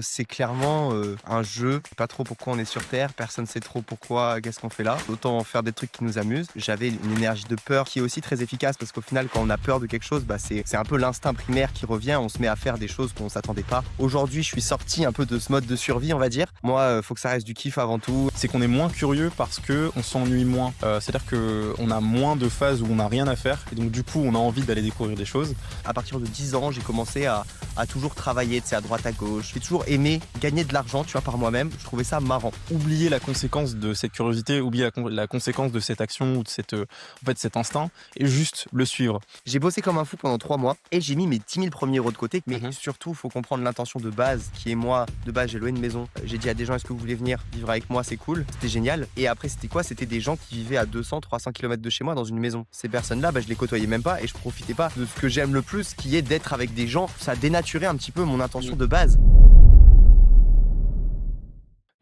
C'est clairement, un jeu, pas trop pourquoi on est sur terre, personne sait trop pourquoi, qu'est-ce qu'on fait là. Autant faire des trucs qui nous amusent. J'avais une énergie de peur qui est aussi très efficace parce qu'au final quand on a peur de quelque chose, c'est un peu l'instinct primaire qui revient, on se met à faire des choses qu'on s'attendait pas. Aujourd'hui, je suis sorti un peu de ce mode de survie, on va dire. Moi, faut que ça reste du kiff avant tout. C'est qu'on est moins curieux parce que on s'ennuie moins. C'est-à-dire qu'on a moins de phases où on n'a rien à faire et donc du coup on a envie d'aller découvrir des choses. À partir de 10 ans, j'ai commencé à toujours travailler, tu sais, à droite à gauche. J'ai toujours aimé gagner de l'argent, tu vois, par moi-même. Je trouvais ça marrant. Oublier la conséquence de cette curiosité, oublier la conséquence de cette action ou de cet instinct et juste le suivre. J'ai bossé comme un fou pendant 3 mois et j'ai mis mes 10 000 premiers euros de côté. Mais Mhm. surtout, il faut comprendre l'intention de base qui est moi. De base, j'ai loué une maison. J'ai dit à des gens, est-ce que vous voulez venir vivre avec moi? C'est cool. C'était génial. Et après, c'était quoi? C'était des gens qui vivaient à 200, 300 km de chez moi dans une maison. Ces personnes-là, je les côtoyais même pas et je profitais pas de ce que j'aime le plus, qui est d'être avec des gens. Ça dénaturait un petit peu mon intention de base.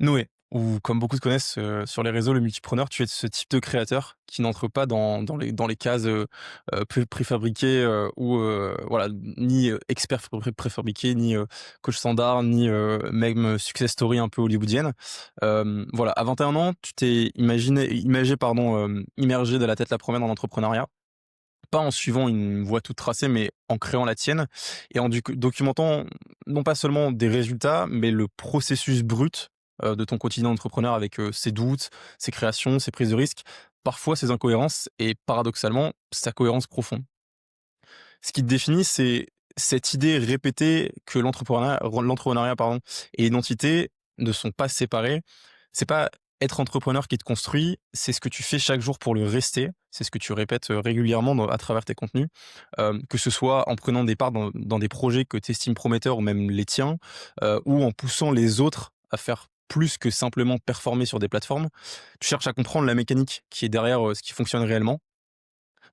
Noé, ou comme beaucoup te connaissent sur les réseaux, le multipreneur, tu es ce type de créateur qui n'entre pas dans les cases préfabriquées ou voilà, ni expert préfabriqué, ni coach standard, ni même success story un peu hollywoodienne. Voilà, à 21 ans, tu t'es immergé de la tête la première dans l'entrepreneuriat. Pas en suivant une voie toute tracée, mais en créant la tienne et en documentant non pas seulement des résultats, mais le processus brut de ton quotidien d'entrepreneur avec ses doutes, ses créations, ses prises de risques, parfois ses incohérences et paradoxalement sa cohérence profonde. Ce qui te définit, c'est cette idée répétée que l'entrepreneuriat pardon, et l'identité ne sont pas séparés. C'est pas être entrepreneur qui te construit, c'est ce que tu fais chaque jour pour le rester. C'est ce que tu répètes régulièrement à travers tes contenus, que ce soit en prenant des parts dans des projets que tu estimes prometteurs ou même les tiens, ou en poussant les autres à faire plus que simplement performer sur des plateformes. Tu cherches à comprendre la mécanique qui est derrière ce qui fonctionne réellement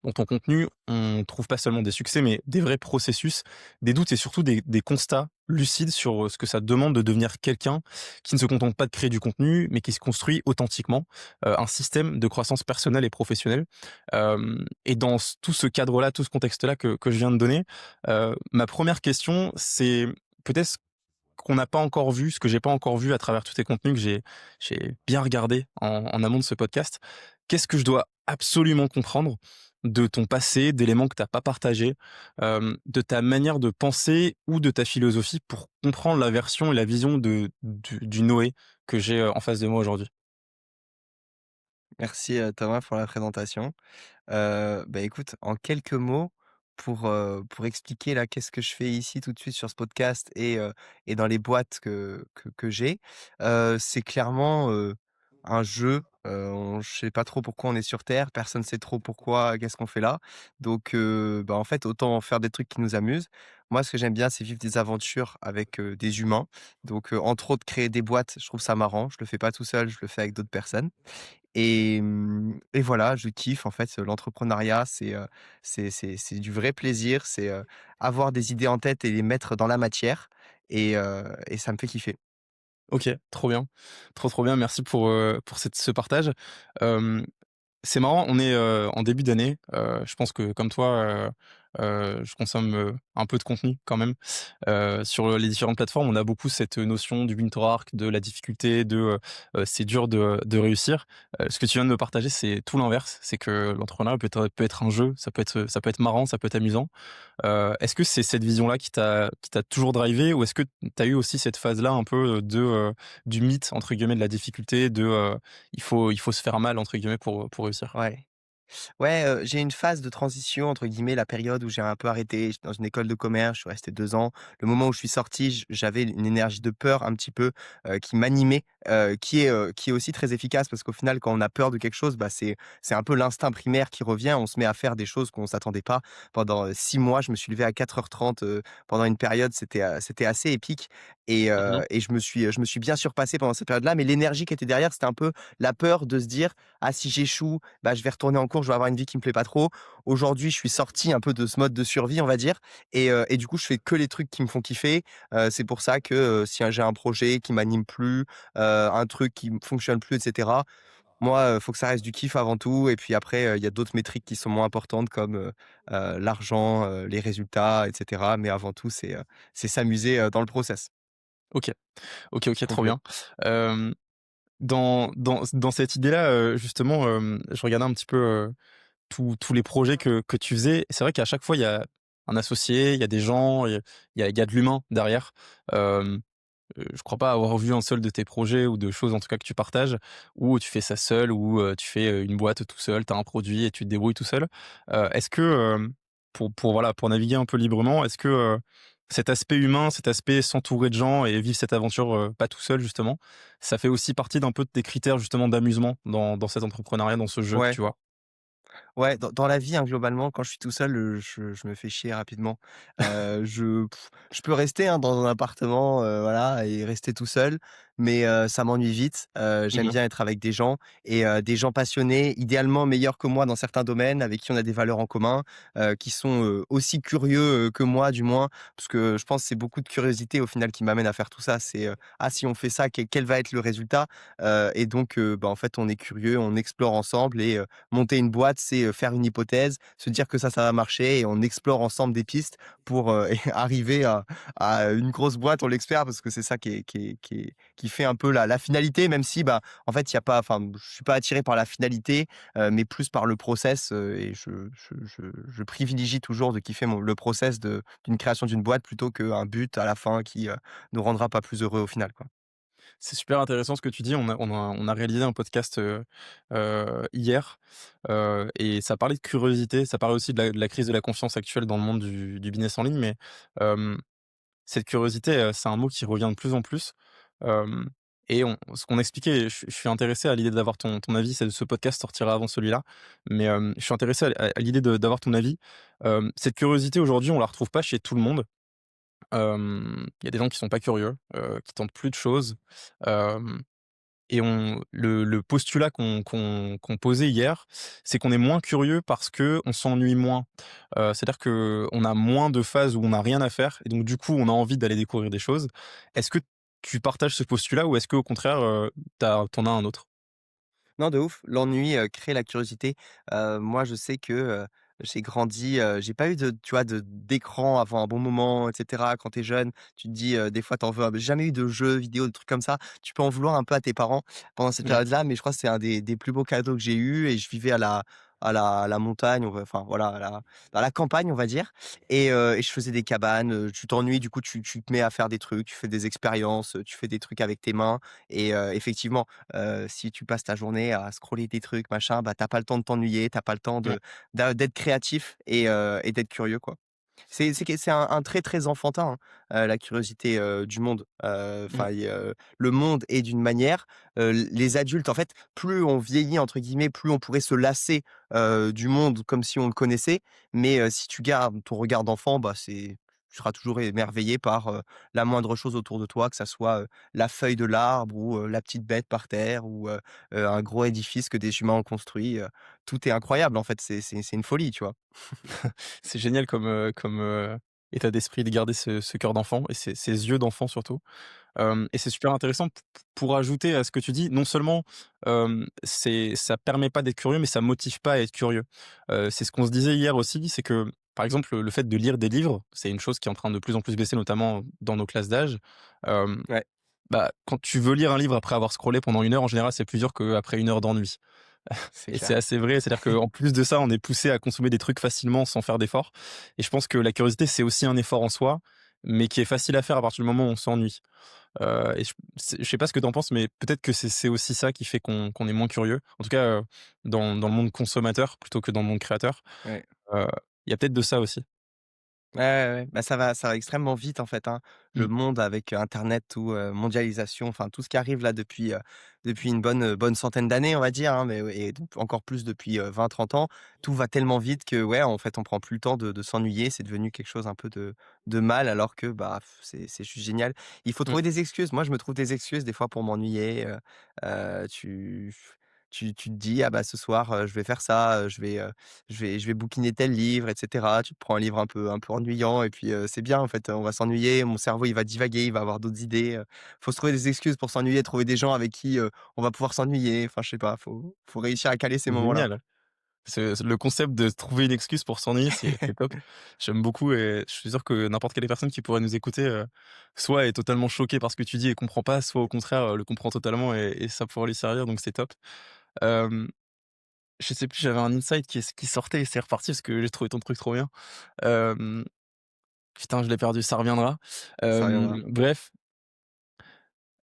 dans ton contenu, on trouve pas seulement des succès, mais des vrais processus, des doutes et surtout des constats lucides sur ce que ça demande de devenir quelqu'un qui ne se contente pas de créer du contenu, mais qui se construit authentiquement, un système de croissance personnelle et professionnelle. Et dans tout ce cadre-là, tout ce contexte-là que je viens de donner, ma première question, c'est peut-être ce qu'on n'a pas encore vu, ce que j'ai pas encore vu à travers tous tes contenus que j'ai bien regardé en amont de ce podcast. Qu'est-ce que je dois absolument comprendre de ton passé, d'éléments que tu as pas partagés, de ta manière de penser ou de ta philosophie pour comprendre la version et la vision du Noé que j'ai en face de moi aujourd'hui? Merci, Thomas pour la présentation. Écoute, en quelques mots, pour expliquer là, qu'est-ce que je fais ici tout de suite sur ce podcast et dans les boîtes que j'ai, c'est clairement, un jeu. On Je sais pas trop pourquoi on est sur terre, personne sait trop pourquoi, qu'est-ce qu'on fait là. Donc en fait, autant faire des trucs qui nous amusent. Moi, ce que j'aime bien, c'est vivre des aventures avec, des humains. Donc entre autres, créer des boîtes, je trouve ça marrant. Je le fais pas tout seul, je le fais avec d'autres personnes. Et voilà, je kiffe en fait, l'entrepreneuriat, c'est du vrai plaisir, c'est, avoir des idées en tête et les mettre dans la matière et ça me fait kiffer. OK, trop bien. Trop, trop bien. Merci pour ce partage. Hem C'est marrant, on est, en début d'année, je pense que comme toi, je consomme, un peu de contenu quand même. Sur les différentes plateformes, on a beaucoup cette notion du winter arc, de la difficulté, c'est dur de réussir. Ce que tu viens de me partager, c'est tout l'inverse. C'est que l'entrepreneuriat peut être un jeu, ça peut être marrant, ça peut être amusant. Est-ce que c'est cette vision-là qui t'a toujours drivé ou est-ce que tu as eu aussi cette phase-là un peu, du mythe entre guillemets de la difficulté «il faut se faire mal» entre guillemets pour réussir? Ouais. Ouais, j'ai une phase de transition entre guillemets, la période où j'ai un peu arrêté. J'étais dans une école de commerce, je suis resté 2 ans. Le moment où je suis sorti, j'avais une énergie de peur un petit peu, qui m'animait, qui est aussi très efficace parce qu'au final, quand on a peur de quelque chose, c'est un peu l'instinct primaire qui revient. On se met à faire des choses qu'on s'attendait pas. Pendant, 6 mois, je me suis levé à 4h30 pendant une période, c'était assez épique Mmh. et je me suis bien surpassé pendant cette période-là. Mais l'énergie qui était derrière, c'était un peu la peur de se dire: «Ah si j'échoue, je vais retourner en cours, je vais avoir une vie qui me plaît pas trop. Aujourd'hui, je suis sorti un peu de ce mode de survie, on va dire et du coup, je fais que les trucs qui me font kiffer. C'est pour ça que, si j'ai un projet qui m'anime plus, un truc qui me fonctionne plus et cetera, moi, faut que ça reste du kiff avant tout et puis après, il y a d'autres métriques qui sont moins importantes comme, l'argent, les résultats et cetera mais avant tout, c'est s'amuser, dans le process. OK. OK, OK, trop Complète. bien. Hem, dans cette idée-là, justement, je regardais un petit peu, tous les projets que tu faisais. C'est vrai qu'à chaque fois, il y a un associé, il y a des gens, il y a de l'humain derrière. Hem je crois pas avoir vu un seul de tes projets ou de choses en tout cas que tu partages, où tu fais ça seul, où, tu fais, une boîte tout seul, tu as un produit et tu te débrouilles tout seul. Est-ce que, voilà, pour naviguer un peu librement, est-ce que, cet aspect humain, cet aspect s'entourer de gens et vivre cette aventure, pas tout seul justement, ça fait aussi partie d'un peu de tes critères justement d'amusement dans cet entrepreneuriat, dans ce jeu, Ouais. tu vois? Ouais, dans la vie, hein, globalement, quand je suis tout seul, je me fais chier rapidement. Je peux rester, hein, dans un appartement, voilà et rester tout seul, mais ça m'ennuie vite. J'aime Mmh. bien être avec des gens passionnés, idéalement meilleurs que moi dans certains domaines, avec qui on a des valeurs en commun, qui sont, aussi curieux, que moi du moins. Parce que je pense que c'est beaucoup de curiosité au final qui m'amène à faire tout ça. C'est, «Ah si on fait ça, quel va être le résultat?» Et donc bah, en fait, on est curieux, on explore ensemble et monter une boîte, c'est, faire une hypothèse, se dire que ça va marcher et on explore ensemble des pistes pour, et arriver à une grosse boîte, on l'espère, parce que c'est ça qui fait un peu la finalité, même si, bah, en fait, il y a pas enfin, je suis pas attiré par la finalité, mais plus par le process, et je privilégie toujours de kiffer le process d'une création d'une boîte plutôt qu'un but à la fin qui, nous rendra pas plus heureux au final, quoi. C'est super intéressant ce que tu dis. On a réalisé un podcast, hier, et ça parlait de curiosité, ça parlait aussi de la crise de la confiance actuelle dans le monde du business en ligne, mais hem, cette curiosité, c'est un mot qui revient de plus en plus, hem et ce qu'on expliquait, je suis intéressé à l'idée d'avoir ton avis. Ce podcast sortira avant celui-là, mais je suis intéressé à l'idée d'avoir ton avis. Cette curiosité aujourd'hui, on la retrouve pas chez tout le monde. Il y a des gens qui sont pas curieux, qui tentent plus de choses, hem et le postulat qu'on posait hier, c'est qu'on est moins curieux parce qu'on s'ennuie moins. C'est-à-dire qu'on a moins de phases où on a rien à faire et donc du coup, on a envie d'aller découvrir des choses. Est-ce que tu partages ce postulat ou est-ce qu'au contraire, tu en as un autre? Non, de ouf. L'ennui, crée la curiosité. Moi, je sais que, j'ai grandi, j'ai pas eu de tu vois, d'écran avant un bon moment et cetera. Quand tu es jeune, tu te dis, des fois, tu en veux j'ai jamais eu de jeux vidéo, de trucs comme ça. Tu peux en vouloir un peu à tes parents pendant cette Mmh. période-là, mais je crois que c'est un des plus beaux cadeaux que j'ai eu et je vivais à la montagne, on va enfin, voilà, dans la campagne, on va dire et je faisais des cabanes, tu t'ennuies, du coup, tu te mets à faire des trucs, tu fais des expériences, tu fais des trucs avec tes mains et effectivement, si tu passes ta journée à scroller des trucs, machin, bah, tu pas le temps de t'ennuyer, t'as pas le temps Mmh. d'être créatif et d'être curieux, quoi. C'est un trait très enfantin, hein, la curiosité, du monde. Mmh. Enfin, le monde est d'une manière, les adultes, en fait, plus on «vieillit» entre guillemets, plus on pourrait se lasser, du monde comme si on le connaissait. Mais, si tu gardes ton regard d'enfant, bah, tu seras toujours émerveillé par, la moindre chose autour de toi, que ça soit, la feuille de l'arbre ou, la petite bête par terre ou, un gros édifice que des humains ont construit, tout est incroyable, en fait, c'est une folie, tu vois? C'est génial comme, état d'esprit de garder ce cœur d'enfant et ces yeux d'enfant surtout. Et c'est super intéressant pour ajouter à ce que tu dis, non seulement, ça permet pas d'être curieux, mais ça motive pas à être curieux. C'est ce qu'on se disait hier aussi, c'est que, par exemple, le fait de lire des livres, c'est une chose qui est en train de plus en plus baisser, notamment dans nos classes d'âge. Hem, Ouais, Bah, quand tu veux lire un livre après avoir scrollé pendant 1 heure, en général, c'est plus dur qu'après 1 heure d'ennui. c'est Et c'est clair. assez vrai, c'est-à-dire qu'en plus de ça, on est poussé à consommer des trucs facilement sans faire d'efforts et je pense que la curiosité, c'est aussi un effort en soi, mais qui est facile à faire à partir du moment où on s'ennuie. Et je sais pas ce que tu en penses, mais peut-être que c'est aussi ça qui fait qu'on est moins curieux. En tout cas, dans le monde consommateur plutôt que dans le monde créateur. Ouais. Heu, il y a peut-être de ça aussi. Ouais, ouais, ouais. Bah, ça va extrêmement vite, en fait, hein. Le Mmh. monde avec internet, tout, mondialisation, enfin tout ce qui arrive là depuis une bonne centaine d'années, on va dire, hein, mais ouais et donc encore plus depuis, 20-30 ans. Tout va tellement vite que, ouais, en fait, on prend plus le temps de s'ennuyer. C'est devenu quelque chose un peu de mal alors que, bah, c'est juste génial. Il faut Mmh. trouver des excuses. Moi, je me trouve des excuses des fois pour m'ennuyer, heu, tu tu te dis: «Ah bah, ce soir, je vais faire ça, je vais bouquiner tel livre» et cetera. Tu te prends un livre un peu ennuyant et puis, c'est bien en fait, on va s'ennuyer, mon cerveau il va divaguer, il va avoir d'autres idées, faut se trouver des excuses pour s'ennuyer, trouver des gens avec qui, on va pouvoir s'ennuyer, enfin je sais pas, faut réussir à caler ces moments-là. Génial. C'est le concept de trouver une excuse pour s'ennuyer, c'est top. J'aime beaucoup et je suis sûr que n'importe quelle personne qui pourrait nous écouter, soit est totalement choquée par ce que tu dis et comprend pas, soit au contraire, le comprend totalement et ça pourrait lui servir, donc c'est top. Hem, je sais plus, j'avais un insight qui sortait et c'est reparti parce que j'ai trouvé ton truc trop bien. Hem, putain, je l'ai perdu, ça reviendra. Ça reviendra. Bref,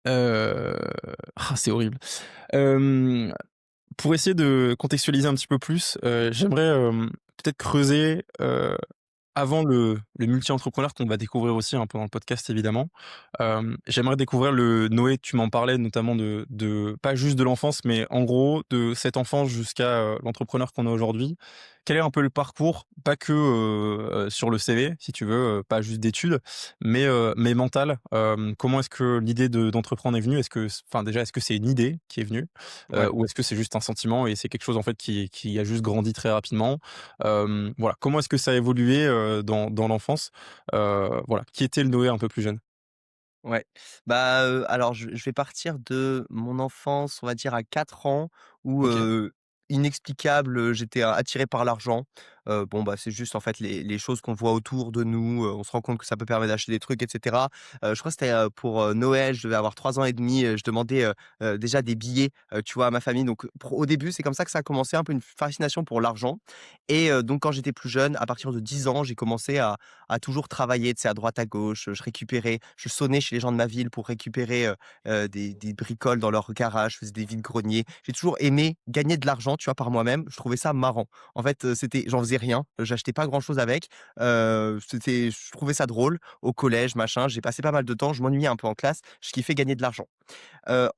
heu, c'est horrible. Hem, pour essayer de contextualiser un petit peu plus, j'aimerais, peut-être creuser, avant le multi-entrepreneur qu'on va découvrir aussi un peu dans le podcast évidemment, j'aimerais découvrir le Noé, tu m'en parlais notamment de pas juste de l'enfance, mais en gros de cette enfance jusqu'à, l'entrepreneur qu'on est aujourd'hui. Quel est un peu le parcours? Pas que, sur le CV si tu veux, pas juste d'études, mais mental. Comment est-ce que l'idée d'entreprendre est venue? Est-ce que enfin déjà, est-ce que c'est une idée qui est venue? Ouais. Ou est-ce que c'est juste un sentiment et c'est quelque chose en fait qui a juste grandi très rapidement? Voilà, comment est-ce que ça a évolué, dans l'enfance? Voilà, qui était le Noé un peu plus jeune? Ouais. Bah, alors je vais partir de mon enfance, on va dire à 4 ans où, OK. inexplicable, j'étais attiré par l'argent. Bon, bah, c'est juste en fait les choses qu'on voit autour de nous, on se rend compte que ça peut permettre d'acheter des trucs et cetera. Je crois que c'était, pour, Noël, je devais avoir 3 ans et demi, je demandais, déjà des billets, tu vois, à ma famille donc pour au début, c'est comme ça que ça a commencé, un peu une fascination pour l'argent et donc quand j'étais plus jeune, à partir de 10 ans, j'ai commencé à toujours travailler, tu sais, à droite, à gauche. Je récupérais je sonnais chez les gens de ma ville pour récupérer, des bricoles dans leur garage, je faisais des vides-greniers. J'ai toujours aimé gagner de l'argent, tu vois, par moi-même. Je trouvais ça marrant. En fait, c'était j'en faisais rien, j'achetais pas grand-chose avec, je trouvais ça drôle. Au collège, machin, j'ai passé pas mal de temps, je m'ennuyais un peu en classe, je kiffais gagner de l'argent.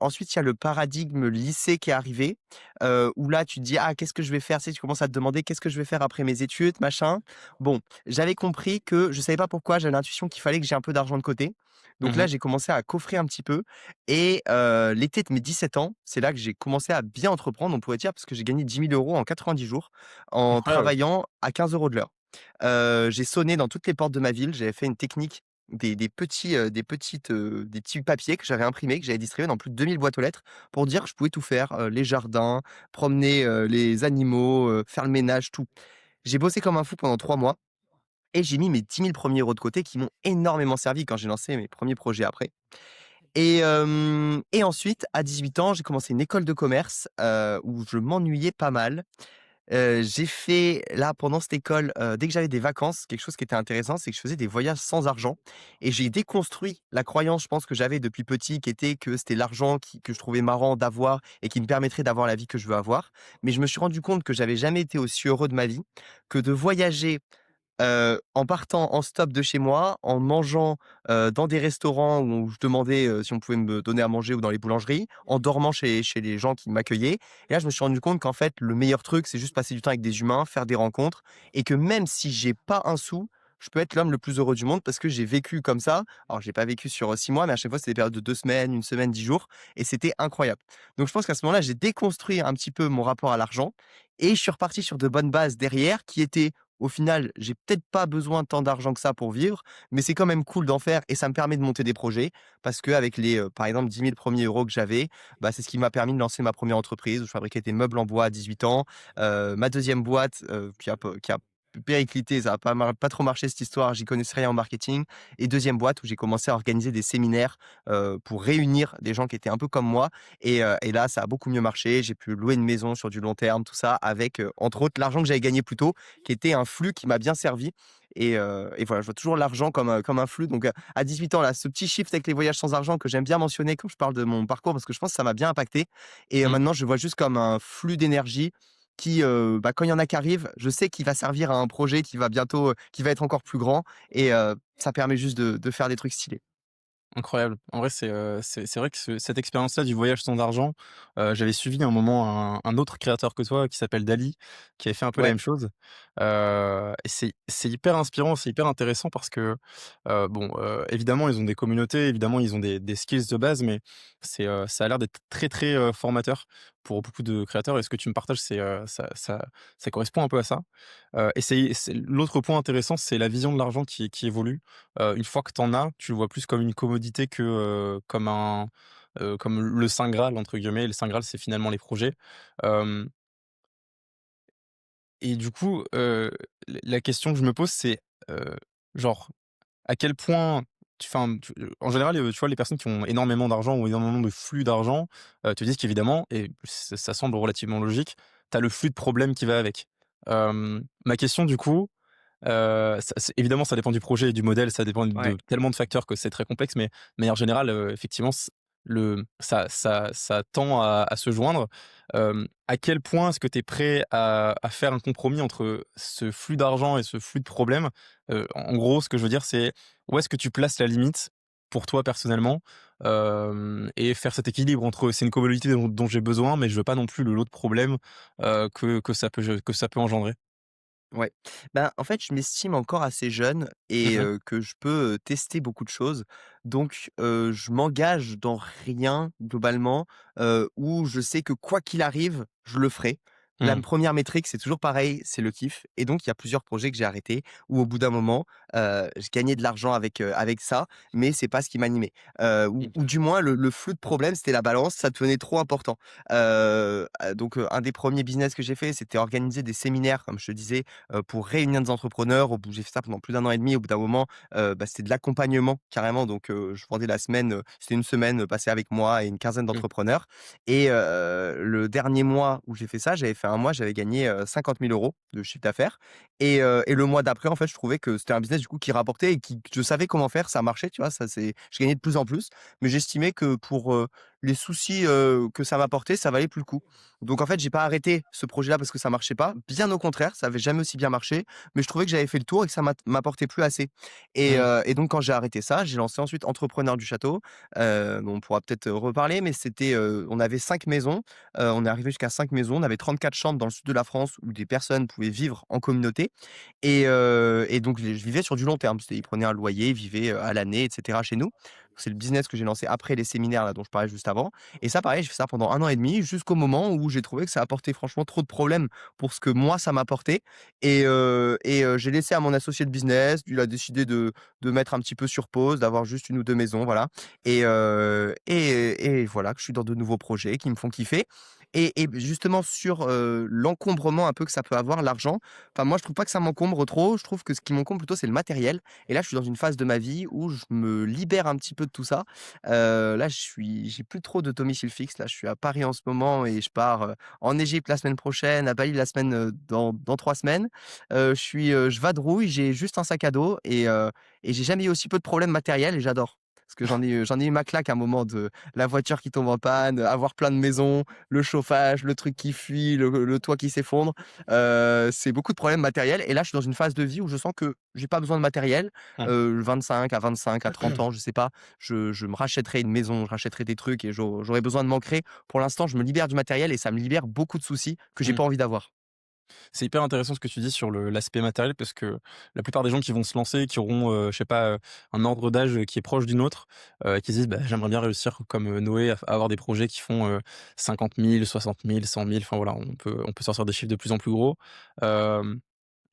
Ensuite, il y a le paradigme lycée qui est arrivé, où là, tu te dis: «Ah, qu'est-ce que je vais faire?» Tu sais, tu commences à te demander: «Qu'est-ce que je vais faire après mes études?» machin. Bon, j'avais compris que je savais pas pourquoi, j'avais l'intuition qu'il fallait que j'ai un peu d'argent de côté. Donc là, Mmh. j'ai commencé à coffrer un petit peu et l'été de mes 17 ans, c'est là que j'ai commencé à bien entreprendre, on pourrait dire, parce que j'ai gagné 10 000 € en 90 jours en Incroyable. travaillant à 15 € de l'heure. J'ai sonné dans toutes les portes de ma ville. J'avais fait une technique, des petits papiers que j'avais imprimés, que j'avais distribués dans plus de 2000 boîtes aux lettres pour dire que je pouvais tout faire, les jardins, promener, les animaux, faire le ménage, tout. J'ai bossé comme un fou pendant 3 mois et j'ai mis mes 10 000 € de côté qui m'ont énormément servi quand j'ai lancé mes premiers projets après et ensuite à 18 ans, j'ai commencé une école de commerce, où je m'ennuyais pas mal. J'ai fait là, pendant cette école, dès que j'avais des vacances, quelque chose qui était intéressant, c'est que je faisais des voyages sans argent et j'ai déconstruit la croyance, je pense, que j'avais depuis petit, qui était que c'était l'argent que je trouvais marrant d'avoir et qui me permettrait d'avoir la vie que je veux avoir. Mais je me suis rendu compte que j'avais jamais été aussi heureux de ma vie, que de voyager en partant en stop de chez moi, en mangeant, dans des restaurants où je demandais, si on pouvait me donner à manger ou dans les boulangeries, en dormant chez les gens qui m'accueillaient et là, je me suis rendu compte qu'en fait, le meilleur truc, c'est juste passer du temps avec des humains, faire des rencontres et que même si j'ai pas un sou, je peux être l'homme le plus heureux du monde parce que j'ai vécu comme ça. Alors j'ai pas vécu sur, 6 mois, mais à chaque fois, c'était des périodes de 2 semaines, 1 semaine, 10 jours et c'était incroyable. Donc je pense qu'à ce moment-là, j'ai déconstruit un petit peu mon rapport à l'argent et je suis reparti sur de bonnes bases derrière qui étaient au final, j'ai peut-être pas besoin de tant d'argent que ça pour vivre, mais c'est quand même cool d'en faire et ça me permet de monter des projets parce qu'avec les, par exemple 10 000 premiers euros que j'avais, bah, c'est ce qui m'a permis de lancer ma première entreprise où je fabriquais des meubles en bois à 18 ans. Ma deuxième boîte, qui a périclité, ça a pas trop marché cette histoire, j'y connaissais rien en marketing et deuxième boîte où j'ai commencé à organiser des séminaires, pour réunir des gens qui étaient un peu comme moi et là, ça a beaucoup mieux marché. J'ai pu louer une maison sur du long terme, tout ça avec, entre autres l'argent que j'avais gagné plus tôt qui était un flux qui m'a bien servi et voilà, je vois toujours l'argent comme un flux donc à 18 ans là, ce petit shift avec les voyages sans argent que j'aime bien mentionner quand je parle de mon parcours parce que je pense que ça m'a bien impacté et Mmh. maintenant je le vois juste comme un flux d'énergie qui, bah, quand il y en a qui arrivent, je sais qu'il va servir à un projet qui va bientôt, qui va être encore plus grand et ça permet juste de faire des trucs stylés. Incroyable. En vrai, c'est vrai que cette expérience-là du voyage sans argent, j'avais suivi un moment un autre créateur que toi qui s'appelle Dali, qui avait fait un peu la Ouais, même chose, et c'est hyper inspirant, c'est hyper intéressant parce que, bon, évidemment, ils ont des communautés, évidemment, ils ont des skills de base, mais ça a l'air d'être très, très, formateur pour beaucoup de créateurs et ce que tu me partages, ça correspond un peu à ça, et c'est l'autre point intéressant, c'est la vision de l'argent qui évolue. Une fois que tu en as, tu le vois plus comme une commodité que, comme le saint graal entre guillemets. Le saint graal, c'est finalement les projets. Hem, et du coup, la question que je me pose, c'est, genre, à quel point en général, tu vois, les personnes qui ont énormément d'argent ou énormément de flux d'argent, te disent qu'évidemment et ça semble relativement logique, tu as le flux de problèmes qui va avec. Ma question du coup, ça c'est évidemment, ça dépend du projet et du modèle, ça dépend Ouais. de tellement de facteurs que c'est très complexe, mais de manière générale, effectivement, ça tend à se joindre. À quel point est-ce que tu es prêt à faire un compromis entre ce flux d'argent et ce flux de problèmes? En gros, ce que je veux dire, c'est où est-ce que tu places la limite pour toi personnellement? Et faire cet équilibre entre c'est une commodité dont j'ai besoin, mais je veux pas non plus le lot de problèmes, que ça peut engendrer. Ouais. Ben, en fait, je m'estime encore assez jeune et Mmh. que je peux, tester beaucoup de choses. Donc, je m'engage dans rien globalement, où je sais que quoi qu'il arrive, je le ferai. La Mmh. première métrique, c'est toujours pareil, c'est le kiff et donc il y a plusieurs projets que j'ai arrêtés où au bout d'un moment, je gagnais de l'argent avec ça, mais c'est pas ce qui m'animait. Ou du moins le flux de problèmes, c'était la balance, ça devenait trop important. Donc, un des premiers business que j'ai fait, c'était organiser des séminaires, comme je te disais, pour réunir des entrepreneurs. Au bout J'ai fait ça pendant plus d'un an et demi. Au bout d'un moment, bah, c'était de l'accompagnement carrément. Donc, je vendais la semaine, c'était une semaine, passée avec moi et une quinzaine Mmh. d'entrepreneurs et le dernier mois où j'ai fait ça, j'avais fait un mois, j'avais gagné, 50 000 € de chiffre d'affaires et le mois d'après, en fait, je trouvais que c'était un business du coup qui rapportait et qui je savais comment faire, ça marchait, tu vois? Je gagnais de plus en plus, mais j'estimais que pour, les soucis, que ça m'apportait, ça valait plus le coup. Donc en fait, j'ai pas arrêté ce projet-là parce que ça marchait pas. Bien au contraire, ça avait jamais aussi bien marché, mais je trouvais que j'avais fait le tour et que ça m'apportait plus assez Mmh. et donc quand j'ai arrêté ça, j'ai lancé ensuite Entrepreneur du Château. On pourra peut-être, reparler, mais on avait 5 maisons, on est arrivé jusqu'à 5 maisons. On avait 34 chambres dans le sud de la France où des personnes pouvaient vivre en communauté et donc je vivais sur du long terme. Ils prenaient un loyer, ils vivaient, à l'année et cetera chez nous. C'est le business que j'ai lancé après les séminaires là dont je parlais juste avant et ça pareil, j'ai fait ça pendant un an et demi jusqu'au moment où j'ai trouvé que ça apportait franchement trop de problèmes pour ce que moi ça m'apportait j'ai laissé à mon associé de business. Lui, il a décidé de mettre un petit peu sur pause, d'avoir juste une ou 2 maisons, voilà et voilà que je suis dans de nouveaux projets qui me font kiffer et justement sur, l'encombrement un peu que ça peut avoir, l'argent, enfin moi je trouve pas que ça m'encombre trop. Je trouve que ce qui m'encombre plutôt c'est le matériel et là je suis dans une phase de ma vie où je me libère un petit peu de tout ça. Là j'ai plus trop de domicile fixe. Là je suis à Paris en ce moment et je pars, en Égypte la semaine prochaine, à Bali la semaine, dans 3 semaines. Je vadrouille, j'ai juste un sac à dos et j'ai jamais eu aussi peu de problèmes matériels et j'adore. Parce que j'en ai eu ma claque à un moment de la voiture qui tombe en panne, avoir plein de maisons, le chauffage, le truc qui fuit, le toit qui s'effondre. C'est beaucoup de problèmes matériels et là, je suis dans une phase de vie où je sens que j'ai pas besoin de matériel. Mmh. 25 à 25 à 30 ans, je sais pas, je me rachèterai une maison, je rachèterai des trucs et j'aurais besoin de m'ancrer. Pour l'instant, je me libère du matériel et ça me libère beaucoup de soucis que j'ai Mmh. pas envie d'avoir. C'est hyper intéressant ce que tu dis sur l'aspect matériel parce que la plupart des gens qui vont se lancer, qui auront, je sais pas, un ordre d'âge qui est proche du nôtre, qui se disent: «Bah, j'aimerais bien réussir comme, Noé à avoir des projets qui font, 50 000, 60 000, 100 000», enfin voilà, on peut sortir des chiffres de plus en plus gros. Hem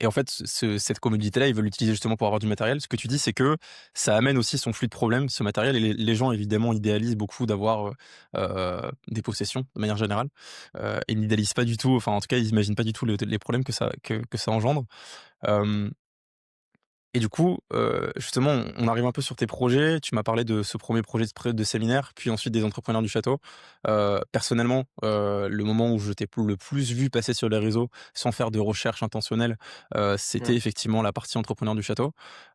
Et en fait, cette commodité-là, ils veulent l'utiliser justement pour avoir du matériel. Ce que tu dis, c'est que ça amène aussi son flux de problèmes, ce matériel et les gens évidemment idéalisent beaucoup d'avoir, des possessions de manière générale, et n'idéalisent pas du tout, enfin en tout cas, ils imaginent pas du tout les problèmes que ça engendre. Hem et du coup, justement, on arrive un peu sur tes projets. Tu m'as parlé de ce premier projet de séminaire, puis ensuite des entrepreneurs du château. Personnellement, le moment où je t'ai le plus vu passer sur les réseaux sans faire de recherche intentionnelle, c'était Mmh. effectivement la partie entrepreneur du château.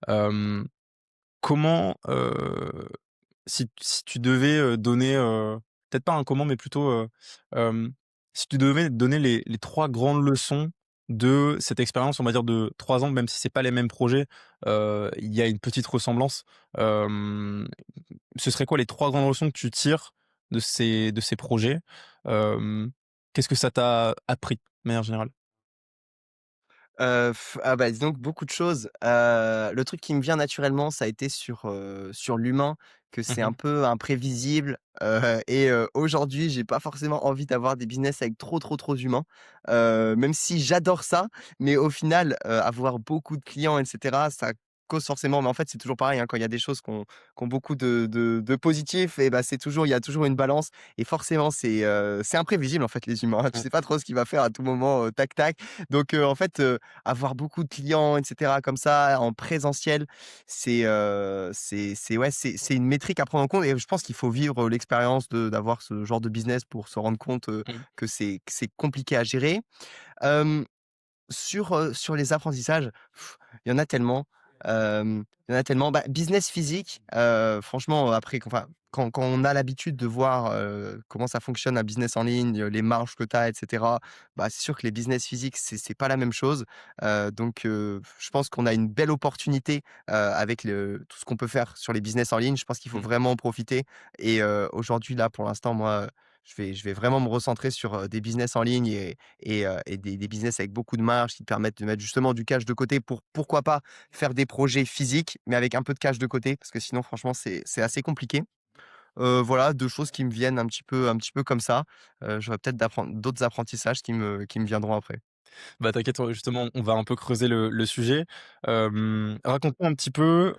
Hem, comment, si tu devais, donner, peut-être pas un comment, mais plutôt, hem, si tu devais donner les 3 grandes leçons de cette expérience, on va dire de 3 ans, même si c'est pas les mêmes projets, il y a une petite ressemblance. Hem, Ce serait quoi les 3 grandes leçons que tu tires de ces projets? Hem, Qu'est-ce que ça t'a appris de manière générale? Ah bah, dis donc beaucoup de choses. Le truc qui me vient naturellement, ça a été sur l'humain, que c'est un Mmh. peu imprévisible, aujourd'hui, j'ai pas forcément envie d'avoir des business avec trop, trop, trop d'humains. Même si j'adore ça, mais au final, avoir beaucoup de clients et cetera, ça cause forcément, mais en fait, c'est toujours pareil, hein, quand il y a des choses qui ont beaucoup de positifs et bah, c'est toujours il y a toujours une balance et forcément c'est imprévisible, en fait, les humains, hein. Tu Mmh. sais pas trop ce qu'il va faire à tout moment, tac tac. Donc en fait, avoir beaucoup de clients et cetera comme ça en présentiel, c'est ouais, c'est une métrique à prendre en compte et je pense qu'il faut vivre l'expérience d'avoir ce genre de business pour se rendre compte, Mmh. que c'est compliqué à gérer. Hem sur les apprentissages, il y en a tellement, il y en a tellement. Bah, business physique, franchement, après quand on a l'habitude de voir, comment ça fonctionne un business en ligne, les marges que tu as et cetera, bah, c'est sûr que les business physiques, c'est pas la même chose. Donc je pense qu'on a une belle opportunité, avec tout ce qu'on peut faire sur les business en ligne. Je pense qu'il faut Mmh. vraiment en profiter et aujourd'hui, là, pour l'instant, moi, je vais vraiment me recentrer sur, des business en ligne et des business avec beaucoup de marge qui te permettent de mettre justement du cash de côté pour, pourquoi pas, faire des projets physiques, mais avec un peu de cash de côté parce que sinon franchement c'est assez compliqué. Voilà 2 choses qui me viennent un petit peu comme ça. J'aurais peut-être d'autres apprentissages qui me viendront après. Bah, t'inquiète, justement, on va un peu creuser le sujet. Raconte-moi un petit peu,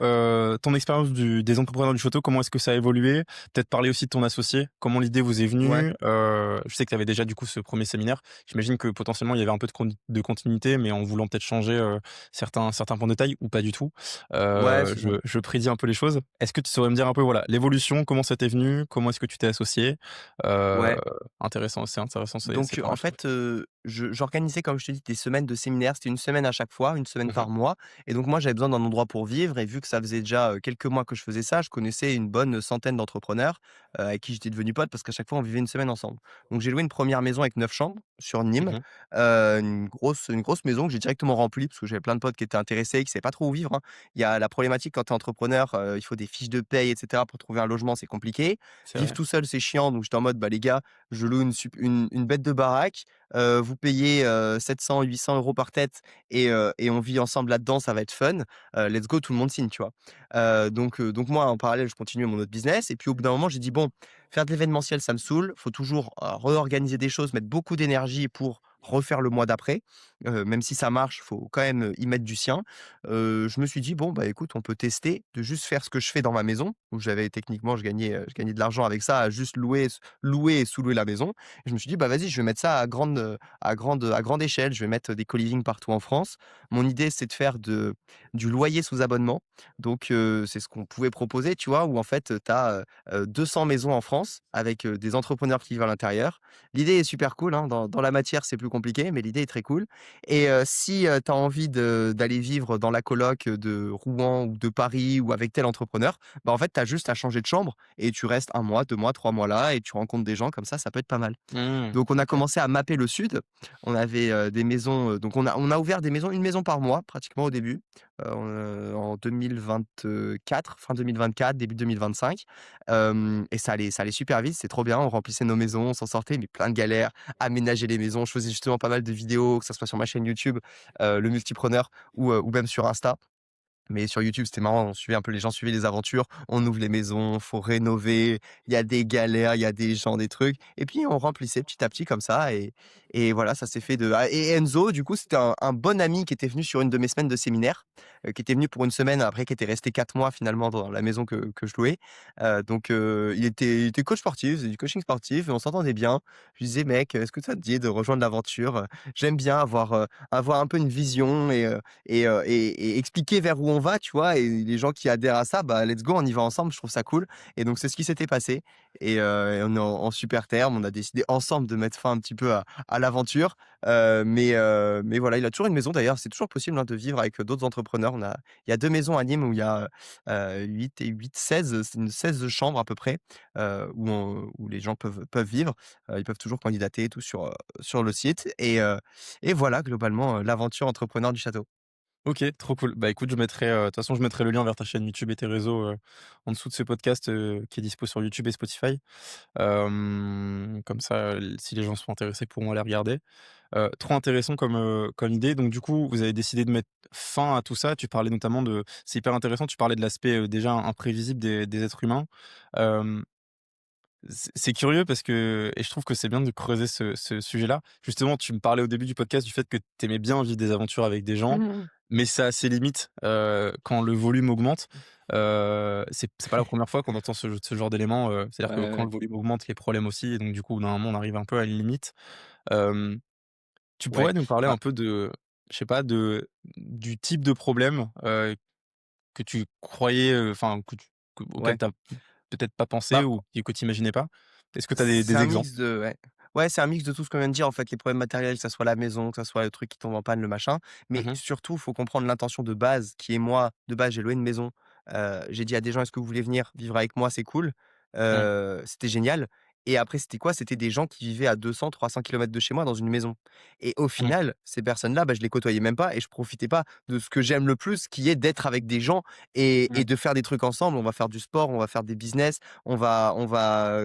ton expérience des entrepreneurs du château. Comment est-ce que ça a évolué? Peut-être parler aussi de ton associé. Comment l'idée vous est Ouais. venue? Je sais que tu avais déjà, du coup, ce premier séminaire. J'imagine que potentiellement il y avait un peu de continuité, mais en voulant peut-être changer, certains points de taille ou pas du tout. Ouais, c'est ça. Je prédis un peu les choses. Est-ce que tu saurais me dire un peu, voilà, l'évolution, comment ça t'est venu? Comment est-ce que tu t'es associé? Heu, Ouais. intéressant ces Donc, en premières choses. fait, j'organisais, comme je te dis, des semaines de séminaires. C'était une semaine à chaque fois, une semaine Mmh. par mois et donc moi, j'avais besoin d'un endroit pour vivre et vu que ça faisait déjà, quelques mois que je faisais ça, je connaissais une bonne centaine d'entrepreneurs, avec qui j'étais devenu pote parce qu'à chaque fois, on vivait une semaine ensemble. Donc j'ai loué une première maison avec 9 chambres sur Nîmes, Mmh. une grosse maison que j'ai directement remplie parce que j'avais plein de potes qui étaient intéressés, qui ne savaient pas trop où vivre, hein. Il y a la problématique quand tu es entrepreneur, il faut des fiches de paye et cetera pour trouver un logement, c'est compliqué. C'est Vivre vrai. tout seul, c'est chiant, donc j'étais en mode: «Bah, les gars, je loue une bête de baraque, vous payez, 700-800 € par tête et on vit ensemble là-dedans, ça va être fun. Let's go, tout le monde signe», tu vois? Donc moi, en parallèle, je continuais mon autre business et puis au bout d'un moment, j'ai dit: «Bon, faire de l'événementiel, ça me saoule, faut toujours, réorganiser des choses, mettre beaucoup d'énergie pour refaire le mois d'après. Même si ça marche, faut quand même, y mettre du sien». Je me suis dit: «Bon, bah, écoute, on peut tester de juste faire ce que je fais dans ma maison», où j'avais techniquement, je gagnais de l'argent avec ça, à juste louer et sous-louer la maison. Et je me suis dit: «Bah, vas-y, je vais mettre ça à grande échelle. Je vais mettre des co-living partout en France». Mon idée, c'est de faire du loyer sous abonnement. Donc c'est ce qu'on pouvait proposer, tu vois? Où en fait, tu as, 200 maisons en France avec, des entrepreneurs qui vivent à l'intérieur. L'idée est super cool, hein, dans la matière, c'est plus compliqué, mais l'idée est très cool et si, tu as envie d'aller vivre dans la coloc, de Rouen ou de Paris ou avec tel entrepreneur, bah, en fait, tu as juste à changer de chambre et tu restes 1 mois, 2 mois, 3 mois là et tu rencontres des gens comme ça peut être pas mal. Mmh. Donc on a OK. commencé à mapper le sud. On avait, des maisons, donc on a ouvert des maisons, une maison par mois pratiquement au début, en 2024, fin 2024, début 2025. Et ça allait super vite, c'est trop bien. On remplissait nos maisons, on s'en sortait, mais plein de galères, aménager les maisons. Je faisais justement pas mal de vidéos, que ça soit sur ma chaîne YouTube, Le Multipreneur ou même sur Insta. Mais sur YouTube, c'était marrant, on suivait un peu les gens suivaient les aventures. On ouvre les maisons, faut rénover, il y a des galères, il y a des gens, des trucs et puis on remplissait petit à petit comme ça et voilà, ça s'est fait et Enzo, du coup, c'était un bon ami qui était venu sur une de mes semaines de séminaire, qui était venu pour une semaine, après qui était resté 4 mois finalement dans la maison que je louais. Donc il était coach sportif, il faisait du coaching sportif et on s'entendait bien. Je lui disais: «Mec, est-ce que ça te dit de rejoindre l'aventure? J'aime bien avoir un peu une vision et expliquer vers où on va, tu vois? Et les gens qui adhèrent à ça, bah, let's go, on y va ensemble, je trouve ça cool et donc c'est ce qui s'était passé et on est en super termes. On a décidé ensemble de mettre fin un petit peu à l'aventure, mais voilà, il a toujours une maison d'ailleurs, c'est toujours possible, hein, de vivre avec, d'autres entrepreneurs. Il y a 2 maisons à Nîmes où il y a, 8 et 8, 16, c'est une 16 chambres à peu près, où les gens peuvent vivre. Ils peuvent toujours candidater et tout sur le site et voilà globalement, l'aventure entrepreneur du château. OK, trop cool. Bah, écoute, de toute façon, je mettrai le lien vers ta chaîne YouTube et tes réseaux, en dessous de ce podcast, qui est dispo sur YouTube et Spotify. Comme ça, si les gens sont intéressés, pourront aller regarder. Trop intéressant comme idée. Donc du coup, vous avez décidé de mettre fin à tout ça. Tu parlais notamment de c'est hyper intéressant, tu parlais de l'aspect, déjà imprévisible des êtres humains. Hem c'est curieux parce que et je trouve que c'est bien de creuser ce sujet-là. Justement, tu me parlais au début du podcast du fait que tu aimais bien vivre des aventures avec des gens, Mmh. mais ça a ses limites, quand le volume augmente. C'est pas la première fois qu'on entend ce genre d'éléments, c'est-à-dire Ouais, que quand ouais. le volume augmente, les problèmes aussi et donc du coup, au bout d'un moment, on arrive un peu à une limite. Hem, Tu Ouais. pourrais nous parler Bah, un peu de je sais pas, du type de problème, que tu croyais, enfin auquel ouais. tu as peut-être pas pensé Bah, ou que tu imaginais pas? Est-ce que tu as c'est des un exemples? mix de ouais. Ouais, c'est un mix de tout ce qu'on vient de dire, en fait, les problèmes matériels, que ça soit la maison, que ça soit le truc qui tombe en panne, le machin. Mais Mmh mh. surtout, il faut comprendre l'intention de base qui est moi, de base, j'ai loué une maison. J'ai dit à des gens: «Est-ce que vous voulez venir vivre avec moi? C'est cool». Mmh. C'était génial et après, c'était quoi? C'était des gens qui vivaient à 200-300 kilomètres de chez moi dans une maison et au Mmh. final, ces personnes-là, bah, je les côtoyais même pas et je profitais pas de ce que j'aime le plus, qui est d'être avec des gens et Mmh. de faire des trucs ensemble. On va faire du sport, on va faire des business, on va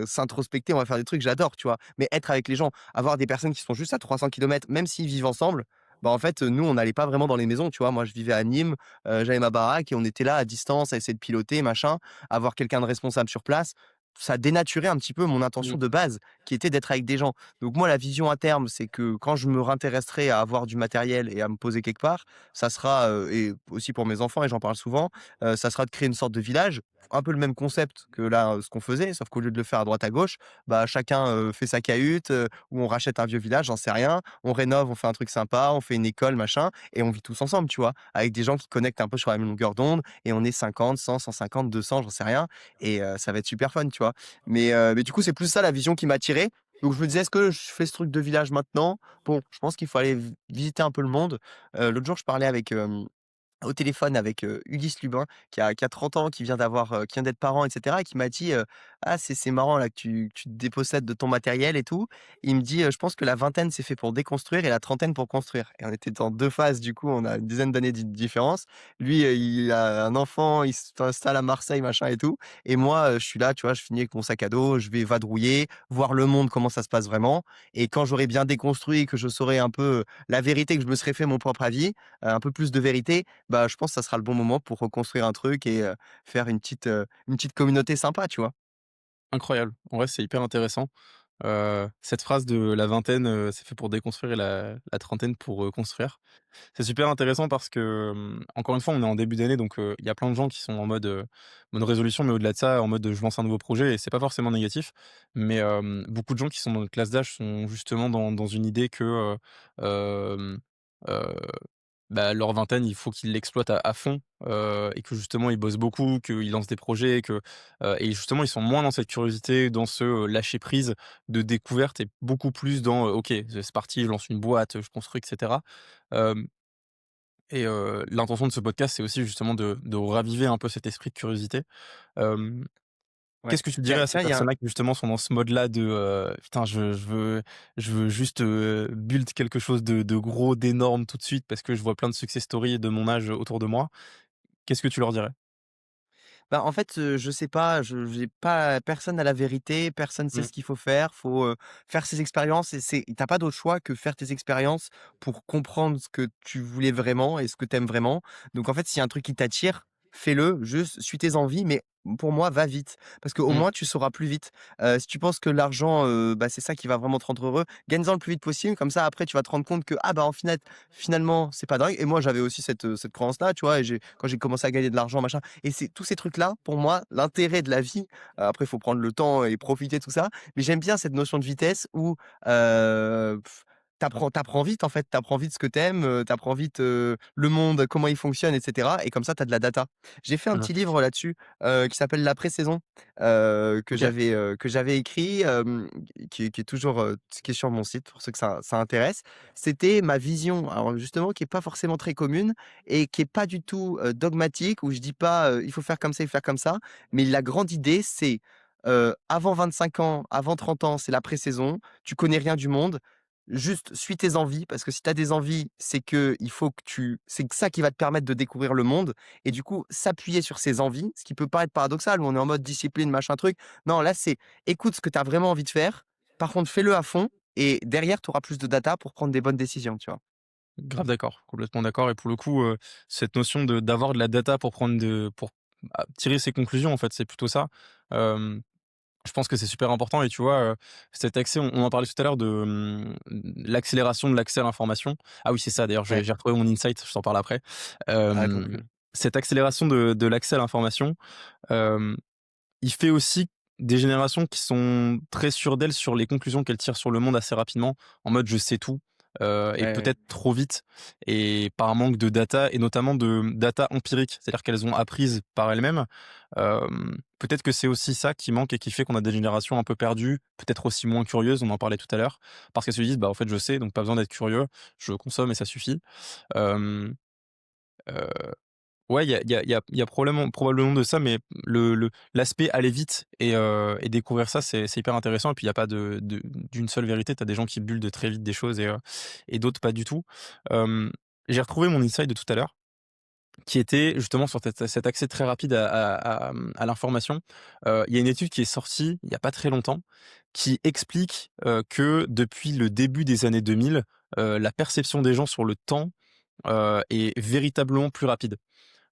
s'introspecter, on va faire des trucs, j'adore, tu vois? Mais être avec les gens, avoir des personnes qui sont juste à 300 kilomètres, même s'ils vivent ensemble, bah, en fait, nous, on n'allait pas vraiment dans les maisons, tu vois? Moi, je vivais à Nîmes, j'avais ma baraque et on était là à distance à essayer de piloter, machin, avoir quelqu'un de responsable sur place. Ça dénaturait un petit peu mon Mmh. intention de base, qui était d'être avec des gens. Donc moi, la vision à terme, c'est que quand je me réintéresserai à avoir du matériel et à me poser quelque part, ça sera, et aussi pour mes enfants et j'en parle souvent, ça sera de créer une sorte de village un peu le même concept que là, ce qu'on faisait, sauf qu'au lieu de le faire à droite à gauche, bah, chacun, fait sa cahute, ou on rachète un vieux village, j'en sais rien. On rénove, on fait un truc sympa, on fait une école, machin et on vit tous ensemble, tu vois? Avec des gens qui connectent un peu sur la même longueur d'onde et on est 50, 100, 150, 200, j'en sais rien et ça va être super fun, tu vois? Mais du coup, c'est plus ça la vision qui m'a attiré. Donc je me disais: «Est-ce que je fais ce truc de village maintenant?» Bon, je pense qu'il faut aller visiter un peu le monde. L'autre jour, je parlais avec, au téléphone avec, Ulysse Lubin qui a 30 ans, qui vient d'être parent et cetera et qui m'a dit, «Ah c'est marrant là que tu te dépossèdes de ton matériel et tout». Il me dit: «Je pense que la vingtaine c'est fait pour déconstruire et la trentaine pour construire» et on était dans 2 phases du coup, on a une dizaine d'années de différence. Lui, il a un enfant, il s'installe à Marseille machin et tout et moi, je suis là, tu vois, je finis avec mon sac à dos, je vais vadrouiller, voir le monde, comment ça se passe vraiment et quand j'aurai bien déconstruit, que je saurai un peu, la vérité, que je me serai fait mon propre avis, un peu plus de vérité, bah, je pense que ça sera le bon moment pour reconstruire un truc et faire une petite communauté sympa, tu vois? Incroyable. En vrai, c'est hyper intéressant. Cette phrase de la vingtaine, c'est fait pour déconstruire et la trentaine pour, construire. C'est super intéressant parce que, encore une fois, on est en début d'année donc il y a plein de gens qui sont en mode, mode résolution, mais au-delà de ça, en mode, je lance un nouveau projet et c'est pas forcément négatif. Mais beaucoup de gens qui sont dans notre classe d'âge sont justement dans une idée que, hem, heu, bah, leur vingtaine, il faut qu'ils l'exploitent à fond, et que justement ils bossent beaucoup, qu'ils lancent des projets, et justement ils sont moins dans cette curiosité, dans ce, lâcher prise de découverte et beaucoup plus dans, «OK, c'est parti, je lance une boîte, je construis» et cetera. Hem et l'intention de ce podcast, c'est aussi justement de raviver un peu cet esprit de curiosité. Hem, Ouais. Qu'est-ce que tu Il y a dirais à ces tiens, il y a un personnes-là qui justement sont dans ce mode-là de, «Putain, je veux juste, build quelque chose de gros, d'énorme tout de suite parce que je vois plein de success stories de mon âge autour de moi». Qu'est-ce que tu leur dirais? Bah, en fait, je sais pas, je j'ai pas personne n'a la vérité, personne sait Mmh. ce qu'il faut faire. Faut, faire ses expériences et tu pas d'autre choix que faire tes expériences pour comprendre ce que tu voulais vraiment et ce que tu aimes vraiment. Donc en fait, s'il y a un truc qui t'attire, fais-le, juste suis tes envies, mais pour moi, va vite parce qu'au Mmh. moins tu sauras plus vite. Si tu penses que l'argent, bah, c'est ça qui va vraiment te rendre heureux, gagne-en le plus vite possible comme ça après tu vas te rendre compte que: «Ah bah, en final finalement, c'est pas dingue» et moi j'avais aussi cette croyance-là, tu vois? Et quand j'ai commencé à gagner de l'argent machin et c'est tous ces trucs-là, pour moi, l'intérêt de la vie, après il faut prendre le temps et profiter tout ça, mais j'aime bien cette notion de vitesse où, heu, tu vite en fait, tu apprends vite ce que tu aimes, tu apprends vite, le monde, comment il fonctionne et cetera et comme ça tu as de la data. J'ai fait un Mmh. petit livre là-dessus, qui s'appelle «L'après-saison», OK. que j'avais écrit, qui est toujours, qui est sur mon site pour ceux que ça intéresse. C'était ma vision, alors justement qui est pas forcément très commune et qui est pas du tout, dogmatique où je dis pas, «Il faut faire comme ça, il faut faire comme ça». Mais la grande idée, c'est, avant 25 ans, avant 30 ans, c'est la pré-saison, tu connais rien du monde, juste suis tes envies parce que si tu as des envies, c'est que il faut que tu c'est que ça qui va te permettre de découvrir le monde et du coup, s'appuyer sur ses envies, ce qui peut paraître paradoxal où on est en mode discipline, machin truc. Non, là, c'est écoute ce que tu as vraiment envie de faire, par contre fais-le à fond et derrière, tu auras plus de data pour prendre des bonnes décisions, tu vois? Grave d'accord, complètement d'accord et pour le coup, cette notion d'avoir de la data pour tirer ses conclusions, en fait, c'est plutôt ça. Hem Je pense que c'est super important et tu vois, cet accès, on en parlait tout à l'heure de, l'accélération de l'accès à l'information. Ah oui, c'est ça d'ailleurs, j'ai Ouais. j'ai retrouvé mon insight, je t'en parle après. Ah trop Hem, cool. Cette accélération de l'accès à l'information, hem, il fait aussi des générations qui sont très sûres d'elles sur les conclusions qu'elles tirent sur le monde assez rapidement, en mode: «Je sais tout», et Ouais, ouais. peut-être trop vite et par un manque de data et notamment de data empirique. C'est-à-dire qu'elles ont apprises par elles-mêmes. Peut-être que c'est aussi ça qui manque et qui fait qu'on a des générations un peu perdues, peut-être aussi moins curieuses, on en parlait tout à l'heure, parce qu'elles se disent: «Bah, en fait, je sais, donc pas besoin d'être curieux, je consomme et ça suffit». Hem, heu Ouais, il y a probablement de ça, mais l'aspect aller vite et découvrir ça, c'est hyper intéressant et puis il y a pas d'une seule vérité. Tu as des gens qui bullent très vite des choses et d'autres pas du tout. Hem, j'ai retrouvé mon insight de tout à l'heure qui était justement sur cet accès très rapide à l'information. Il y a une étude qui est sortie il y a pas très longtemps qui explique, que depuis le début des années 2000, la perception des gens sur le temps, est véritablement plus rapide.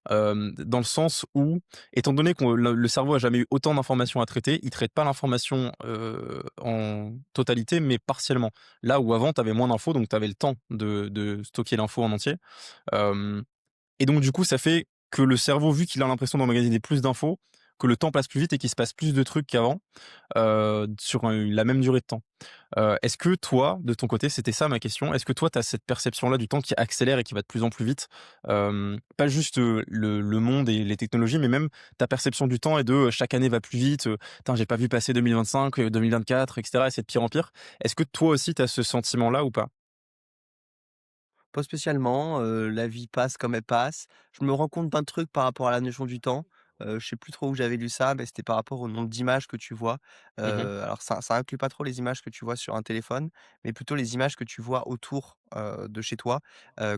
Dans le sens où, étant donné que le cerveau a jamais eu autant d'informations à traiter, il traite pas l'information, en totalité, mais partiellement. Là où avant, tu avais moins d'infos, donc tu avais le temps de stocker l'info en entier. Hem Et donc du coup, ça fait que le cerveau, vu qu'il a l'impression d'emmagasiner plus d'infos, que le temps passe plus vite et qu'il se passe plus de trucs qu'avant, sur la même durée de temps. Est-ce que toi, de ton côté, c'était ça ma question, est-ce que toi, tu as cette perception-là du temps qui accélère et qui va de plus en plus vite? Pas juste, le monde et les technologies, mais même ta perception du temps et de, chaque année va plus vite, «Tain, j'ai pas vu passer 2025, 2024» et cetera et c'est de pire en pire. Est-ce que toi aussi tu as ce sentiment-là ou pas? Pas spécialement, la vie passe comme elle passe. Je me rends compte d'un truc par rapport à la notion du temps. Je sais plus trop où j'avais lu ça, mais c'était par rapport au nombre d'images que tu vois. Mmh. Alors ça inclut pas trop les images que tu vois sur un téléphone, mais plutôt les images que tu vois autour, de chez toi,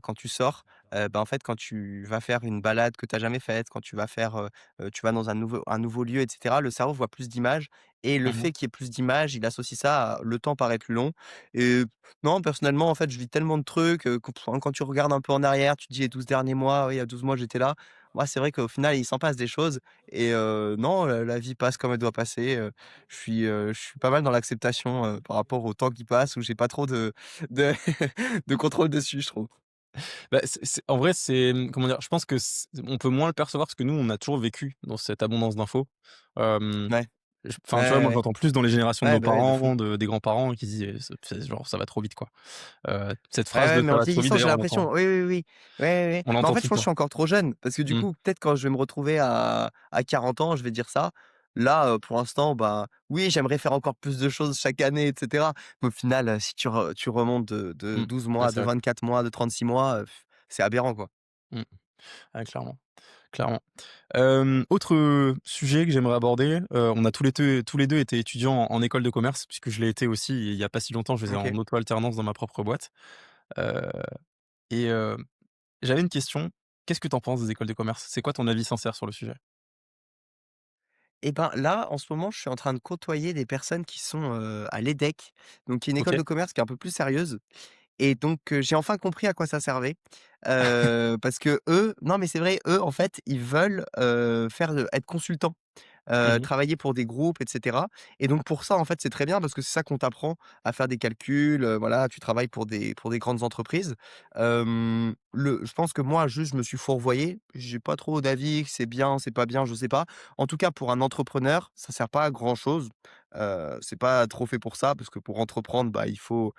quand tu sors. Bah, en fait, quand tu vas faire une balade que tu as jamais faite, quand tu vas faire, tu vas dans un nouveau lieu et cetera, le cerveau voit plus d'images et le Mmh. fait qu'il y ait plus d'images, il associe ça à le temps paraît plus long et non, personnellement, en fait, je vis tellement de trucs, quand tu regardes un peu en arrière, tu te dis: «Les 12 derniers mois, oui, il y a 12 mois, j'étais là». Moi, c'est vrai qu'au final, il s'en passe des choses et non, la vie passe comme elle doit passer, je suis pas mal dans l'acceptation, par rapport au temps qui passe où j'ai pas trop de de contrôle dessus, je trouve. Bah, c'est en vrai, c'est, comment dire? Je pense que on peut moins le percevoir parce que nous, on a toujours vécu dans cette abondance d'infos. Hem, Ouais. Ouais, enfin, tu vois, ouais, moi, ouais. j'entends plus dans les générations de Ouais, nos bah, ouais, de fou. parents, des grands-parents qui disent: c'est genre: «Ça va trop vite», quoi. Cette Ouais, phrase ouais, de mais «ça en va trop vite», vieillissant, j'ai d'ailleurs, on l'entend l'impression oui, oui, oui. Ouais, ouais, ouais. on Mais en l'entend fait, tout je le pense que je temps. suis encore trop jeune parce que du Mmh. coup, peut-être quand je vais me retrouver à 40 ans, je vais dire ça. Là, pour l'instant, bah, oui, j'aimerais faire encore plus de choses chaque année et cetera. Mais au final, si tu remontes de Mmh. 12 Ouais, mois, c'est de vrai. 24 mois, de 36 mois, c'est aberrant, quoi. Mmh. Ouais, clairement, clairement. Autre, sujet que j'aimerais aborder, on a tous les deux été étudiants en école de commerce puisque je l'ai été aussi il y a pas si longtemps, je faisais en OK. auto-alternance dans ma propre boîte, heu et j'avais une question. Qu'est-ce que tu en penses des écoles de commerce? C'est quoi ton avis sincère sur le sujet? Et ben, là, en ce moment, je suis en train de côtoyer des personnes qui sont, à l'EDEC, donc qui est une école OK. de commerce qui est un peu plus sérieuse. Et donc, j'ai enfin compris à quoi ça servait, parce que eux, non, mais c'est vrai, eux, en fait, ils veulent, être consultants. Mmh. Travailler pour des groupes et cetera et donc pour ça, en fait, c'est très bien parce que c'est ça qu'on t'apprend à faire des calculs, voilà, tu travailles pour des grandes entreprises. Je pense que moi, juste, je me suis fourvoyé. J'ai pas trop d'avis, c'est bien, c'est pas bien, je sais pas. En tout cas, pour un entrepreneur, ça sert pas à grand chose. C'est pas trop fait pour ça parce que pour entreprendre, bah, il faut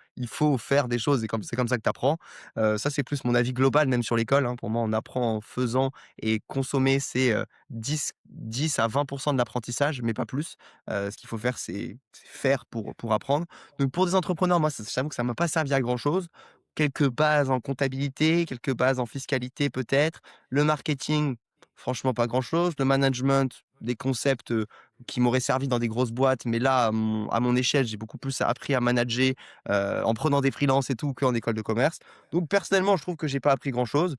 faire des choses et c'est comme ça que tu apprends. Ça, c'est plus mon avis global même sur l'école, hein. Pour moi, on apprend en faisant et consommer, c'est, 10 à 20 de l'apprentissage, mais pas plus. Ce qu'il faut faire, c'est faire pour apprendre. Donc pour des entrepreneurs, moi, ça j'avoue que ça m'a pas servi à grand chose. Quelques bases en comptabilité, quelques bases en fiscalité peut-être. Le marketing, franchement pas grand chose. Le management, des concepts, qui m'auraient servi dans des grosses boîtes, mais là, à mon échelle, j'ai beaucoup plus appris à manager, en prenant des freelances et tout qu'en école de commerce. Donc personnellement, je trouve que j'ai pas appris grand chose.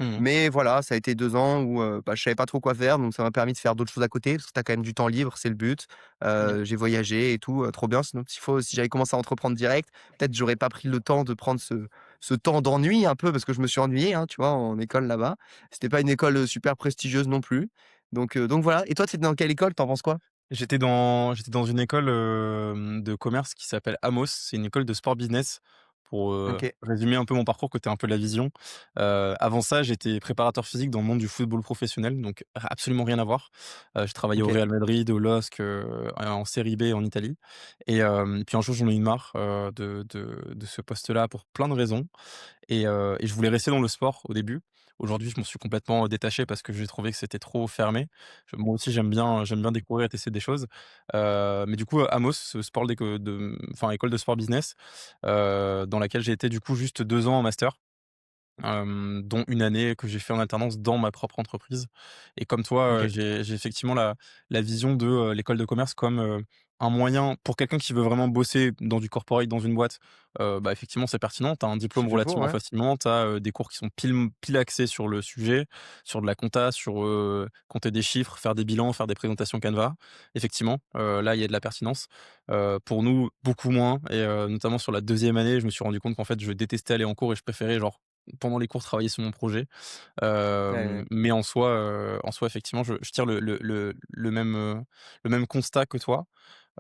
Mmh. Mais voilà, ça a été 2 ans où, bah, je savais pas trop quoi faire, donc ça m'a permis de faire d'autres choses à côté, parce que tu as quand même du temps libre, c'est le but. Mmh. J'ai voyagé et tout, trop bien. Sinon, si j'avais commencé à entreprendre direct, peut-être j'aurais pas pris le temps de prendre ce temps d'ennui un peu, parce que je me suis ennuyé, hein, tu vois, en école là-bas. C'était pas une école, super prestigieuse non plus. Donc voilà. Et toi, tu étais dans quelle école? Tu en penses quoi? J'étais dans une école, de commerce qui s'appelle Amos. C'est une école de sport business pour, OK, résumer un peu mon parcours, que tu aies un peu la vision. Avant ça, j'étais préparateur physique dans le monde du football professionnel, donc absolument rien à voir. Je travaillais au OK, Real Madrid, au LOSC, en Série B en Italie puis un jour j'en ai eu marre, de ce poste-là pour plein de raisons et je voulais rester dans le sport au début. Aujourd'hui, je m'en suis complètement détaché parce que j'ai trouvé que c'était trop fermé. Moi aussi, j'aime bien découvrir et tester des choses. Mais du coup, Amos, sport école de sport business, dans laquelle j'ai été du coup juste 2 ans en master. Dont une année que j'ai fait en alternance dans ma propre entreprise et comme toi, OK. j'ai effectivement la vision de, l'école de commerce comme, un moyen pour quelqu'un qui veut vraiment bosser dans du corporate, dans une boîte, bah, effectivement, c'est pertinent. Tu as un diplôme C'est fait pour, relativement ouais. facilement, tu as, des cours qui sont pile axés sur le sujet, sur de la compta, sur, compter des chiffres, faire des bilans, faire des présentations Canva. Effectivement, là, il y a de la pertinence. Pour nous, beaucoup moins et notamment sur la deuxième année, je me suis rendu compte qu'en fait, je détestais aller en cours et je préférais genre pendant les cours, travailler sur mon projet. Ouais, ouais. Mais en soi, effectivement, je tire le même constat que toi.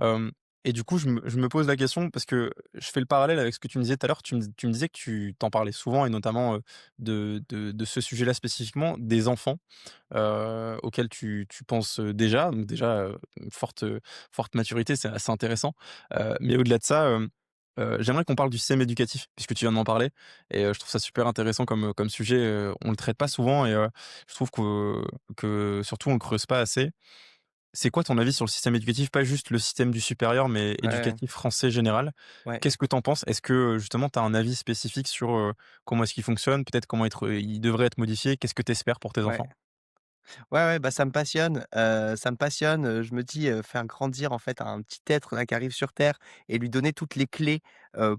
Hem et du coup, je me pose la question parce que je fais le parallèle avec ce que tu me disais tout à l'heure. Tu me disais que tu t'en parlais souvent et notamment, de ce sujet-là spécifiquement, des enfants, auxquels tu penses, déjà. Donc déjà, forte maturité, c'est assez intéressant. Mais au-delà de ça, j'aimerais qu'on parle du système éducatif puisque tu viens de m'en parler et je trouve ça super intéressant comme sujet, on le traite pas souvent et je trouve que surtout on le creuse pas assez. C'est quoi ton avis sur le système éducatif? Pas juste le système du supérieur, mais Ouais, éducatif français général. ouais, Qu'est-ce que tu en penses? Est-ce que, justement tu as un avis spécifique sur, comment est-ce qu'il fonctionne? Peut-être comment il devrait être modifié? Qu'est-ce que tu espères pour tes ouais. enfants? Ouais, ouais, bah, ça me passionne, je me dis, faire grandir en fait un petit être là qui arrive sur terre et lui donner toutes les clés,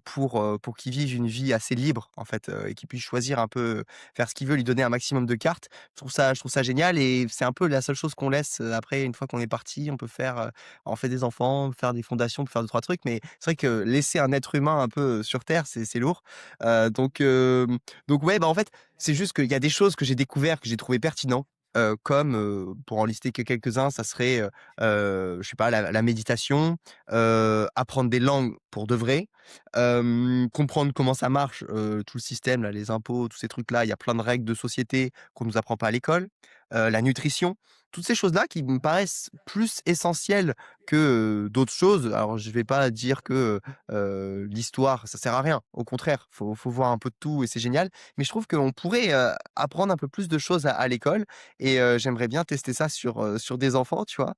pour qu'il vive une vie assez libre en fait, et qu'il puisse choisir un peu, faire ce qu'il veut, lui donner un maximum de cartes. Je trouve ça génial et c'est un peu la seule chose qu'on laisse, après une fois qu'on est parti. On peut faire, on fait des enfants, faire des fondations, on peut faire 2-3 trucs, mais c'est vrai que laisser un être humain un peu, sur terre, c'est lourd. Donc ouais, bah, en fait, c'est juste qu'il y a des choses que j'ai découvert, que j'ai trouvé pertinent. Comme, pour en lister que quelques-uns, ça serait, je sais pas, la méditation, apprendre des langues pour de vrai, comprendre comment ça marche, tout le système là, les impôts, tous ces trucs-là. Il y a plein de règles de société qu'on nous apprend pas à l'école. La nutrition, toutes ces choses-là qui me paraissent plus essentielles que, d'autres choses. Alors je vais pas dire que, l'histoire, ça sert à rien. Au contraire, faut voir un peu de tout et c'est génial. Mais je trouve qu'on pourrait, apprendre un peu plus de choses à l'école et j'aimerais bien tester ça sur des enfants, tu vois?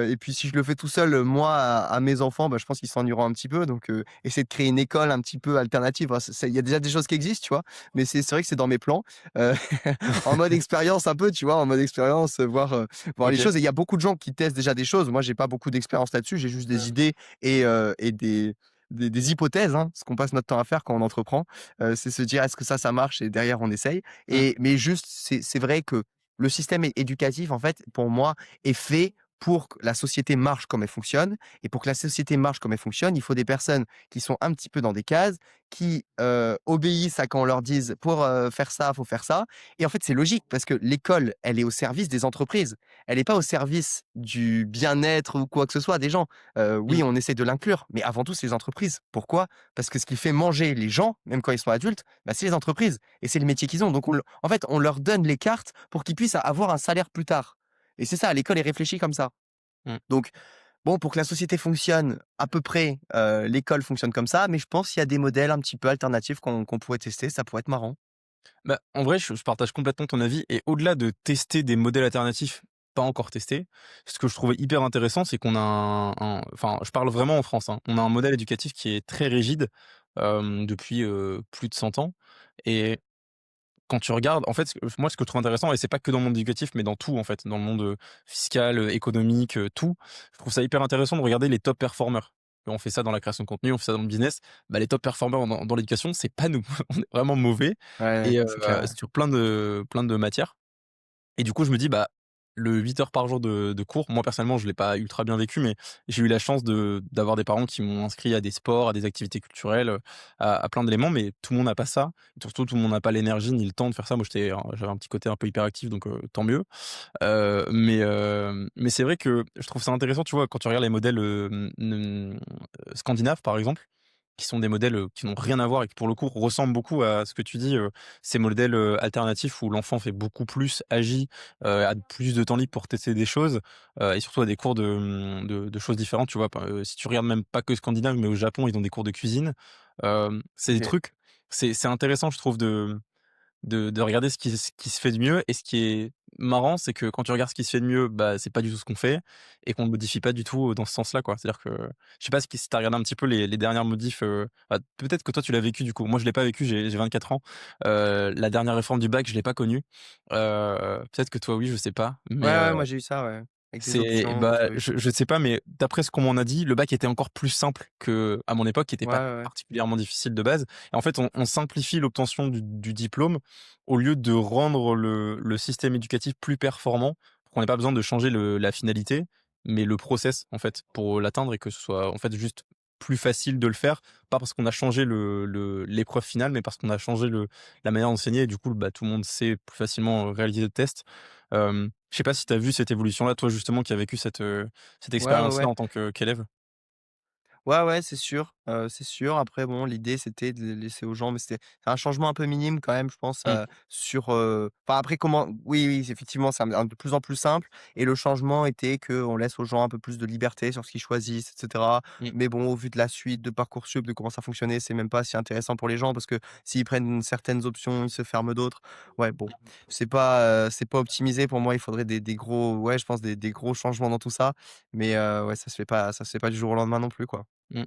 Et puis si je le fais tout seul, moi, à mes enfants, bah, je pense qu'ils s'ennuieront un petit peu donc essayer de créer une école un petit peu alternative. Alors il y a déjà des choses qui existent, tu vois? Mais c'est vrai que c'est dans mes plans, heu, en mode expérience un peu, tu vois? En mode expérience, voir les OK. choses et il y a beaucoup de gens qui testent déjà des choses. Moi, j'ai pas beaucoup d'expérience là-dessus, j'ai juste des idées et des hypothèses, hein, ce qu'on passe notre temps à faire quand on entreprend. C'est se dire: «Est-ce que ça marche?» et derrière on essaye Mmh. mais juste c'est vrai que le système éducatif, en fait, pour moi, est fait pour que la société marche comme elle fonctionne et pour que la société marche comme elle fonctionne, il faut des personnes qui sont un petit peu dans des cases, qui, obéissent à quand on leur dise: «Pour, faire ça, faut faire ça» et en fait, c'est logique parce que l'école, elle est au service des entreprises. Elle est pas au service du bien-être ou quoi que ce soit des gens. Oui, Mmh. on essaie de l'inclure, mais avant tout, c'est les entreprises. Pourquoi? Parce que ce qui fait manger les gens, même quand ils sont adultes, bah, c'est les entreprises et c'est le métier qu'ils ont. Donc en fait, on leur donne les cartes pour qu'ils puissent avoir un salaire plus tard et c'est ça, l'école est réfléchie comme ça. Mmh. Donc bon, pour que la société fonctionne à peu près, l'école fonctionne comme ça, mais je pense qu'il y a des modèles un petit peu alternatifs qu'on pourrait tester, ça pourrait être marrant. Bah, en vrai, je partage complètement ton avis et au-delà de tester des modèles alternatifs pas encore testés, ce que je trouvais hyper intéressant, c'est qu'on a enfin, je parle vraiment en France, hein. On a un modèle éducatif qui est très rigide, depuis, plus de 100 ans et quand tu regardes en fait, moi, ce que je trouve intéressant et c'est pas que dans le monde éducatif, mais dans tout, en fait, dans le monde, fiscal, économique, tout. Je trouve ça hyper intéressant de regarder les top performers. On fait ça dans la création de contenu, on fait ça dans le business. Bah, les top performers dans l'éducation, c'est pas nous. On est vraiment mauvais Ouais, et c'est clair, ouais. sur plein de matières et du coup, je me dis: «Bah, le 8 heures par jour de cours, moi personnellement, je l'ai pas ultra bien vécu, mais j'ai eu la chance d'avoir des parents qui m'ont inscrit à des sports, à des activités culturelles, à plein d'éléments, mais tout le monde n'a pas ça. Surtout, tout le monde n'a pas l'énergie ni le temps de faire ça. Moi, j'avais un petit côté un peu hyperactif, donc tant mieux. Mais c'est vrai que je trouve ça intéressant, tu vois, quand tu regardes les modèles, scandinaves, par exemple, qui sont des modèles, qui n'ont rien à voir et qui, pour le coup, ressemblent beaucoup à ce que tu dis, ces modèles, alternatifs où l'enfant fait beaucoup plus, agit, a plus de temps libre pour tester des choses, et surtout a des cours de choses différentes, tu vois? Si tu regardes même pas que scandinave, mais au Japon, ils ont des cours de cuisine. C'est des OK. trucs c'est intéressant, je trouve, de regarder ce qui se fait de mieux, et ce qui est marrant, c'est que quand tu regardes ce qui se fait de mieux, bah, c'est pas du tout ce qu'on fait et qu'on ne modifie pas du tout, dans ce sens-là, quoi. C'est-à-dire que je sais pas si tu as regardé un petit peu les dernières modifs, bah, peut-être que toi tu l'as vécu du coup. Moi je l'ai pas vécu, j'ai 24 ans. La dernière réforme du bac, je l'ai pas connue. Peut-être que toi oui, je sais pas, Ouais, mais ouais, moi j'ai eu ça, ouais, avec des c'est options, des bah, trucs. je sais pas, mais d'après ce qu'on m'en a dit, le bac était encore plus simple qu'à mon époque, qui était Ouais, pas ouais, ouais. particulièrement difficile de base. Et en fait, on simplifie l'obtention du diplôme au lieu de rendre le système éducatif plus performant, pour qu'on ait pas besoin de changer la finalité, mais le process, en fait, pour l'atteindre, et que ce soit, en fait, juste plus facile de le faire. Pas parce qu'on a changé l'épreuve finale, mais parce qu'on a changé la manière d'enseigner, et du coup, bah, tout le monde sait plus facilement réaliser le test. Je sais pas si tu as vu cette évolution-là, toi, justement, qui a vécu cette Ouais, ouais, expérience-là ouais. en tant qu'élève? Ouais, ouais, c'est sûr, c'est sûr. Après bon, l'idée c'était de les laisser aux gens, mais c'est un changement un peu minime quand même, je pense, Mmh. sur, enfin après comment oui, oui, effectivement, c'est de plus en plus simple et le changement était qu'on laisse aux gens un peu plus de liberté sur ce qu'ils choisissent et cetera. Mmh. Mais bon, au vu de la suite de Parcoursup, de comment ça fonctionnait, c'est même pas si intéressant pour les gens parce que s'ils prennent certaines options, ils se ferment d'autres. Ouais, bon, c'est pas optimisé pour moi, il faudrait des gros ouais, je pense des gros changements dans tout ça, mais ouais, ça se fait pas du jour au lendemain non plus, quoi. Mmh.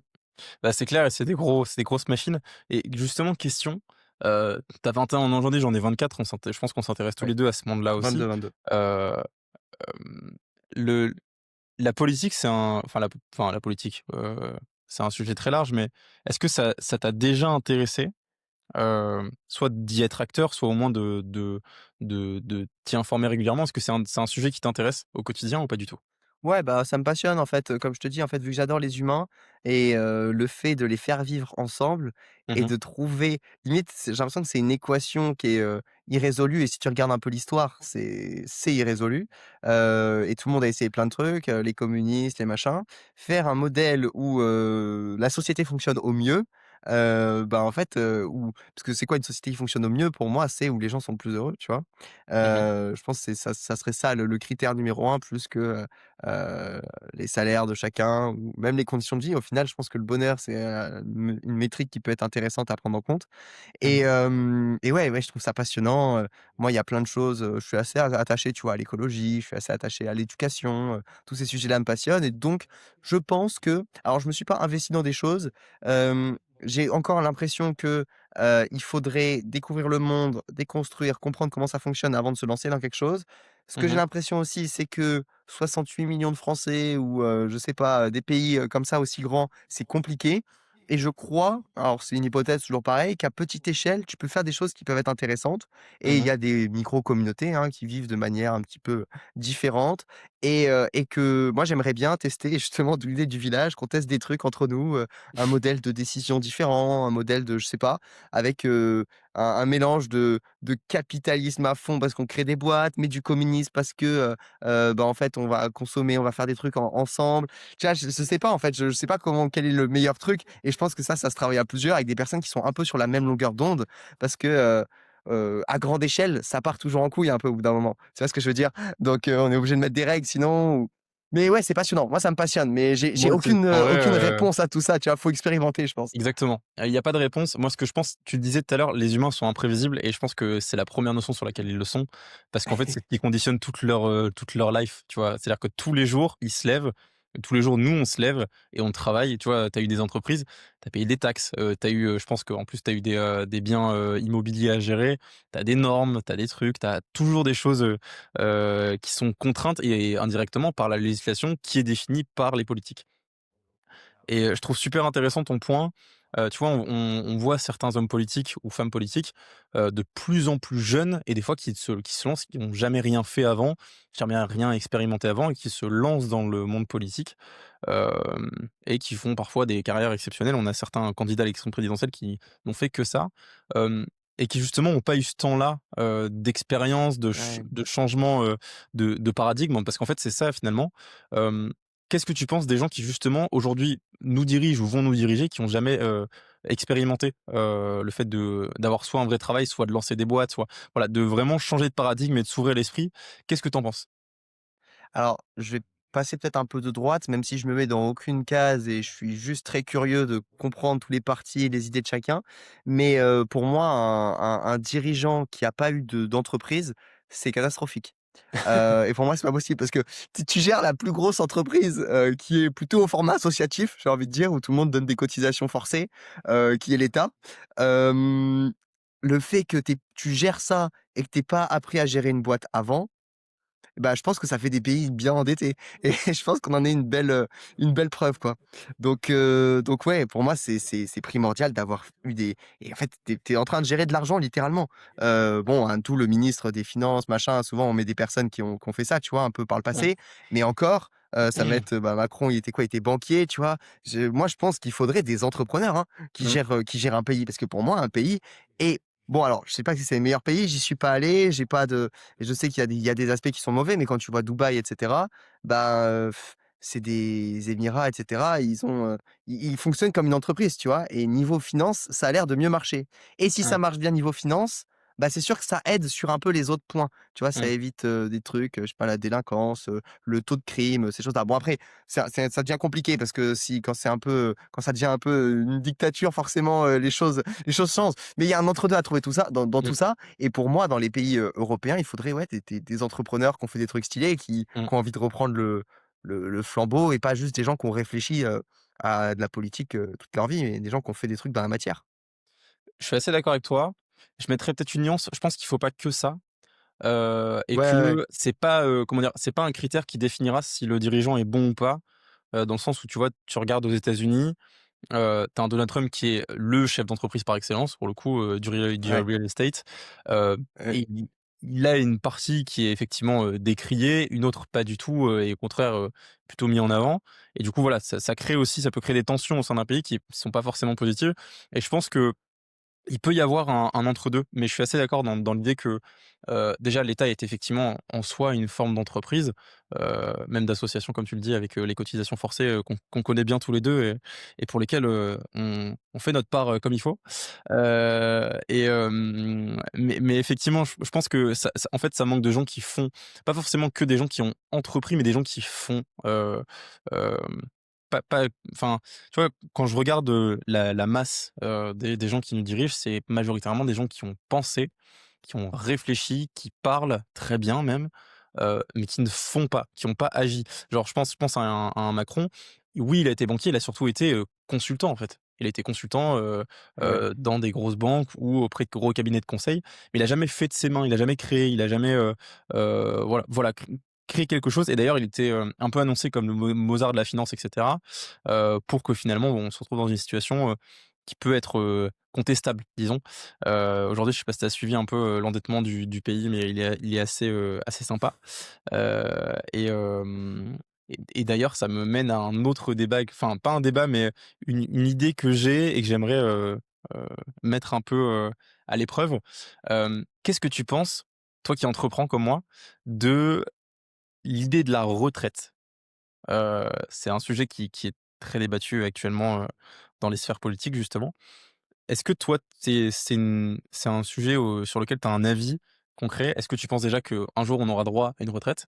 Bah, c'est clair, et c'est des grosses machines. Et justement, question, tu as 21 ans aujourd'hui, j'en ai 24, je pense qu'on s'intéresse tous Ouais. les 2 à ce monde-là aussi. 22-22. Heu, le la politique, la politique, c'est un sujet très large, mais est-ce que ça t'a déjà intéressé, soit d'y être acteur, soit au moins de t'y informer régulièrement? Est-ce que c'est un sujet qui t'intéresse au quotidien ou pas du tout? Ouais, bah, ça me passionne en fait, comme je te dis, en fait, vu que j'adore les humains et le fait de les faire vivre ensemble et Mmh. de trouver limite, j'ai l'impression que c'est une équation qui est, irrésolue et si tu regardes un peu l'histoire, c'est irrésolu, et tout le monde a essayé plein de trucs, les communistes, les machins. Faire un modèle où, la société fonctionne au mieux, bah, en fait, où parce que c'est quoi une société qui fonctionne au mieux pour moi? C'est où les gens sont le plus heureux, tu vois? Mmh. Je pense que c'est ça serait ça le critère numéro un plus que, heu, les salaires de chacun ou même les conditions de vie. Au final, je pense que le bonheur, c'est, une métrique qui peut être intéressante à prendre en compte Mmh. et ouais, ouais, je trouve ça passionnant, moi, il y a plein de choses, je suis assez attaché, tu vois, à l'écologie, je suis assez attaché à l'éducation, tous ces sujets-là me passionnent et donc je pense que alors je me suis pas investi dans des choses, j'ai encore l'impression que, il faudrait découvrir le monde, déconstruire, comprendre comment ça fonctionne avant de se lancer dans quelque chose. Ce que j'ai Mmh. l'impression aussi, c'est que 68 millions de Français ou, je sais pas, des pays, comme ça aussi grands, c'est compliqué et je crois, alors c'est une hypothèse toujours pareil, qu'à petite échelle, tu peux faire des choses qui peuvent être intéressantes et il y Mmh. a des micro-communautés, hein, qui vivent de manière un petit peu différente et que moi j'aimerais bien tester justement d'où l'idée du village, qu'on teste des trucs entre nous, un modèle de décision différent, un modèle de je sais pas, avec, un mélange de capitalisme à fond parce qu'on crée des boîtes, mais du communisme parce que, bah, en fait on va consommer, on va faire des trucs ensemble. Tu vois? Je sais pas en fait, je sais pas quel est le meilleur truc et je pense que ça se travaille à plusieurs avec des personnes qui sont un peu sur la même longueur d'onde parce que, à grande échelle, ça part toujours en couille un peu au bout d'un moment. Tu vois ce que je veux dire? Donc, on est obligé de mettre des règles sinon ou mais ouais, c'est passionnant. Moi, ça me passionne, mais j'ai Moi, c'est en vrai, aucune réponse à tout ça, tu vois? Faut expérimenter, je pense. exactement. Il y a pas de réponse. Moi, ce que je pense, tu le disais tout à l'heure, les humains sont imprévisibles, et je pense que c'est la première notion sur laquelle ils le sont, parce qu'en fait, c'est ce qui conditionne toute leur life, tu vois? C'est-à-dire que tous les jours, ils se lèvent, tous les jours, nous, on se lève et on travaille, tu vois? Tu as eu des entreprises, tu as payé des taxes, tu as eu, je pense qu'en plus, tu as eu des biens, immobiliers à gérer, tu as des normes, tu as des trucs, tu as toujours des choses, qui sont contraintes, et indirectement par la législation qui est définie par les politiques. Et je trouve super intéressant ton point, Tu vois, on voit certains hommes politiques ou femmes politiques, de plus en plus jeunes et des fois qui se lancent, qui n'ont jamais rien fait avant, jamais rien expérimenté avant et qui se lancent dans le monde politique, et qui font parfois des carrières exceptionnelles. On a certains candidats à l'élection présidentielle qui n'ont fait que ça, hem et qui justement n'ont pas eu ce temps-là, d'expérience, Ouais. de changement, de paradigme. Parce qu'en fait, c'est ça finalement. Hem, Qu'est-ce que tu penses des gens qui justement aujourd'hui nous dirigent ou vont nous diriger, qui ont jamais, expérimenté, le fait d'avoir soit un vrai travail, soit de lancer des boîtes, soit voilà, de vraiment changer de paradigme et de s'ouvrir l'esprit? Qu'est-ce que tu en penses? Alors, je vais passer peut-être un peu de droite, même si je me mets dans aucune case et je suis juste très curieux de comprendre tous les partis et les idées de chacun. Mais, pour moi, un dirigeant qui a pas eu d'entreprise, c'est catastrophique. Et pour moi, c'est pas possible parce que tu gères la plus grosse entreprise, qui est plutôt au format associatif, j'ai envie de dire, où tout le monde donne des cotisations forcées, qui est l'État. Hem, le fait que tu gères ça et que tu pas appris à gérer une boîte avant, bah, je pense que ça fait des pays bien endettés et je pense qu'on en est une belle preuve, quoi. Donc ouais, pour moi, c'est primordial d'avoir eu des et en fait, tu es en train de gérer de l'argent littéralement. Bon, hein, tout le ministre des finances, machin, souvent on met des personnes qui ont fait ça, tu vois, un peu par le Mmh. passé, mais encore, ça va être, bah, Macron, il était quoi? Il était banquier, tu vois? Moi, je pense qu'il faudrait des entrepreneurs, hein, Mmh. qui gèrent un pays parce que pour moi, un pays est bon alors, je sais pas si c'est le meilleur pays, j'y suis pas allé, j'ai pas de et je sais qu'il y a des aspects qui sont mauvais, mais quand tu vois Dubaï et cetera, bah, c'est des émirats et cetera, ils fonctionnent comme une entreprise, tu vois? Et niveau finance, ça a l'air de mieux marcher. Et si ça Mmh. marche bien niveau finance, bah, c'est sûr que ça aide sur un peu les autres points. Tu vois? Ça Mmh. évite, des trucs, je sais pas, la délinquance, le taux de crime, ces choses-là. Bon après, ça devient compliqué parce que si quand c'est un peu, quand ça devient un peu, une dictature, forcément, les choses changent. Mais il y a un entre-deux à trouver tout ça dans tout Mmh. ça et pour moi, dans les pays, européens, il faudrait, ouais, des entrepreneurs qui ont fait des trucs stylés et Mmh. qui ont envie de reprendre le flambeau et pas juste des gens qui ont réfléchi, à de la politique, toute leur vie, mais des gens qui ont fait des trucs dans la matière. Je suis assez d'accord avec toi. Je mettrais peut-être une nuance. Je pense qu'il faut pas que ça, et Ouais, ouais, ouais. que c'est pas, comment dire? C'est pas un critère qui définira si le dirigeant est bon ou pas, dans le sens où tu vois, tu regardes aux États-Unis, tu as un Donald Trump qui est le chef d'entreprise par excellence pour le coup, du Ouais, real estate, heu ouais, et il a une partie qui est effectivement, décriée, une autre pas du tout, et au contraire, plutôt mis en avant et du coup voilà, ça crée aussi ça peut créer des tensions au sein d'un pays qui sont pas forcément positives et je pense que il peut y avoir un entre-deux, mais je suis assez d'accord dans l'idée que, déjà l'État est effectivement en soi une forme d'entreprise, même d'association comme tu le dis avec, les cotisations forcées, qu'on connaît bien tous les 2 et pour lesquelles, on fait notre part, comme il faut. Mais effectivement je pense que ça en fait ça manque de gens qui font, pas forcément que des gens qui ont entrepris, mais des gens qui font, hem, pas enfin tu vois, quand je regarde, la masse, des gens qui nous dirigent, c'est majoritairement des gens qui ont pensé, qui ont réfléchi, qui parlent très bien même, mais qui ne font pas, qui n'ont pas agi. Genre je pense à un Macron, oui, il a été banquier, il a surtout été, consultant en fait. Il a été consultant, ouais, dans des grosses banques ou auprès de gros cabinets de conseil, mais il a jamais fait de ses mains, il a jamais créé, il a jamais, voilà créé quelque chose et d'ailleurs il était, un peu annoncé comme le Mozart de la finance et cetera, pour que finalement on se retrouve dans une situation, qui peut être, contestable disons. Aujourd'hui je sais pas si tu as suivi un peu, l'endettement du pays, mais il est assez, assez sympa. Et d'ailleurs ça me mène à un autre débat, enfin pas un débat, mais une idée que j'ai et que j'aimerais, heu, mettre un peu, à l'épreuve. Qu'est-ce que tu penses, toi qui entreprends comme moi, de l'idée de la retraite? C'est un sujet qui est très débattu actuellement, dans les sphères politiques justement. Est-ce que toi, c'est un sujet, sur lequel tu as un avis concret? Est-ce que tu penses déjà qu'un jour on aura droit à une retraite?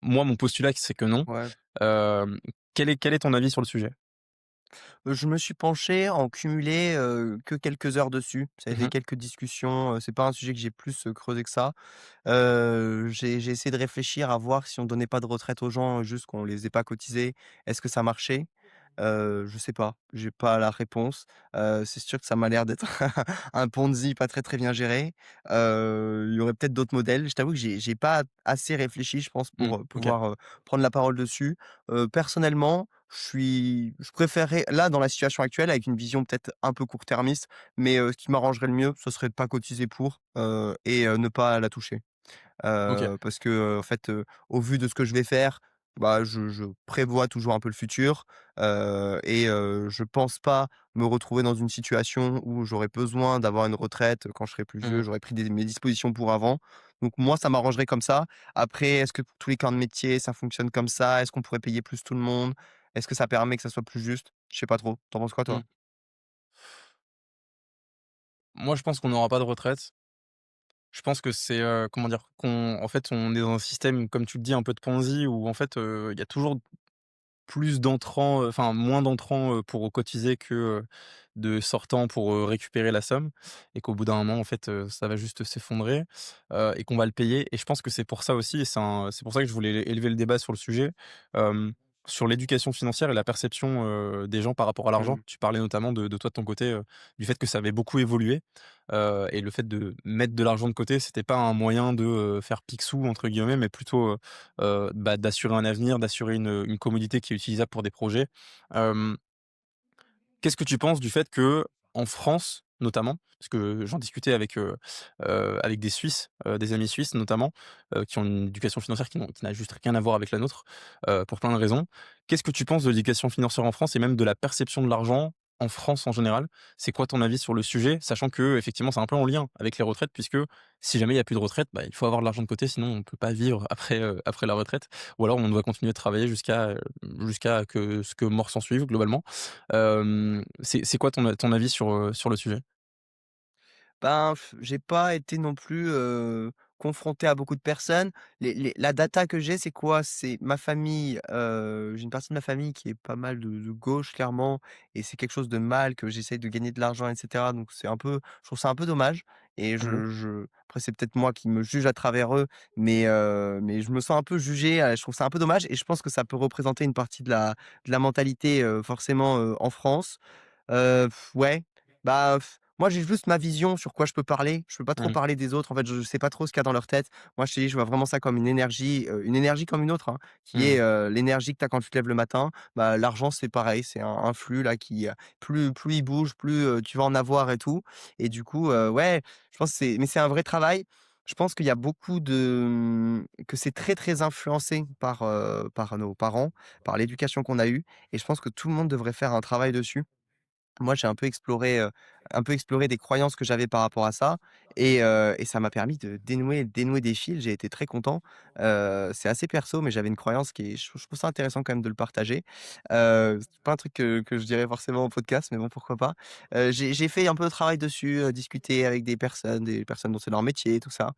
Moi, mon postulat, c'est que non. ouais. Hem, quel est ton avis sur le sujet? Je me suis penché en cumulé, que quelques heures dessus. Ça a Mmh été mh. quelques discussions, c'est pas un sujet que j'ai plus, creusé que ça. J'ai essayé de réfléchir à voir si on donnait pas de retraite aux gens, juste qu'on les ait pas cotisés, est-ce que ça marchait? Je sais pas, j'ai pas la réponse. C'est sûr que ça m'a l'air d'être un Ponzi pas très, très bien géré. Il y aurait peut-être d'autres modèles. Je t'avoue que j'ai pas assez réfléchi, je pense, Mmh. pour, OK. pouvoir, prendre la parole dessus. Personnellement, je préférerais là, dans la situation actuelle, avec une vision peut-être un peu court-termiste, mais ce qui m'arrangerait le mieux, ce serait de pas cotiser pour, et ne pas la toucher. OK. Parce que, en fait, au vu de ce que je vais faire, bah, je prévois toujours un peu le futur, et je pense pas me retrouver dans une situation où j'aurais besoin d'avoir une retraite quand je serai plus vieux. Mmh. J'aurais pris des mes dispositions pour avant. Donc moi, ça m'arrangerait comme ça. Après, est-ce que pour tous les corps de métier, ça fonctionne comme ça? Est-ce qu'on pourrait payer plus tout le monde? Est-ce que ça permet que ça soit plus juste? Je sais pas trop. Tu en penses quoi, Mmh. toi? Moi, je pense qu'on n'aura pas de retraite. Je pense que c'est, comment dire? Qu'on en fait, on est dans un système, comme tu le dis, un peu de Ponzi où en fait, il y a toujours plus d'entrants, enfin moins d'entrants, pour cotiser que, de sortants pour, récupérer la somme et qu'au bout d'un moment, en fait, ça va juste s'effondrer, et qu'on va le payer et je pense que c'est pour ça aussi et c'est pour ça que je voulais élever le débat sur le sujet, sur l'éducation financière et la perception, des gens par rapport à l'argent. Mmh. Tu parlais notamment de toi, de ton côté, du fait que ça avait beaucoup évolué, et le fait de mettre de l'argent de côté, c'était pas un moyen de, «faire pique-sous» entre guillemets, mais plutôt, bah, d'assurer un avenir, d'assurer une commodité qui est utilisable pour des projets. Hem, Qu'est-ce que tu penses du fait que en France, notamment, parce que j'en discutais avec des Suisses, des amis suisses notamment, qui ont une éducation financière qui n'a juste rien à voir avec la nôtre, pour plein de raisons. Qu'est-ce que tu penses de l'éducation financière en France et même de la perception de l'argent en France en général? C'est quoi ton avis sur le sujet? Sachant que effectivement c'est un peu en lien avec les retraites puisque si jamais il y a plus de retraite, bah, il faut avoir de l'argent de côté sinon on ne peut pas vivre après la retraite ou alors on doit continuer de travailler jusqu'à que ce que mort s'en suive globalement. C'est quoi ton avis sur le sujet? Ben, j'ai pas été non plus, confronté à beaucoup de personnes. La data que j'ai, c'est quoi? C'est ma famille, j'ai une partie de ma famille qui est pas mal de gauche clairement et c'est quelque chose de mal que j'essaye de gagner de l'argent et cetera, donc c'est un peu je trouve ça un peu dommage et Mmh. je après c'est peut-être moi qui me juge à travers eux, mais je me sens un peu jugé, je trouve ça un peu dommage et je pense que ça peut représenter une partie de la mentalité, forcément, en France. Ouais, bah, moi, j'ai juste ma vision sur quoi je peux parler. Je peux pas trop Mmh. parler des autres. En fait, je sais pas trop ce qu'il y a dans leur tête. Moi, je te dis, je vois vraiment ça comme une énergie comme une autre, hein, qui est, Mmh. l'énergie que tu as quand tu te lèves le matin. Bah, l'argent, c'est pareil, c'est un flux là qui, plus il bouge, plus, tu vas en avoir et tout et du coup, ouais, je pense que c'est un vrai travail. Je pense qu'il y a beaucoup que c'est très, très influencé par nos parents, par l'éducation qu'on a eue et je pense que tout le monde devrait faire un travail dessus. Moi, j'ai un peu exploré des croyances que j'avais par rapport à ça et ça m'a permis de dénouer des fils. J'ai été très content. C'est assez perso, mais j'avais une croyance qui est je trouve ça intéressant quand même de le partager. C'est pas un truc que je dirais forcément au podcast, mais bon, pourquoi pas. J'ai fait un peu de travail dessus, discuter avec des personnes dont c'est leur métier, tout ça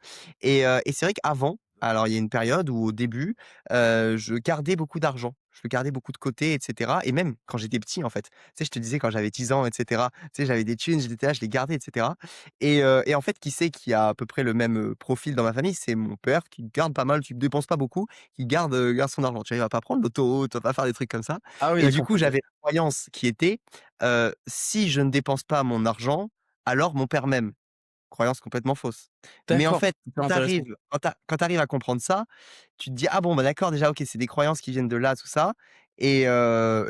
et c'est vrai qu'avant, alors il y a une période où au début, je gardais beaucoup d'argent. Je le gardais beaucoup de côté et cetera et même quand j'étais petit, en fait. Tu sais, je te disais quand j'avais 10 ans et cetera, tu sais, j'avais des thunes, j'étais là, je les gardais et cetera et en fait, qui c'est qui a à peu près le même, profil dans ma famille? C'est mon père qui garde pas mal, qui dépense pas beaucoup, qui garde son argent. Tu vois, il va pas prendre l'autoroute, il va pas faire des trucs comme ça Ah oui, et du d'accord, coup, OK. j'avais la croyance qui était, si je ne dépense pas mon argent, alors mon père m'aime. Croyance complètement fausse. Mais en D'accord, fait, super intéressant. quand tu arrives à comprendre ça, tu te dis: «Ah bon, bah, d'accord, déjà, OK, c'est des croyances qui viennent de là, tout ça» et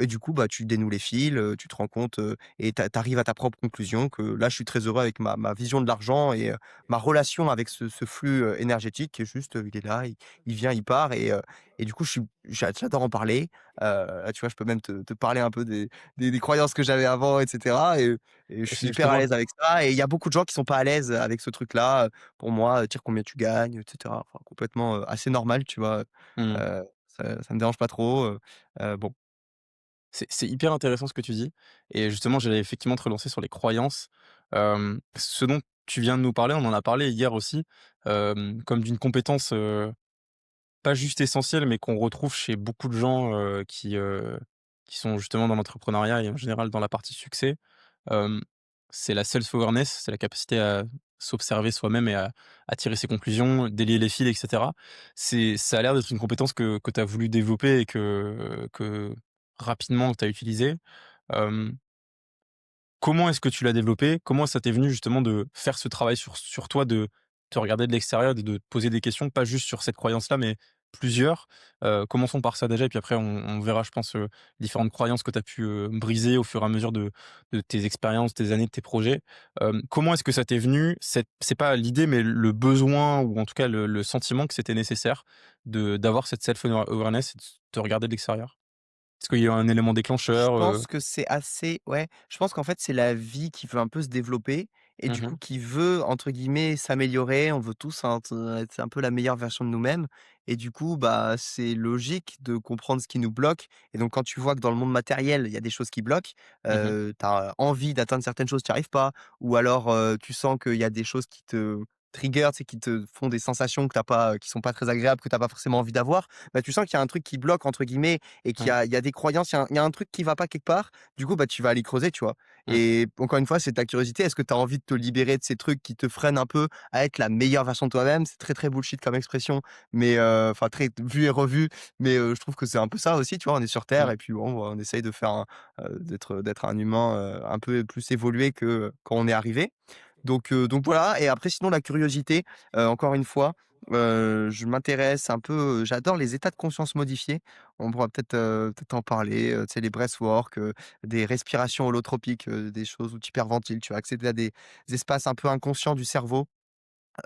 du coup, bah, tu dénoues les fils, tu te rends compte, et tu arrives à ta propre conclusion que là, je suis très heureux avec ma vision de l'argent et ma relation avec ce flux, énergétique qui est juste, il est là, il vient, il part et du coup, j'adore en parler. Là, tu vois, je peux même te parler un peu des croyances que j'avais avant et cetera et je Et suis c'est hyper à justement l'aise avec ça et il y a beaucoup de gens qui sont pas à l'aise avec ce truc-là, pour moi, dire combien tu gagnes et cetera. Enfin complètement, assez normal, tu vois? mmh. Ça me dérange pas trop, bon. C'est hyper intéressant ce que tu dis et justement, j'allais effectivement te relancer sur les croyances. Ce dont tu viens de nous parler, on en a parlé hier aussi, comme d'une compétence, pas juste essentielle, mais qu'on retrouve chez beaucoup de gens, qui sont justement dans l'entrepreneuriat et en général dans la partie succès. Hem, c'est la self-awareness, c'est la capacité à s'observer soi-même et à tirer ses conclusions, délier les fils et cetera. Ça a l'air d'être une compétence que tu as voulu développer et que rapidement tu as utilisée. Hem, Comment est-ce que tu l'as développée? Comment ça t'est venu justement de faire ce travail sur toi, de te regarder de l'extérieur et de te poser des questions, pas juste sur cette croyance-là, mais plusieurs. Commençons par ça déjà et puis après on verra je pense, différentes croyances que tu as pu, briser au fur et à mesure de tes expériences, tes années, de tes projets. Comment est-ce que ça t'est venu? C'est pas l'idée, mais le besoin ou en tout cas le sentiment que c'était nécessaire de d'avoir cette self awareness et de te regarder de l'extérieur? Est-ce qu'il y a un élément Je déclencheur, pense que c'est assez ouais, je pense qu'en fait, c'est la vie qui veut un peu se développer et du Mmh. coup qui veut, entre guillemets, «s'améliorer». On veut tous être un peu la meilleure version de nous-mêmes et du coup, bah, c'est logique de comprendre ce qui nous bloque et donc quand tu vois que dans le monde matériel, il y a des choses qui bloquent, Mmh. tu as envie d'atteindre certaines choses, tu n'y arrives pas ou alors, tu sens qu'il y a des choses qui te trigger, tu sais, qui te font des sensations que t'as pas qui sont pas très agréables, que tu as pas forcément envie d'avoir, bah, tu sens qu'il y a un truc qui «bloque» entre guillemets et qu'il y Ouais. a il y a des croyances, il y a un truc qui va pas quelque part, du coup, bah, tu vas aller creuser, tu vois? Mmh. Et encore une fois, c'est ta curiosité. Est-ce que tu as envie de te libérer de ces trucs qui te freinent un peu à être la meilleure version de toi-même? C'est très, très bullshit comme expression, mais enfin très vu et revu, mais je trouve que c'est un peu ça aussi, tu vois? On est sur terre Ouais. et puis bon, on essaye de faire d'être un humain, un peu plus évolué que quand on est arrivé. Donc voilà et après sinon la curiosité, encore une fois, je m'intéresse un peu, j'adore les états de conscience modifiés. On pourra peut-être en parler, tu sais les breathwork, des respirations holotropiques, des choses où tu hyperventiles, tu vas accéder à des espaces un peu inconscients du cerveau,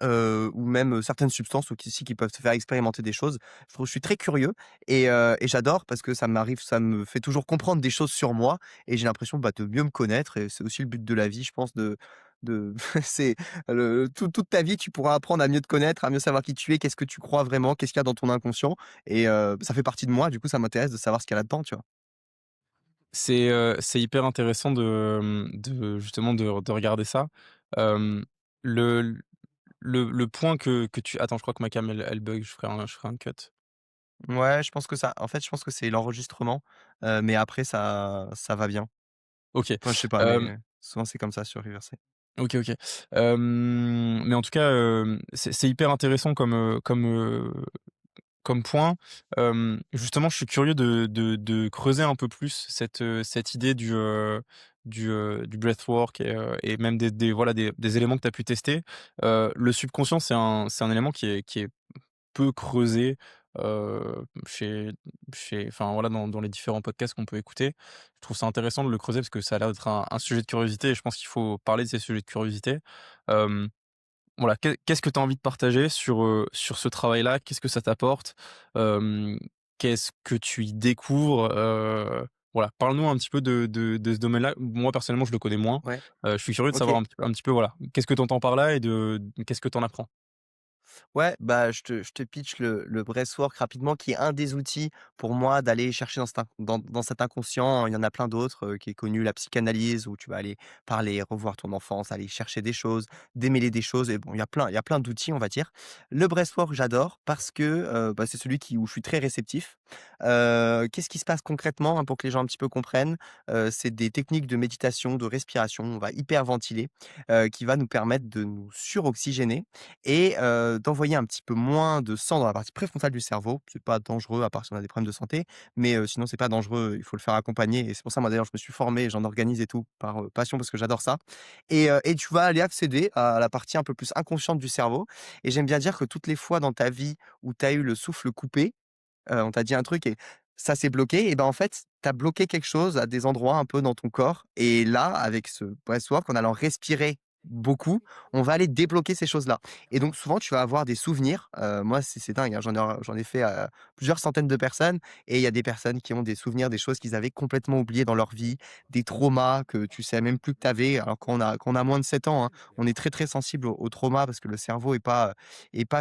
ou même, certaines substances aussi qui peuvent te faire expérimenter des choses. Je suis très curieux et j'adore parce que ça me fait toujours comprendre des choses sur moi et j'ai l'impression, bah, de mieux me connaître et c'est aussi le but de la vie, je pense de c'est toute ta vie, tu pourras apprendre à mieux te connaître, à mieux savoir qui tu es, qu'est-ce que tu crois vraiment, qu'est-ce qu'il y a dans ton inconscient et ça fait partie de moi, du coup, ça m'intéresse de savoir ce qu'il y a là-dedans, tu vois? C'est hyper intéressant de justement de regarder ça. Hem, le le point que tu attends, je crois que ma cam elle bug, je ferai un cut. Ouais, je pense que ça en fait, je pense que c'est l'enregistrement, mais après ça va bien. OK. Enfin, je sais pas, Hem, mais souvent c'est comme ça sur Reverse. OK, OK. Mais en tout cas, c'est hyper intéressant comme point. Justement, je suis curieux de creuser un peu plus cette idée du breathwork et même voilà, des éléments que tu as pu tester. Le subconscient, c'est un élément qui est peu creusé, chez enfin, voilà, dans les différents podcasts qu'on peut écouter. Je trouve ça intéressant de le creuser parce que ça a l'air d'être un sujet de curiosité et je pense qu'il faut parler de ces sujets de curiosité. Hem voilà, qu'est-ce que tu as envie de partager sur ce travail-là? Qu'est-ce que ça t'apporte? Hem, Qu'est-ce que tu y découvres? Voilà, parle-nous un petit peu de ce domaine-là. Moi, personnellement, je le connais moins. Ouais, Je suis curieux de OK. savoir un petit peu, voilà, qu'est-ce que tu entends par là et qu'est-ce que tu en apprends? Ouais, bah, je te pitch le breathwork rapidement, qui est un des outils pour moi d'aller chercher dans cet inconscient. Il y en a plein d'autres, qui est connu, la psychanalyse, où tu vas aller parler, revoir ton enfance, aller chercher des choses, démêler des choses et bon, il y a plein d'outils, on va dire. Le breathwork, j'adore parce que, bah, c'est celui où je suis très réceptif. Qu'est-ce qui se passe concrètement, hein, pour que les gens un petit peu comprennent? C'est des techniques de méditation, de respiration, on va hyperventiler, qui va nous permettre de nous suroxygéner et d'envoyer un petit peu moins de sang dans la partie préfrontale du cerveau. C'est pas dangereux à part si on a des problèmes de santé, mais sinon c'est pas dangereux, il faut le faire accompagner et c'est pour ça moi d'ailleurs je me suis formé, j'en organise et tout par, passion parce que j'adore ça et tu vas aller accéder à la partie un peu plus inconsciente du cerveau et j'aime bien dire que toutes les fois dans ta vie où tu as eu le souffle coupé, on t'a dit un truc et ça s'est bloqué et ben, en fait, tu as bloqué quelque chose à des endroits un peu dans ton corps et là, avec ce breathwork, en allant respirer beaucoup, on va aller débloquer ces choses-là et donc souvent, tu vas avoir des souvenirs, moi, c'est dingue, hein, j'en ai fait à plusieurs centaines de personnes et il y a des personnes qui ont des souvenirs, des choses qu'ils avaient complètement oubliées dans leur vie, des traumas que tu sais même plus que tu avais. Alors quand on a moins de 7 ans, hein, on est très, très sensible aux traumas parce que le cerveau est pas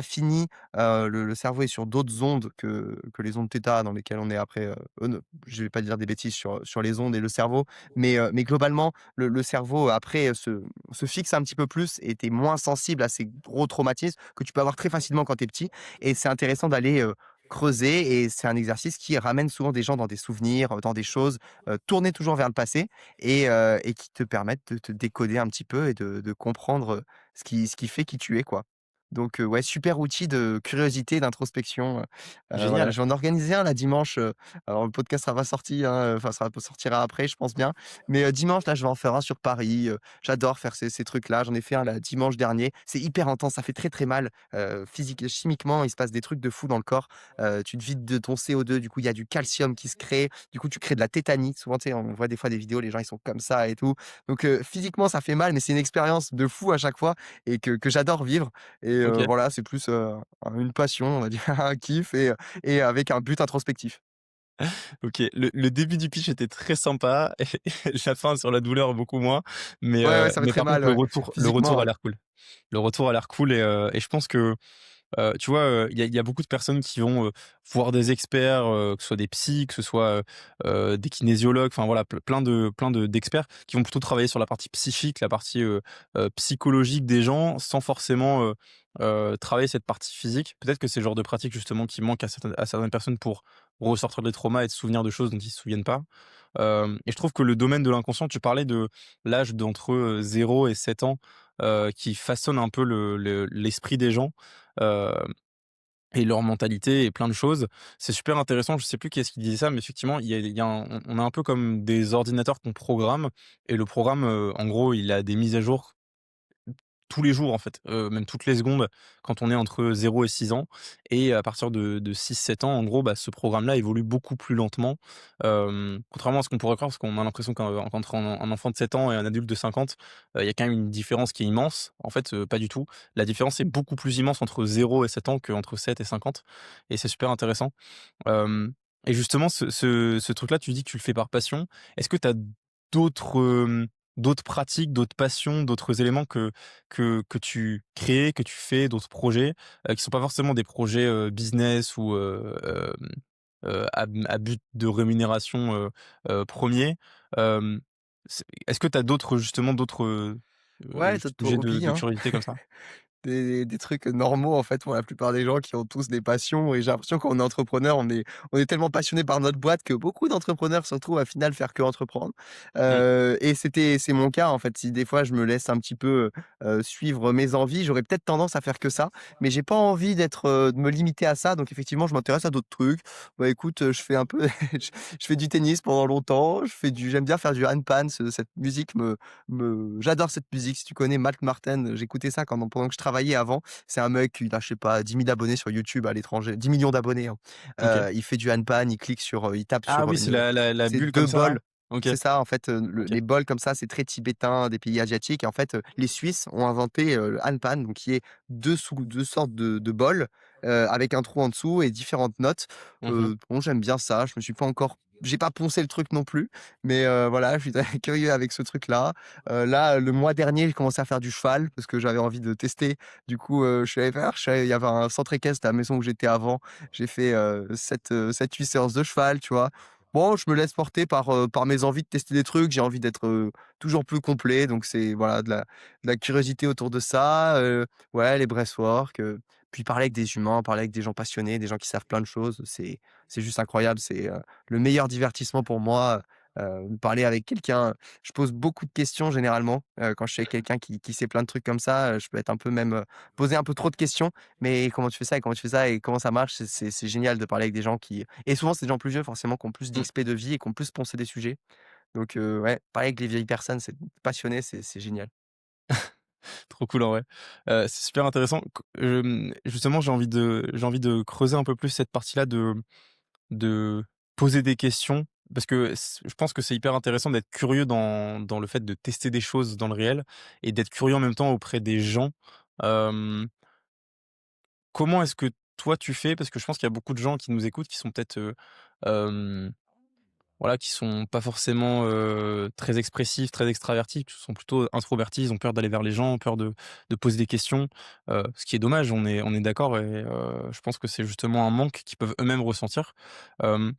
fini. Le cerveau est sur d'autres ondes que les ondes θ dans lesquelles on est après, ne je vais pas dire des bêtises sur les ondes et le cerveau, mais globalement, le cerveau après, se fixe un petit peu plus et tu es moins sensible à ces gros traumatismes que tu peux avoir très facilement quand tu es petit et c'est intéressant d'aller, creuser et c'est un exercice qui ramène souvent des gens dans des souvenirs, dans des choses, tournées toujours vers le passé et qui te permettent de te décoder un petit peu et de comprendre, ce qui fait qui tu es, quoi. Donc ouais, super outil de curiosité, d'introspection, voilà. Génial. J'en organisais un là dimanche, alors le podcast sera pas sorti, hein, enfin ça sortira après je pense bien. Mais dimanche là, je vais en faire un sur Paris, j'adore faire ces trucs-là. J'en ai fait un là dimanche dernier. C'est hyper intense, ça fait très, très mal, chimiquement, il se passe des trucs de fou dans le corps. Tu te vides de ton CO2, du coup, il y a du calcium qui se crée, du coup, tu crées de la tétanie. Souvent, tu sais, on voit des fois des vidéos, les gens ils sont comme ça et tout. Donc physiquement, ça fait mal, mais c'est une expérience de fou à chaque fois et que j'adore vivre. Et OK. voilà, c'est plus, une passion, on va dire, un kiff et avec un but introspectif. OK. Le début du pitch était très sympa et la fin sur la douleur beaucoup moins, Ouais, ouais, ça fait mais très par contre mal, ouais. le retour Physiquement, a ouais. l'air cool. Le retour a l'air cool et je pense que tu vois, il y a beaucoup de personnes qui vont, voir des experts, que ce soit des psys, que ce soit, des kinésiologues, enfin voilà, plein de d'experts qui vont plutôt travailler sur la partie psychique, la partie, psychologique des gens sans forcément, travailler cette partie physique. Peut-être que c'est le genre de pratique justement qui manque à certaines personnes pour ressortir des traumas et se souvenir de choses dont ils se souviennent pas. Et je trouve que le domaine de l'inconscient, tu parlais de l'âge d'entre, 0 et 7 ans, qui façonne un peu l'esprit des gens. Heu et leur mentalité et plein de choses. C'est super intéressant, je sais plus qui est-ce qui disait ça, mais effectivement, il y a on a un peu comme des ordinateurs qu'on programme et le programme, en gros, il a des mises à jour tous les jours en fait, même toutes les secondes quand on est entre 0 et 6 ans et à partir de 6-7 ans, en gros, bah, ce programme-là évolue beaucoup plus lentement, contrairement à ce qu'on pourrait croire, parce qu'on a l'impression qu'entre un enfant de 7 ans et un adulte de 50, il y a quand même une différence qui est immense. En fait, pas du tout. La différence est beaucoup plus immense entre 0 et 7 ans qu'entre 7 et 50 et c'est super intéressant. Hem et justement ce truc-là, tu dis que tu le fais par passion. Est-ce que tu as d'autres, d'autres pratiques, d'autres passions, d'autres éléments que tu crées, que tu fais, d'autres projets, qui sont pas forcément des projets, business ou, à but de rémunération, 1er? Est-ce que tu as d'autres justement d'autres, Ouais, d'autres sujets de hobbies, de hein. curiosité comme ça? Des trucs normaux en fait pour la plupart des gens qui ont tous des passions et j'ai l'impression qu'on est entrepreneur, on est tellement passionné par notre boîte que beaucoup d'entrepreneurs se retrouvent à final faire que entreprendre. Mmh, Et c'est mon cas en fait. Si des fois je me laisse un petit peu, suivre mes envies, j'aurais peut-être tendance à faire que ça, mais j'ai pas envie de me limiter à ça, donc effectivement je m'intéresse à d'autres trucs. Bah écoute, je fais un peu je fais du tennis pendant longtemps, j'aime bien faire du handpan, cette musique j'adore cette musique. Si tu connais Matt Martin, j'écoutais ça pendant que je travaillais avant. C'est un mec, il a, je sais pas, 10 000 abonnés sur YouTube à l'étranger, 10 millions d'abonnés, hein. OK. Il fait du handpan, il tape Ah sur, oui, c'est la c'est bulle 2 comme ça là? bols. OK, C'est ça en fait, OK. les bols comme ça, c'est très tibétain, des pays asiatiques et en fait, les Suisses ont inventé, le handpan, donc qui est 2 sortes de bols, avec un trou en dessous et différentes notes. Mmh. Bon, j'aime bien ça, je me suis pas encore j'ai pas poncé le truc non plus, mais voilà, je suis très curieux avec ce truc-là. Là, le mois dernier, j'ai commencé à faire du cheval parce que j'avais envie de tester. Du coup, il y avait un centre équestre à la maison où j'étais avant. J'ai fait, 7-8 séances de cheval, tu vois? Bon, je me laisse porter par mes envies de tester des trucs. J'ai envie d'être, toujours plus complet, donc c'est voilà, de la curiosité autour de ça, ouais, les breathwork, puis parler avec des humains, parler avec des gens passionnés, des gens qui savent plein de choses, c'est juste incroyable. C'est, le meilleur divertissement pour moi, parler avec quelqu'un. Je pose beaucoup de questions généralement, quand je suis avec quelqu'un qui sait plein de trucs comme ça, je peux être un peu même, poser un peu trop de questions. Mais comment tu fais ça et comment tu fais ça et comment ça marche? C'est génial de parler avec des gens qui et souvent c'est des gens plus vieux forcément qui ont plus Mmh. d'XP de vie et qui ont plus poncé des sujets. Donc ouais, parler avec les vieilles personnes, c'est passionné, c'est génial. Trop cool en vrai. C'est super intéressant. Justement, j'ai envie de creuser un peu plus cette partie-là de poser des questions parce que je pense que c'est hyper intéressant d'être curieux dans le fait de tester des choses dans le réel et d'être curieux en même temps auprès des gens. Hem, Comment est-ce que toi tu fais? Parce que je pense qu'il y a beaucoup de gens qui nous écoutent qui sont peut-être, hem voilà, qui sont pas forcément, très expressifs, très extravertis, qui sont plutôt introvertis. Ils ont peur d'aller vers les gens, peur de poser des questions, ce qui est dommage, on est d'accord et je pense que c'est justement un manque qu'ils peuvent eux-mêmes ressentir. Hem,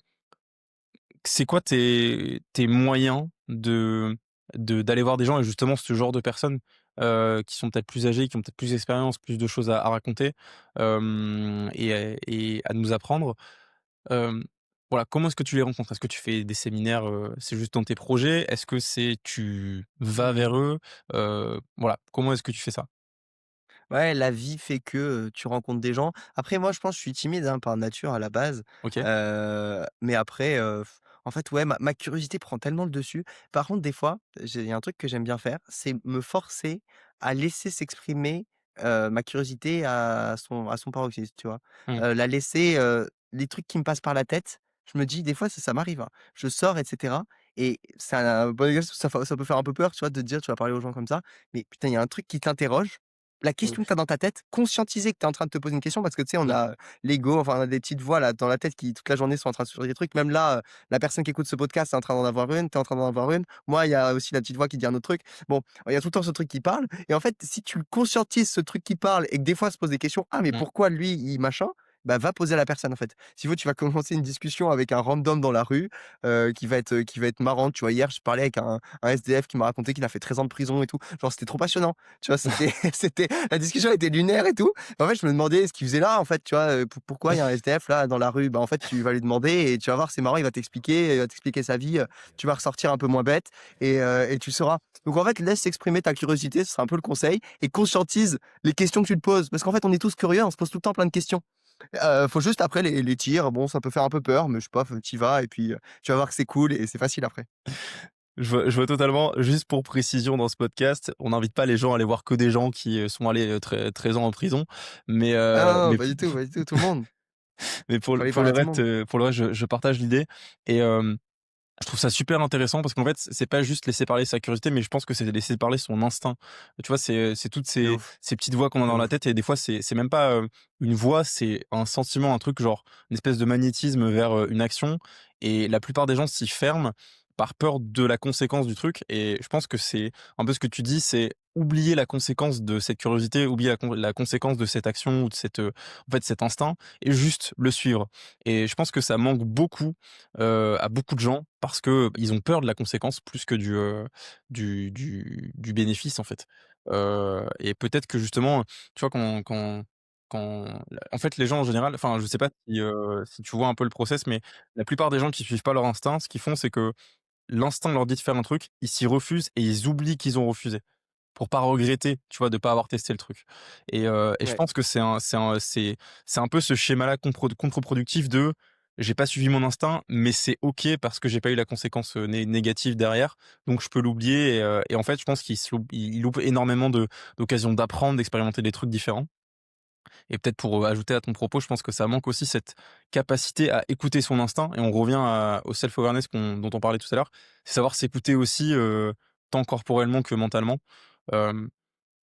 c'est quoi tes moyens d'aller voir des gens et justement ce genre de personnes, qui sont peut-être plus âgées, qui ont peut-être plus d'expérience, plus de choses à raconter, et à nous apprendre? Hem, voilà, comment est-ce que tu les rencontres? Est-ce que tu fais des séminaires, c'est juste dans tes projets? Est-ce que c'est tu vas vers eux? Voilà, comment est-ce que tu fais ça? Ouais, la vie fait que, tu rencontres des gens. Après moi, je pense, je suis timide, hein, par nature à la base, OK. mais après, en fait, ouais, ma curiosité prend tellement le dessus. Par contre, des fois, il y a un truc que j'aime bien faire, c'est me forcer à laisser s'exprimer, ma curiosité à son paroxysme, tu vois? Mmh. La laisser, les trucs qui me passent par la tête, je me dis des fois ça m'arrive, hein, je sors et cetera et c'est un bon exemple, ça peut faire un peu peur, tu vois, de te dire: «Tu vas parler aux gens comme ça», mais putain, il y a un truc qui t'interroge la Oui. question que tu as dans ta tête, conscientiser que tu es en train de te poser une question parce que tu sais, on Mmh. a l'ego, enfin, on a des petites voix là dans la tête qui toute la journée sont en train de se dire des trucs. Même là, la personne qui écoute ce podcast est en train d'en avoir une, tu es en train d'en avoir une. Moi, il y a aussi la petite voix qui dit un autre truc. Bon, il y a tout le temps ce truc qui parle et en fait, si tu conscientises ce truc qui parle et que des fois, se pose des questions: «Ah mais Mmh. pourquoi lui, il machin?» bah, va poser à la personne en fait. S'il faut, tu vas commencer une discussion avec un random dans la rue, qui va être marrante. Tu vois, hier, je parlais avec un SDF qui m'a raconté qu'il a fait 13 ans de prison et tout. Genre, c'était trop passionnant. Tu vois, c'était c'était la discussion était lunaire et tout. En fait, je me demandais ce qu'il faisait là, en fait, tu vois? Pourquoi il y a un SDF là dans la rue? Bah, en fait, tu vas lui demander et tu vas voir, c'est marrant, il va t'expliquer sa vie, tu vas ressortir un peu moins bête et tu sauras. Donc en fait, laisse s'exprimer ta curiosité, ce sera un peu le conseil et conscientise les questions que tu te poses. Parce qu'en fait, on est tous curieux, on se pose tout le temps plein de questions. Faut juste après les tirs, bon, ça peut faire un peu peur, mais je sais pas, tu y vas et puis, tu vas voir que c'est cool et c'est facile après. Je vois totalement. Juste pour précision dans ce podcast, on n'invite pas les gens à aller voir que des gens qui, sont allés, 13 ans en prison, mais Ah heu, non, non, mais pas du tout, tout le monde. mais Faut aller parler à tout le monde. pour le reste, je partage l'idée et je trouve ça super intéressant parce qu'en fait, c'est pas juste laisser parler sa curiosité, mais je pense que c'est laisser parler son instinct. Tu vois, c'est toutes De ces ouf, ces petites voix qu'on a de dans la ouf. tête et des fois, c'est même pas, une voix, c'est un sentiment, un truc genre une espèce de magnétisme vers, une action et la plupart des gens s'y ferment par peur de la conséquence du truc et je pense que c'est un peu ce que tu dis, c'est oublier la conséquence de cette curiosité, oublier la conséquence de cette action ou de cette, en fait, cet instinct et juste le suivre et je pense que ça manque beaucoup à beaucoup de gens parce que ils ont peur de la conséquence plus que du bénéfice, en fait. Et peut-être que justement, tu vois, quand en fait, les gens en général enfin, je sais pas si tu vois un peu le process, mais la plupart des gens qui suivent pas leur instinct, ce qu'ils font, c'est que l'instinct leur dit de faire un truc, ils s'y refusent et ils oublient qu'ils ont refusé. Pour pas regretter, tu vois, de pas avoir testé le truc et je Ouais. pense que c'est un peu ce schéma-là contre-productif de: «J'ai pas suivi mon instinct, mais c'est OK parce que j'ai pas eu la conséquence, négative derrière, donc je peux l'oublier» et en fait, je pense qu'il loupe énormément d'occasions d'apprendre, d'expérimenter des trucs différents et peut-être pour, ajouter à ton propos, je pense que ça manque aussi cette capacité à écouter son instinct et on revient au self-awareness dont on parlait tout à l'heure. C'est savoir s'écouter aussi, tant corporellement que mentalement. Hem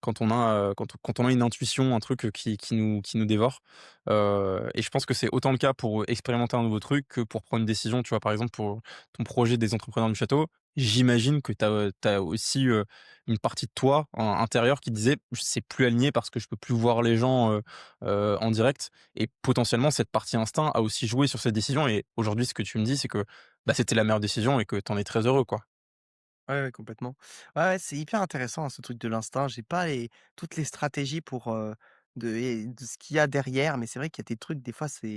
quand on a une intuition, un truc, qui nous dévore, et je pense que c'est autant le cas pour, expérimenter un nouveau truc que pour prendre une décision. Tu vois, par exemple, pour ton projet des entrepreneurs du château, j'imagine que tu as aussi, une partie de toi intérieure qui disait: «C'est plus aligné parce que je peux plus voir les gens, en direct» et potentiellement cette partie instinct a aussi joué sur cette décision et aujourd'hui, ce que tu me dis, c'est que, bah, c'était la meilleure décision et que tu en es très heureux, quoi. Ouais, ouais, complètement. Ouais, ouais, c'est hyper intéressant, hein, ce truc de l'instinct. J'ai pas toutes les stratégies pour, de ce qu'il y a derrière, mais c'est vrai qu'il y a des trucs, des fois, c'est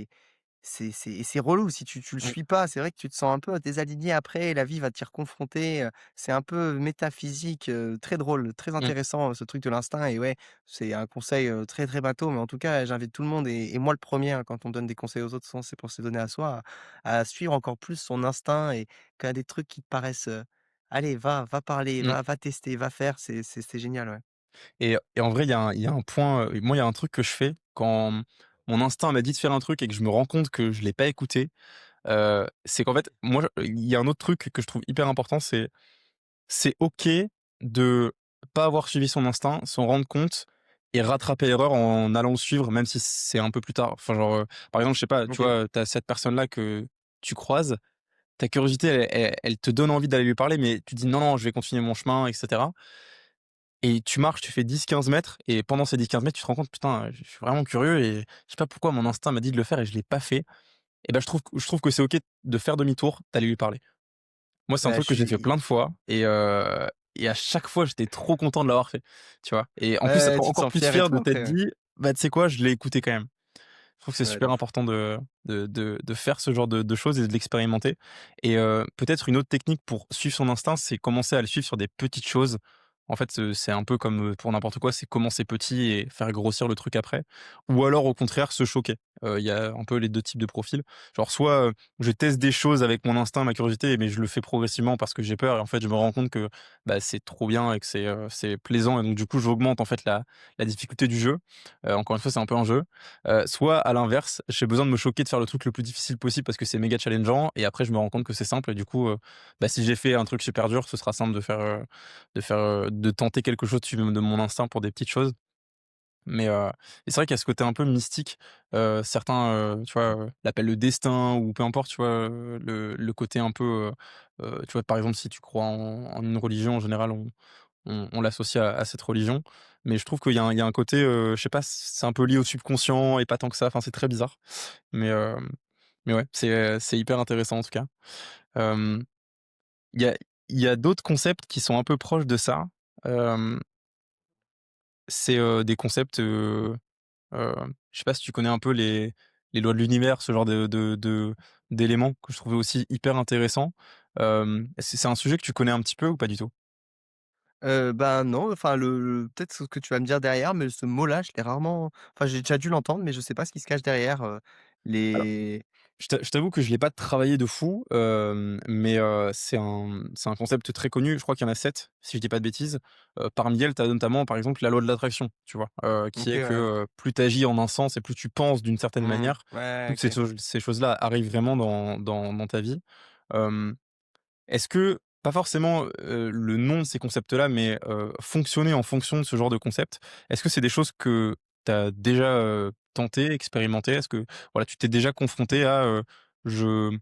relou si tu le Mmh, suis pas. C'est vrai que tu te sens un peu désaligné après, la vie va t'y reconfronter, c'est un peu métaphysique, très drôle, très mmh. intéressant, ce truc de l'instinct et ouais, c'est un conseil, très, très bateau, mais en tout cas, j'invite tout le monde et moi le premier hein, quand on donne des conseils aux autres, souvent c'est pour se donner à soi, à suivre encore plus son instinct et quand il y a des trucs qui te paraissent, allez, va parler, Mmh. va tester, va faire, c'est génial, ouais. Et en vrai, il y a un point, moi, il y a un truc que je fais quand mon instinct m'a dit de faire un truc et que je me rends compte que je l'ai pas écouté, c'est qu'en fait, moi, il y a un autre truc que je trouve hyper important, c'est OK de pas avoir suivi son instinct, s'en rendre compte et rattraper l'erreur en allant le suivre, même si c'est un peu plus tard. Enfin, genre, par exemple, je sais pas, tu OK. vois, tu as cette personne-là que tu croises, ta curiosité, elle te donne envie d'aller lui parler, mais tu dis: «Non, non, je vais continuer mon chemin» et cetera. Et tu marches, tu fais 10-15 mètres et pendant ces 10-15 mètres, tu te rends compte: «Putain, je suis vraiment curieux et je sais pas pourquoi mon instinct m'a dit de le faire et je l'ai pas fait» et ben je trouve que c'est OK de faire demi-tour, d'aller lui parler. Moi, c'est un Bah, je truc que j'ai fait suis plein de fois et à chaque fois, j'étais trop content de l'avoir fait, tu vois? Et en plus, ouais, tu te encore sens plus fier et fier tout de t'être après, ouais. dit: «Bah, tu sais quoi? Je l'ai écouté quand même». Je trouve que c'est Ouais, de super ouf. important de faire ce genre de choses et de l'expérimenter et peut-être une autre technique pour suivre son instinct, c'est commencer à le suivre sur des petites choses En fait, c'est un peu comme, pour n'importe quoi, c'est commencer petit et faire grossir le truc après. Ou alors au contraire se choquer. Il y a un peu les 2 types de profils. Genre soit, je teste des choses avec mon instinct, ma curiosité, mais je le fais progressivement parce que j'ai peur et en fait je me rends compte que, bah, c'est trop bien et que c'est plaisant et donc du coup j'augmente en fait la difficulté du jeu. Encore une fois, c'est un peu un jeu. Soit à l'inverse, j'ai besoin de me choquer, de faire le truc le plus difficile possible parce que c'est méga challengeant et après je me rends compte que c'est simple et du coup, bah, si j'ai fait un truc super dur, ce sera simple de tenter quelque chose, de suivre de mon instinct pour des petites choses. Mais, et c'est vrai qu'il y a ce côté un peu mystique, certains, tu vois, l'appellent le destin ou peu importe, tu vois, le côté un peu, tu vois, par exemple, si tu crois en une religion, en général, on l'associe à cette religion. Mais je trouve qu'il y a un côté, je sais pas, c'est un peu lié au subconscient et pas tant que ça, enfin, c'est très bizarre. Mais, mais ouais, c'est hyper intéressant en tout cas. Hem, il y a il y a d'autres concepts qui sont un peu proches de ça. Hem, c'est, des concepts, je sais pas si tu connais un peu les lois de l'univers, ce genre d'éléments que je trouvais aussi hyper intéressants. C'est un sujet que tu connais un petit peu ou pas du tout? Bah, non, enfin peut-être ce que tu vas me dire derrière, mais ce mot-là, je l'ai rarement enfin j'ai déjà dû l'entendre, mais je sais pas ce qui se cache derrière, les Je t'avoue que je l'ai pas travaillé de fou, mais c'est un concept très connu. Je crois qu'il y en a 7 si je dis pas de bêtises. Parmi elles, tu as notamment, par exemple, la loi de l'attraction, tu vois? Qui OK, est que, ouais. plus tu agis en un sens et plus tu penses d'une certaine Mmh. manière, Ouais, toutes OK. ces choses-là arrivent vraiment dans ta vie. Hem Est-ce que, pas forcément, le nom de ces concepts-là, mais, fonctionner en fonction de ce genre de concept, est-ce que c'est des choses que tu as déjà, tenté, expérimenté? Est-ce que, voilà, tu t'es déjà confronté à, je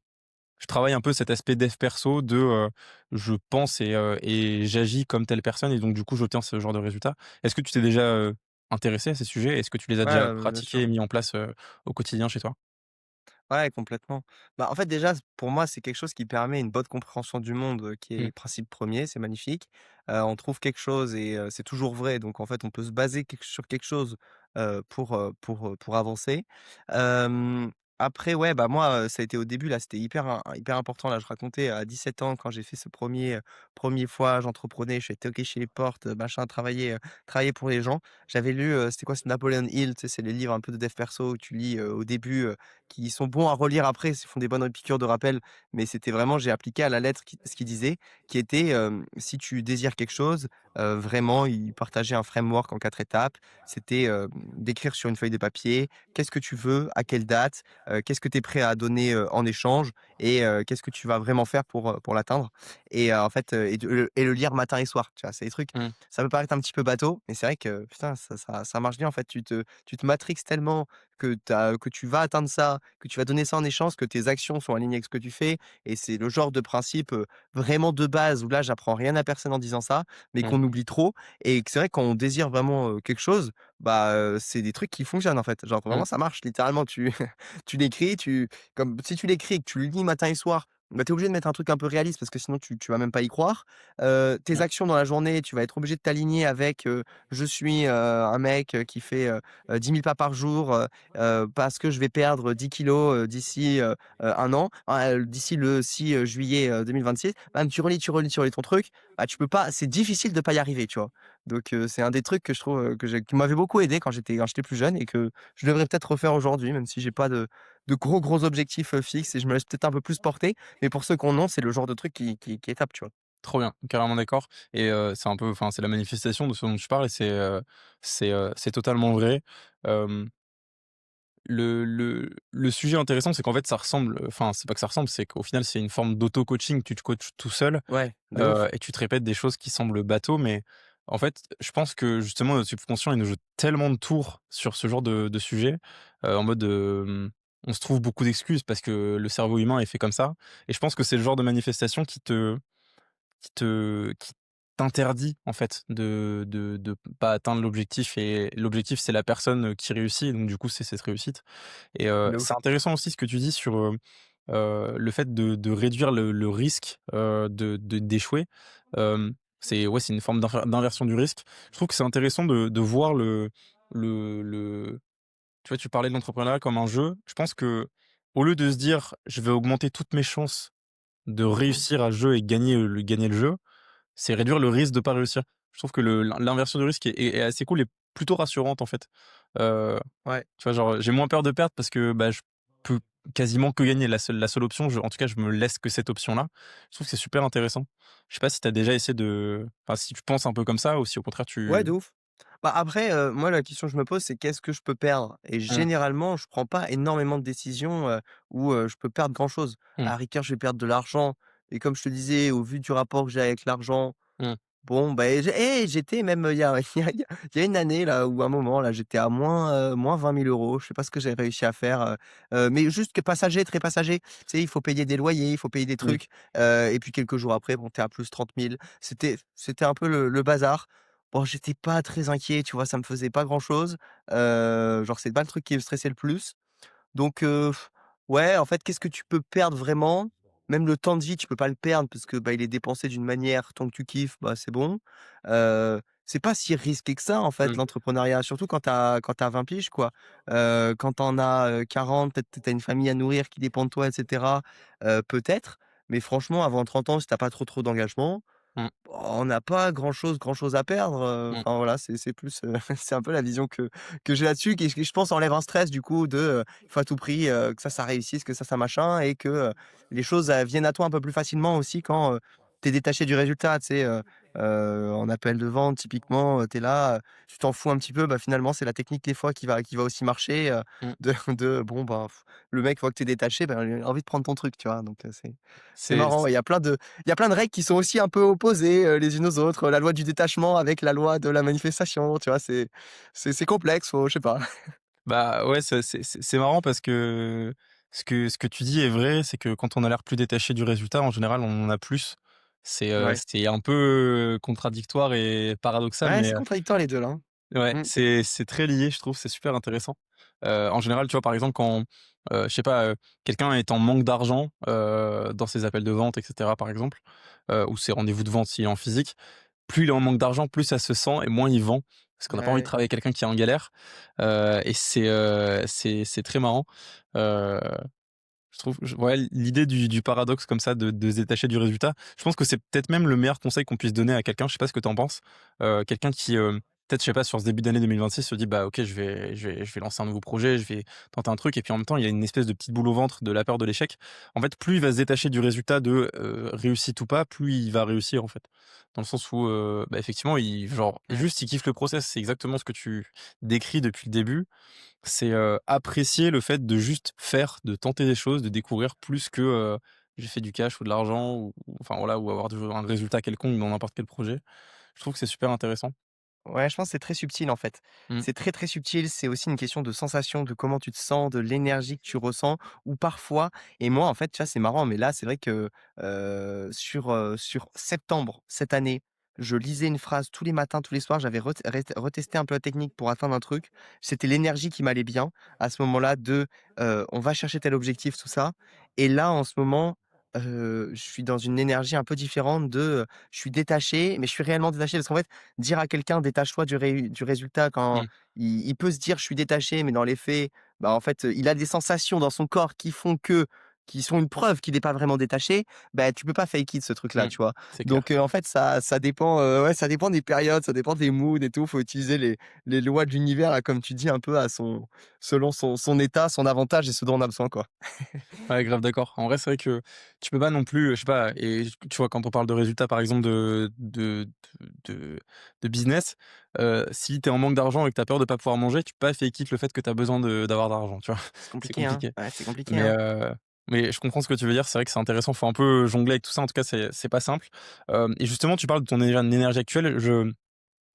je travaille un peu cet aspect dev perso de, je pense et j'agis comme telle personne et donc du coup j'obtiens ce genre de résultat. Est-ce que tu t'es déjà, intéressé à ces sujets? Est-ce que tu les as Ouais, déjà bien pratiqués sûr. et mis en place, au quotidien chez toi? Ouais, complètement. Bah, en fait, déjà, pour moi, c'est quelque chose qui permet une bonne compréhension du monde, qui est Mmh, le principe premier, c'est magnifique. On trouve quelque chose et c'est toujours vrai, donc en fait, on peut se baser sur quelque chose, pour avancer. Hem, Après, ouais, bah, moi, ça a été au début, là, c'était hyper important. Là, je racontais à 17 ans quand j'ai fait ce premier fois, j'entreprenais, je suis allé toquer chez les portes, machin, travailler pour les gens. J'avais lu, c'était quoi? C'est Napoleon Hill, tu sais, c'est les livres un peu de dev perso où tu lis, au début, qui sont bons à relire après, ils font des bonnes piqûres de rappel, mais c'était vraiment j'ai appliqué à la lettre ce qu'il disait, qui était, si tu désires quelque chose, vraiment il partageait un framework en 4 étapes. C'était, d'écrire sur une feuille de papier, qu'est-ce que tu veux, à quelle date, qu'est-ce que tu es prêt à donner, en échange et qu'est-ce que tu vas vraiment faire pour l'atteindre et en fait, et le lire matin et soir, tu vois? C'est des trucs, mmh, ça peut paraître un petit peu bateau, mais c'est vrai que putain ça marche bien en fait. Tu te matrixes tellement que tu vas atteindre ça, que tu vas donner ça en échange, que tes actions sont alignées avec ce que tu fais et c'est le genre de principe, vraiment de base où là, j'apprends rien à personne en disant ça, mais mmh, qu'on oublie trop et que c'est vrai que quand on désire vraiment, quelque chose, bah, c'est des trucs qui fonctionnent en fait. Genre mmh, vraiment ça marche littéralement tu tu l'écris, comme si tu l'écris et que tu le lis matin et soir, bah, tu es obligé de mettre un truc un peu réaliste parce que sinon tu vas même pas y croire. Tes mmh, actions dans la journée, tu vas être obligé de t'aligner avec, je suis, un mec, qui fait, 10 000 pas par jour, parce que je vais perdre 10 kilos, d'ici, 1 an, d'ici le 6, juillet, 2026. Bam, tu relis ton truc, bah, tu peux pas c'est difficile de pas y arriver, tu vois? Donc c'est un des trucs que je trouve, qui m'avait beaucoup aidé quand j'étais plus jeune et que je devrais peut-être refaire aujourd'hui, même si j'ai pas de gros objectifs, fixes et je me laisse peut-être un peu plus porter. Mais pour ceux qui en ont, c'est le genre de truc qui est top, tu vois? trop bien, carrément d'accord et c'est un peu enfin, c'est la manifestation de ce dont tu parles et c'est totalement vrai. Hem le sujet intéressant, c'est qu'en fait, ça ressemble, enfin, c'est pas que ça ressemble, c'est qu'au final, c'est une forme d'auto-coaching. Tu te coaches tout seul, Ouais, de ouf. et tu te répètes des choses qui semblent bateaux, mais en fait, je pense que justement, notre subconscient, il nous joue tellement de tours sur ce genre de sujet, en mode, on se trouve beaucoup d'excuses parce que le cerveau humain est fait comme ça et je pense que c'est le genre de manifestation qui t'interdit en fait de pas atteindre l'objectif et l'objectif, c'est la personne, qui réussit, donc du coup, c'est cette réussite. Et De c'est ouf. intéressant aussi ce que tu dis sur, le fait de réduire le risque, d'échouer. C'est ouais, c'est une forme d'inversion du risque. Je trouve que c'est intéressant de voir le tu vois, tu parlais de l'entrepreneuriat comme un jeu. Je pense que au lieu de se dire: «Je vais augmenter toutes mes chances de Mmh. réussir à ce jeu et gagner le jeu», c'est réduire le risque de pas réussir. Je trouve que le l'inversion du risque est assez cool et plutôt rassurante, en fait. Heu, Ouais. Tu vois, genre, j'ai moins peur de perdre parce que, bah, je peux quasiment que gagner. La seule option, en tout cas, je me laisse que cette option-là. Je trouve que c'est super intéressant. Je sais pas si tu as déjà essayé de enfin, si tu penses un peu comme ça ou si au contraire Ouais, de tu ouf. Bah, après, moi, la question que je me pose, c'est qu'est-ce que je peux perdre? Et mmh, généralement, je prends pas énormément de décisions, où, je peux perdre grand chose. mmh, À la rigueur, je vais perdre de l'argent et comme je te disais, au vu du rapport que j'ai avec l'argent, mmh, bon, ben, j'étais même, il y a il y a une année là, ou un moment là, j'étais à moins 20 000 €. Je sais pas ce que j'ai réussi à faire, mais juste que passager, très passager. Tu sais, il faut payer des loyers, il faut payer des mmh, trucs, et puis quelques jours après, bon, tu es à plus 30 000. C'était un peu le bazar. Bon, j'étais pas très inquiet, tu vois? Ça me faisait pas grand chose, genre, c'est pas le truc qui me stressait le plus. Donc ouais, en fait, qu'est-ce que tu peux perdre vraiment? Même le temps de vie, tu peux pas le perdre parce que, bah, il est dépensé d'une manière, tant que tu kiffes, bah, c'est bon. C'est pas si risqué que ça, en fait, mmh, l'entrepreneuriat, surtout quand tu as 20 piges, quoi. Quand tu en as, 40, peut-être que tu as une famille à nourrir qui dépend de toi et cetera, peut-être. Mais franchement, avant 30 ans, si tu as pas trop d'engagement, mmh, on n'a pas grand-chose à perdre, mmh. enfin voilà, c'est plus, c'est un peu la vision que j'ai là-dessus qui je pense enlève un stress du coup de, il faut à tout prix, que ça réussisse, que ça machin et que, les choses, viennent à toi un peu plus facilement aussi quand, tu es détaché du résultat, tu sais? En appel de vente typiquement, tu es là, tu t'en fous un petit peu, bah, finalement c'est la technique des fois qui va aussi marcher, Mmh. de bon, bah, le mec, une fois que tu es détaché, ben, il a envie de prendre ton truc, tu vois? Donc, c'est C'est marrant, ouais, il y a plein de règles qui sont aussi un peu opposées, les unes aux autres. La loi du détachement avec la loi de la manifestation, tu vois? C'est complexe, faut je sais pas. Bah, ouais, c'est marrant parce que ce que tu dis est vrai, c'est que quand on a l'air plus détaché du résultat, en général, on en a plus. Ouais. C'est un peu contradictoire et paradoxal, Ouais, mais c'est contradictoire les 2 là, hein. ouais, Mmh. c'est très lié, je trouve, c'est super intéressant. En général, tu vois, par exemple, quand, je sais pas, quelqu'un est en manque d'argent, dans ses appels de vente et cetera, par exemple, ou ses rendez-vous de vente s'il est en physique, plus il est en manque d'argent, plus ça se sent et moins il vend. Parce qu'on n'a pas envie de Ouais. travailler avec quelqu'un qui est en galère, et c'est très marrant. Heu, je trouve ouais, l'idée du paradoxe comme ça de se détacher du résultat, je pense que c'est peut-être même le meilleur conseil qu'on puisse donner à quelqu'un, je sais pas ce que tu en penses? Quelqu'un qui, peut-être, je sais pas, sur ce début d'année 2026 se dit: «Bah, OK, je vais lancer un nouveau projet, je vais tenter un truc» et puis en même temps, il y a une espèce de petite boule au ventre de la peur de l'échec. En fait, plus il va se détacher du résultat de, réussite ou pas, plus il va réussir, en fait. Dans le sens où, bah, effectivement, Mmh. il kiffe le process. C'est exactement ce que tu décris depuis le début. C'est, apprécier le fait de juste faire, de tenter des choses, de découvrir plus que, j'ai fait du cash ou de l'argent ou enfin voilà, ou avoir un résultat quelconque dans n'importe quel projet. Je trouve que c'est super intéressant. Ouais, je pense que c'est très subtil, en fait. Mmh, C'est très, très subtil, c'est aussi une question de sensation, de comment tu te sens, de l'énergie que tu ressens ou parfois et moi, en fait, tu vois, c'est marrant, mais là, c'est vrai que, sur septembre, cette année, je lisais une phrase tous les matins, tous les soirs, j'avais retesté un peu la technique pour atteindre un truc. C'était l'énergie qui m'allait bien à ce moment-là de, on va chercher tel objectif, tout ça et là, en ce moment, je suis dans une énergie un peu différente de, je suis détaché, mais je suis réellement détaché parce qu'en fait, dire à quelqu'un: «Détache-toi du résultat» quand mmh, il peut se dire: «Je suis détaché», mais dans les faits, bah, en fait, il a des sensations dans son corps qui sont une preuve qu'il est pas vraiment détaché, bah, tu peux pas fake it ce truc-là, mmh. tu vois? C'est Donc clair. en fait, ça dépend, ouais, ça dépend des périodes, ça dépend des moods et tout. Faut utiliser les lois de l'univers, là, comme tu dis, un peu à son selon son état, son avantage et ce dont on a besoin, quoi. Ouais, grave d'accord. En vrai, c'est vrai que tu peux pas non plus, je sais pas et tu vois, quand on parle de résultats, par exemple, de business, si tu es en manque d'argent et que tu as peur de pas pouvoir manger, tu peux pas fake it le fait que tu as besoin d'avoir d'argent, tu vois? C'est C'est compliqué, hein? compliqué. Ouais, c'est compliqué, Mais hein? mais je comprends ce que tu veux dire. C'est vrai que c'est intéressant. Faut un peu jongler avec tout ça. En tout cas, c'est pas simple. Et justement, tu parles de ton énergie actuelle.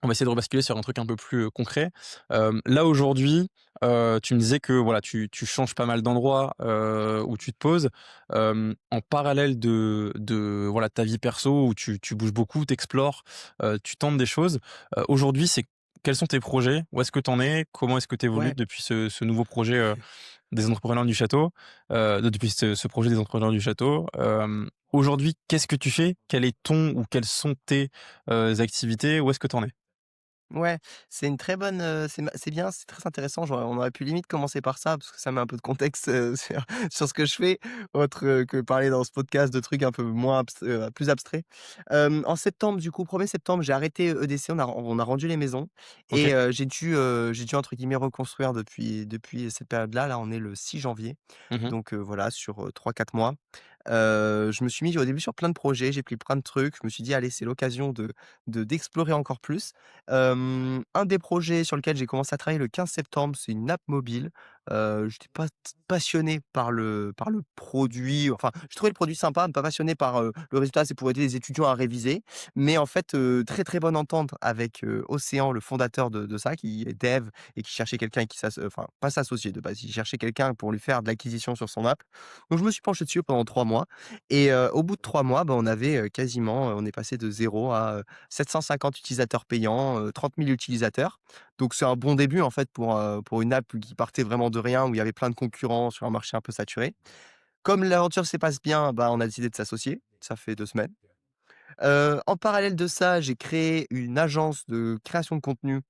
On va essayer de rebasculer sur un truc un peu plus, concret. Là, aujourd'hui, tu me disais que, voilà, tu changes pas mal d'endroits, où tu te poses, en parallèle voilà, ta vie perso où tu bouges beaucoup, tu explores, tu tentes des choses. Aujourd'hui, quels sont tes projets? Où est-ce que tu en es? Comment est-ce que tu évolues Ouais. depuis ce nouveau projet, des entrepreneurs du château, depuis ce projet des entrepreneurs du château? Aujourd'hui, qu'est-ce que tu fais? Quel est ton ou quelles sont tes, activités? Où est-ce que tu en es? Ouais, c'est une très bonne, c'est bien, c'est très intéressant. On aurait pu limite commencer par ça, parce que ça met un peu de contexte, sur ce que je fais, autre, que parler dans ce podcast de trucs un peu moins plus abstraits. En septembre, du coup, 1er septembre, j'ai arrêté EDC, on a rendu les maisons et OK. j'ai dû entre guillemets «reconstruire» depuis cette période-là. Là, on est le 6 janvier, Mmh. donc voilà, sur 3-4 mois. Je me suis mis au début sur plein de projets, j'ai pris plein de trucs. Je me suis dit: «Allez, c'est l'occasion d'explorer encore plus». Un des projets sur lequel j'ai commencé à travailler le 15 septembre, c'est une app mobile. J'étais pas passionné par le produit, enfin, je trouvais le produit sympa, mais pas passionné par, le résultat. C'est pour aider les étudiants à réviser. Mais en fait, très, très bonne entente avec, Océan, le fondateur de ça, qui est dev et qui cherchait quelqu'un qui enfin, pas s'associer de base, il cherchait quelqu'un pour lui faire de l'acquisition sur son app. Donc je me suis penché dessus pendant 3 mois et au bout de 3 mois, bah, on avait, quasiment, on est passé de zéro à 750 utilisateurs payants, 30 000 utilisateurs. Donc c'est un bon début en fait pour une app qui partait vraiment de rien, où il y avait plein de concurrents sur un marché un peu saturé. Comme l'aventure se passe bien, bah, on a décidé de s'associer, ça fait 2 semaines. En parallèle de ça, j'ai créé une agence de création de contenu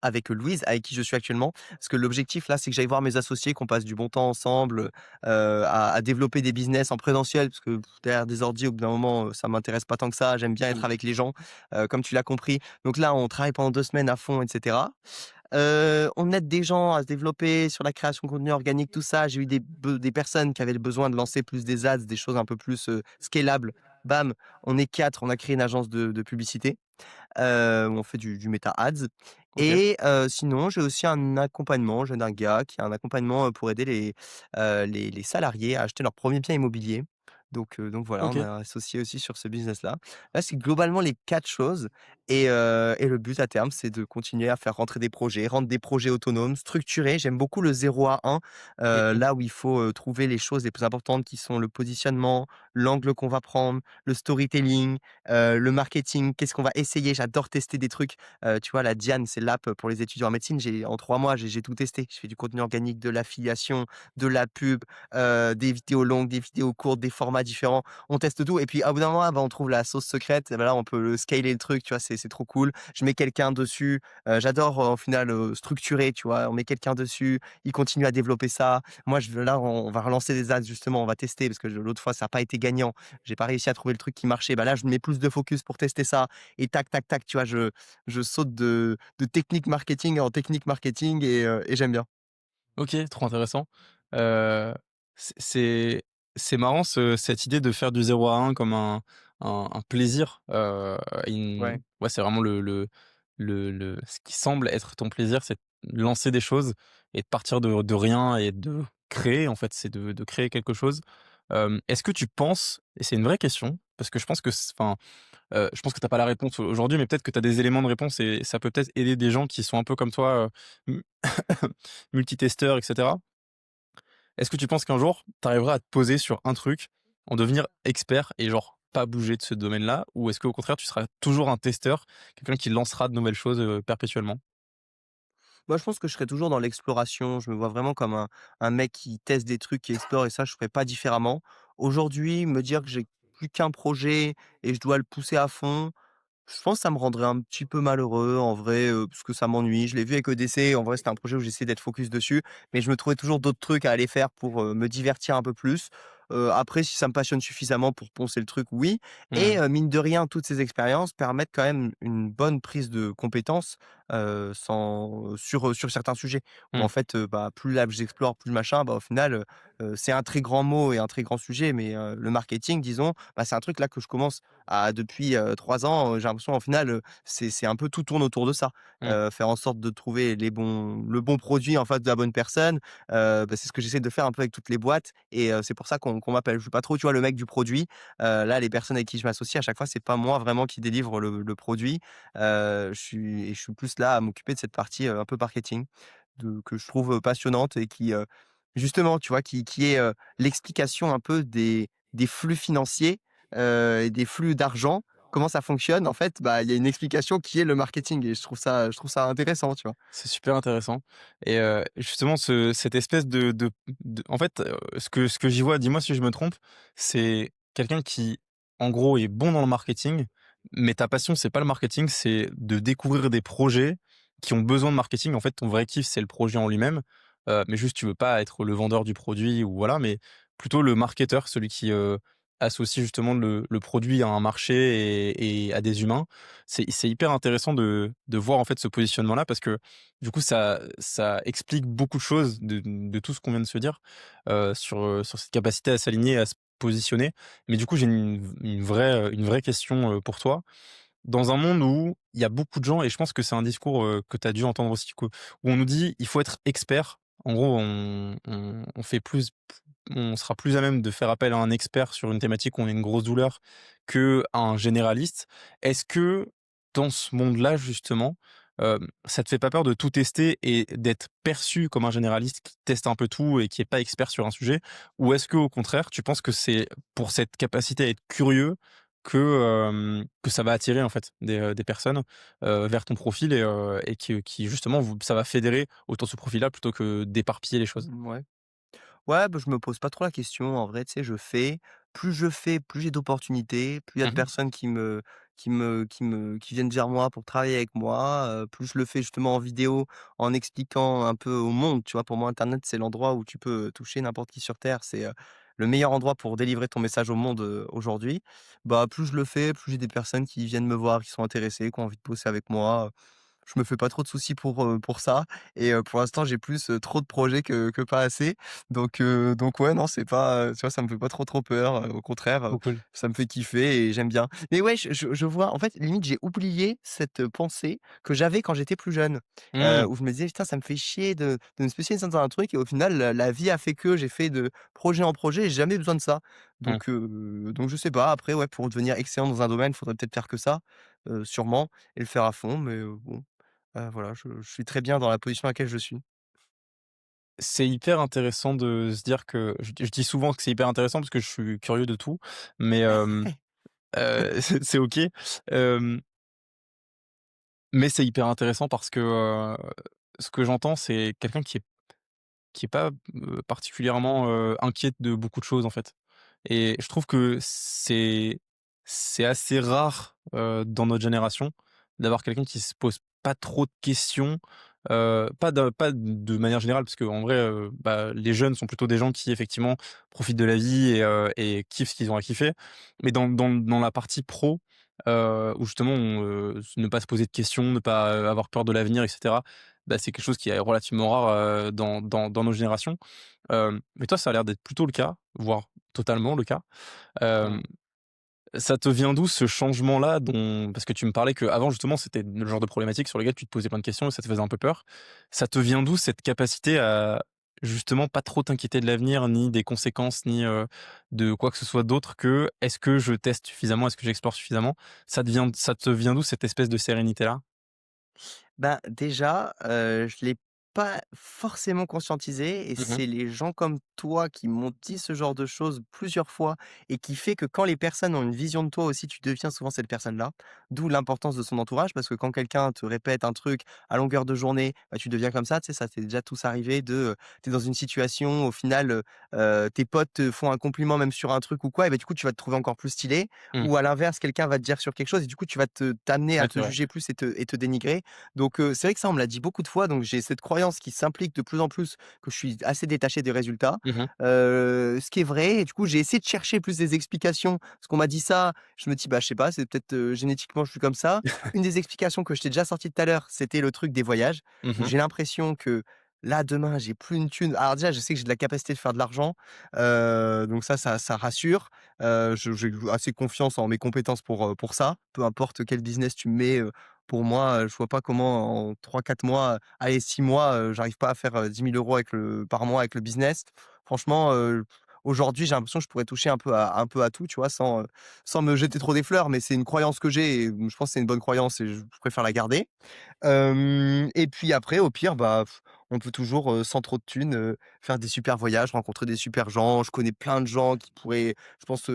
avec Louise, avec qui je suis actuellement. Parce que l'objectif là, c'est que j'aille voir mes associés, qu'on passe du bon temps ensemble, à développer des business en présentiel, parce que derrière des ordis, au bout d'un moment, ça m'intéresse pas tant que ça. J'aime bien être Mmh. avec les gens, comme tu l'as compris. Donc là, on travaille pendant 2 semaines à fond et cetera. On aide des gens à se développer sur la création de contenu organique, tout ça. J'ai eu des personnes qui avaient le besoin de lancer plus des ads, des choses un peu plus, scalables. Bam, on est 4, on a créé une agence de publicité. Où on fait du Meta Ads OK. et sinon, j'ai aussi un accompagnement. J'ai un gars qui a un accompagnement, pour aider les salariés à acheter leur premier bien immobilier. Donc voilà, on OK. a associé aussi sur ce business-là. Là, c'est globalement les 4 choses et le but à terme, c'est de continuer à faire rentrer des projets, rendre des projets autonomes, structurés. J'aime beaucoup le 0 à 1, OK. là où il faut, trouver les choses les plus importantes qui sont le positionnement, l'angle qu'on va prendre, le storytelling, le marketing, qu'est-ce qu'on va essayer? J'adore tester des trucs. Tu vois, la Diane, c'est l'app pour les étudiants en médecine. En 3 mois, j'ai tout testé. Je fais du contenu organique, de l'affiliation, de la pub, des vidéos longues, des vidéos courtes, des formats différents. On teste tout et puis, au bout d'un moment, ah bah, on trouve la sauce secrète et bah, là, on peut le scaler le truc, tu vois? C'est trop cool. Je mets quelqu'un dessus, j'adore, au final, structurer, tu vois? On met quelqu'un dessus, il continue à développer ça. Moi, là, on va relancer des ads justement, on va tester parce que l'autre fois, ça a pas été gagnant. J'ai pas réussi à trouver le truc qui marchait. Bah, là, je mets plus de focus pour tester ça et tac, tac, tac, tu vois? Je saute de technique marketing en technique marketing et j'aime bien. OK, trop intéressant. Heu, c'est c'est c'est marrant cette idée de faire du 0 à 1 comme un plaisir, Ouais. ouais, c'est vraiment le ce qui semble être ton plaisir, c'est de lancer des choses et de partir de rien et de créer, en fait, c'est de créer quelque chose. Est-ce que tu penses et c'est une vraie question, parce que je pense que enfin, je pense que tu as pas la réponse aujourd'hui, mais peut-être que tu as des éléments de réponse et ça peut peut-être aider des gens qui sont un peu comme toi, m multitesteurs et cetera. Est-ce que tu penses qu'un jour, tu arriveras à te poser sur un truc, en devenir expert et genre pas bouger de ce domaine-là? Ou est-ce qu'au contraire, tu seras toujours un testeur, quelqu'un qui lancera de nouvelles choses, perpétuellement? Moi, je pense que je serai toujours dans l'exploration. Je me vois vraiment comme un mec qui teste des trucs, qui explore et ça, je ferai pas différemment. Aujourd'hui, me dire que j'ai plus qu'un projet et je dois le pousser à fond, je pense que ça me rendrait un petit peu malheureux en vrai, parce que ça m'ennuie. Je l'ai vu avec EDC, en vrai, c'était un projet où j'essayais d'être focus dessus, mais je me trouvais toujours d'autres trucs à aller faire pour, me divertir un peu plus. Après, si ça me passionne suffisamment pour poncer le truc, oui et Mmh. mine de rien, toutes ces expériences permettent quand même une bonne prise de compétences, sur certains sujets où en Mmh. fait, bah, plus là j'explore, plus machin, bah, au final, c'est un très grand mot et un très grand sujet, mais le marketing, disons, bah, c'est un truc là que je commence depuis, 3 ans, j'ai l'impression au final, c'est un peu tout tourne autour de ça. Mmh. Faire en sorte de trouver le bon produit en face de la bonne personne, bah, c'est ce que j'essaie de faire un peu avec toutes les boîtes et c'est pour ça qu'on m'appelle. Je suis pas trop, tu vois, le mec du produit. Là, les personnes avec qui je m'associe, à chaque fois, c'est pas moi vraiment qui délivre le produit. Je suis plus là à m'occuper de cette partie, un peu marketing que je trouve, passionnante et qui, justement, tu vois, qui est, l'explication un peu des flux financiers, et des flux d'argent. Comment ça fonctionne? En fait, bah, il y a une explication qui est le marketing et je trouve ça intéressant, tu vois? C'est super intéressant et justement cette espèce de en fait, ce que j'y vois, dis-moi si je me trompe, c'est quelqu'un qui, en gros, est bon dans le marketing, Mais ta passion, c'est pas le marketing, c'est de découvrir des projets qui ont besoin de marketing. En fait, ton vrai kiff, c'est le projet en lui-même, mais juste tu veux pas être le vendeur du produit ou voilà, mais plutôt le marketeur, celui qui, associe justement le produit à un marché et à des humains. C'est hyper intéressant de voir en fait ce positionnement-là parce que du coup ça explique beaucoup de choses de tout ce qu'on vient de se dire, sur cette capacité à s'aligner et à se positionner. Mais du coup, j'ai une vraie question, pour toi. Dans un monde où il y a beaucoup de gens et je pense que c'est un discours, que tu as dû entendre aussi où on nous dit: «Il faut être expert». En gros, on fait plus on sera plus à même de faire appel à un expert sur une thématique où on a une grosse douleur qu'à un généraliste. Est-ce que dans ce monde-là justement, ça te fait pas peur de tout tester et d'être perçu comme un généraliste qui teste un peu tout et qui est pas expert sur un sujet? Ou est-ce qu'au contraire, tu penses que c'est pour cette capacité à être curieux que ça va attirer en fait des personnes, vers ton profil et qui justement vous ça va fédérer autour de ce profil-là plutôt que d'éparpiller les choses? Ouais. Ouais, bah, je me pose pas trop la question. En vrai, tu sais, je fais. Plus je fais, plus j'ai d'opportunités, plus il y a de Mmh. personnes qui viennent vers moi pour travailler avec moi, plus je le fais justement en vidéo, en expliquant un peu au monde, tu vois? Pour moi, internet, c'est l'endroit où tu peux toucher n'importe qui sur terre. C'est, le meilleur endroit pour délivrer ton message au monde, aujourd'hui. Bah, plus je le fais, plus j'ai des personnes qui viennent me voir, qui sont intéressées, qui ont envie de bosser avec moi. Je me fais pas trop de soucis pour ça et pour l'instant, j'ai plus, trop de projets que pas assez. Donc ouais, non, c'est pas, tu vois, ça me fait pas trop peur, au contraire, Trop cool. ça me fait kiffer et j'aime bien. Mais ouais, je vois en fait, limite, j'ai oublié cette, pensée que j'avais quand j'étais plus jeune, Mmh. où je me disais: «Putain, ça me fait chier de me spécialiser dans un truc» et au final, la vie a fait que j'ai fait de projet en projet et j'ai jamais besoin de ça. Mmh. Donc je sais pas, après ouais, pour devenir excellent dans un domaine, il faudrait peut-être faire que ça, sûrement et le faire à fond mais bon. Voilà, je suis très bien dans la position à laquelle je suis. C'est hyper intéressant de se dire que je dis souvent que c'est hyper intéressant parce que je suis curieux de tout, mais c'est OK. Hem, mais c'est hyper intéressant parce que, ce que j'entends, c'est quelqu'un qui est pas, particulièrement, inquiète de beaucoup de choses, en fait. Et je trouve que c'est assez rare, dans notre génération, d'avoir quelqu'un qui se pose pas trop de questions, pas de manière générale, parce qu'en vrai, bah, les jeunes sont plutôt des gens qui effectivement profitent de la vie et kiffent ce qu'ils ont à kiffer. Mais dans la partie pro, où justement ne pas se poser de questions, ne pas, avoir peur de l'avenir et cetera, bah, c'est quelque chose qui est relativement rare, dans nos générations. Mais toi, ça a l'air d'être plutôt le cas, voire totalement le cas. Mmh. Hem, Ça te vient d'où ce changement-là dont parce que tu me parlais qu'avant justement c'était le genre de problématique sur lesquelles tu te posais plein de questions et ça te faisait un peu peur. Ça te vient d'où cette capacité à justement pas trop t'inquiéter de l'avenir, ni des conséquences, ni, de quoi que ce soit d'autre que: «Est-ce que je teste suffisamment? Est-ce que j'explore suffisamment?» Ça te vient d'où cette espèce de sérénité-là? Ben, déjà, je l'ai pas forcément conscientisé et Mmh. c'est les gens comme toi qui m'ont dit ce genre de choses plusieurs fois et qui fait que quand les personnes ont une vision de toi aussi, tu deviens souvent cette personne-là. D'où l'importance de son entourage parce que quand quelqu'un te répète un truc à longueur de journée, bah, tu deviens comme ça. Tu sais, ça t'est déjà tous arrivé de, tu es dans une situation, au final, tes potes te font un compliment même sur un truc ou quoi et bah, du coup, tu vas te trouver encore plus stylé Mmh. ou à l'inverse, quelqu'un va te dire sur quelque chose et du coup, tu vas t'amener à Ouais, te c'est vrai. juger plus et te dénigrer. C'est vrai que ça, on me l'a dit beaucoup de fois, donc j'ai cette croyance qui s'implique de plus en plus que je suis assez détaché des résultats, Mmh. ce qui est vrai et du coup, j'ai essayé de chercher plus des explications. Parce qu'on m'a dit ça, je me dis: «Bah, je sais pas, c'est peut-être, génétiquement, je suis comme ça». Une des explications que je t'ai déjà sorti tout à l'heure, c'était le truc des voyages, où Mmh. j'ai l'impression que là, demain, j'ai plus une thune. Alors déjà, je sais que j'ai de la capacité de faire de l'argent, donc ça rassure. J'ai assez confiance en mes compétences pour ça. Peu importe quel business tu me mets, pour moi, je vois pas comment en 3 4 mois, allez 6 mois, j'arrive pas à faire, 10 000 € par mois avec le business. Franchement, aujourd'hui, j'ai l'impression que je pourrais toucher un peu à tout, tu vois? Sans me jeter trop des fleurs, mais c'est une croyance que j'ai et je pense que c'est une bonne croyance et je préfère la garder. Et puis après, au pire, bah, on peut toujours, sans trop de thunes, faire des super voyages, rencontrer des super gens. Je connais plein de gens qui pourraient, je pense,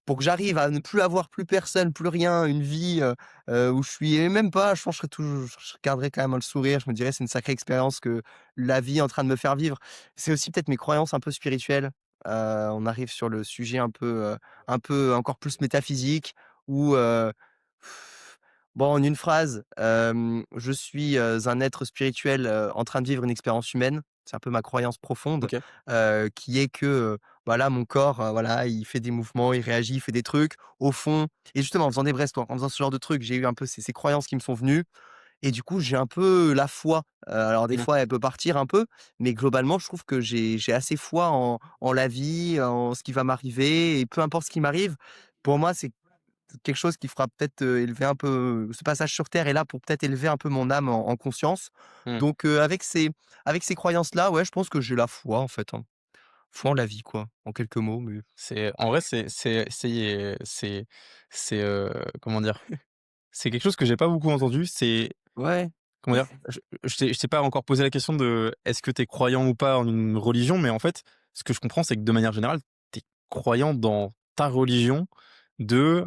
pour que j'arrive à ne plus avoir plus personne, plus rien, une vie, où je suis et même pas, je pense que je garderai quand même le sourire. Je me dirais: «C'est une sacrée expérience que la vie est en train de me faire vivre». C'est aussi peut-être mes croyances un peu spirituelles. On arrive sur le sujet un peu encore plus métaphysique où, bon, en une phrase, je suis, un être spirituel, en train de vivre une expérience humaine. C'est un peu ma croyance profonde, OK. qui est que, voilà, mon corps, voilà, il fait des mouvements, il réagit, il fait des trucs. Au fond et justement, en faisant des brainstorms, en faisant ce genre de trucs, j'ai eu un peu ces croyances qui me sont venues et du coup, j'ai un peu la foi. Alors des Mmh. fois, elle peut partir un peu, mais globalement, je trouve que j'ai assez foi en la vie, en ce qui va m'arriver et peu importe ce qui m'arrive, pour moi, c'est quelque chose qui fera peut-être, élever un peu ce passage sur terre est là pour peut-être élever un peu mon âme en conscience. Mmh. Donc, avec ces croyances-là, ouais, je pense que j'ai la foi, en fait, hein. Foi en la vie, quoi, en quelques mots, mais C'est en vrai, comment dire? C'est quelque chose que j'ai pas beaucoup entendu. C'est ouais. comment dire? Je t'ai pas encore posé la question de est-ce que tu es croyant ou pas en une religion, mais en fait, ce que je comprends, c'est que de manière générale, tu es croyant dans ta religion de,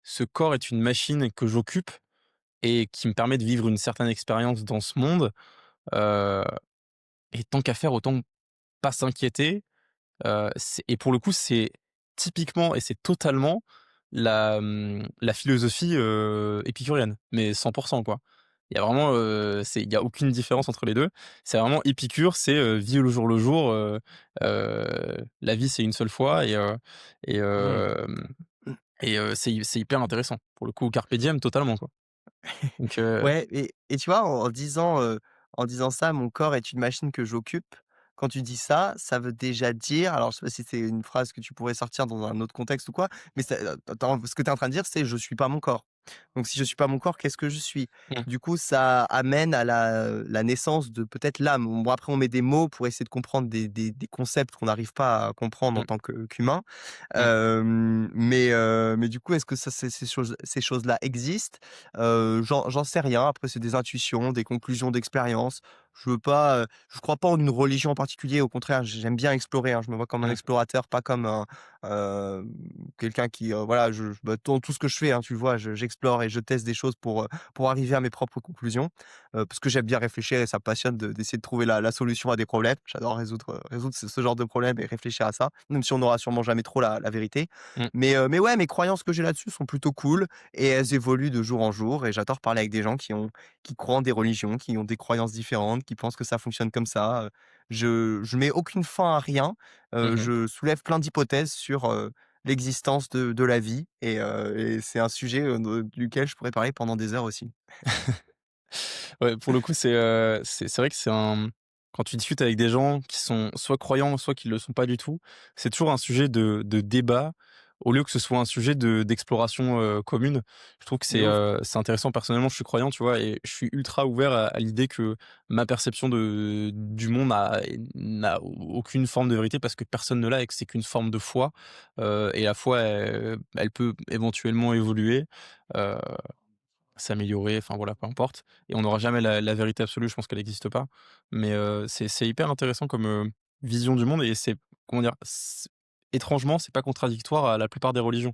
«Ce corps est une machine que j'occupe et qui me permet de vivre une certaine expérience dans ce monde, heu et tant qu'à faire, autant pas s'inquiéter». C'est et pour le coup, c'est typiquement et c'est totalement la philosophie, épicurienne, mais 100 quoi. Il y a vraiment, il y a aucune différence entre les 2. C'est vraiment Épicure, c'est, vis le jour, la vie c'est une seule fois et Mmh. c'est hyper intéressant. Pour le coup, carpe diem totalement, quoi. Donc Ouais et tu vois, en disant ça: «Mon corps est une machine que j'occupe», quand tu dis ça, ça veut déjà dire alors je sais pas si c'est une phrase que tu pourrais sortir dans un autre contexte ou quoi, mais c'est, ce que tu es en train de dire, c'est: «Je suis pas mon corps». Donc si je suis pas mon corps, qu'est-ce que je suis? mmh, Du coup, ça amène à la naissance de peut-être l'âme. Bon après on met des mots pour essayer de comprendre des concepts qu'on n'arrive pas à comprendre en mmh, tant qu'humain. mmh, Mais du coup, est-ce que ça ces choses-là existent? J'en sais rien. Après, c'est des intuitions, des conclusions d'expérience. Je crois pas en une religion en particulier. Au contraire, j'aime bien explorer, hein. Je me vois comme un mmh, explorateur, pas comme hem, quelqu'un qui, voilà, bah, dans tout ce que je fais, hein, tu le vois, j'explore et je teste des choses pour arriver à mes propres conclusions, parce que j'aime bien réfléchir et ça me passionne d'essayer de trouver la solution à des problèmes. J'adore résoudre ce genre de problème et réfléchir à ça, même si on n'aura sûrement jamais trop la vérité. mmh. Mais ouais, mes croyances que j'ai là-dessus sont plutôt cool et elles évoluent de jour en jour et j'adore parler avec des gens qui croient en des religions, qui ont des croyances différentes, qui pensent que ça fonctionne comme ça, je mets aucune fin à rien, Mmh. je soulève plein d'hypothèses sur, l'existence de la vie et c'est un sujet, duquel je pourrais parler pendant des heures aussi. Ouais, pour le coup, c'est vrai que c'est un quand tu discutes avec des gens qui sont soit croyants, soit qui le sont pas du tout, c'est toujours un sujet de débat au lieu que ce soit un sujet d'exploration, commune. Je trouve que De ouf. c'est intéressant. Personnellement, je suis croyant, tu vois? Et je suis ultra ouvert à l'idée que ma perception du monde n'a aucune forme de vérité parce que personne ne l'a et que c'est qu'une forme de foi, et la foi, elle peut éventuellement évoluer, heu s'améliorer, enfin voilà, peu importe et on n'aura jamais la vérité absolue, je pense qu'elle n'existe pas. Mais c'est hyper intéressant comme, vision du monde et c'est comment dire? Étrangement, c'est pas contradictoire à la plupart des religions.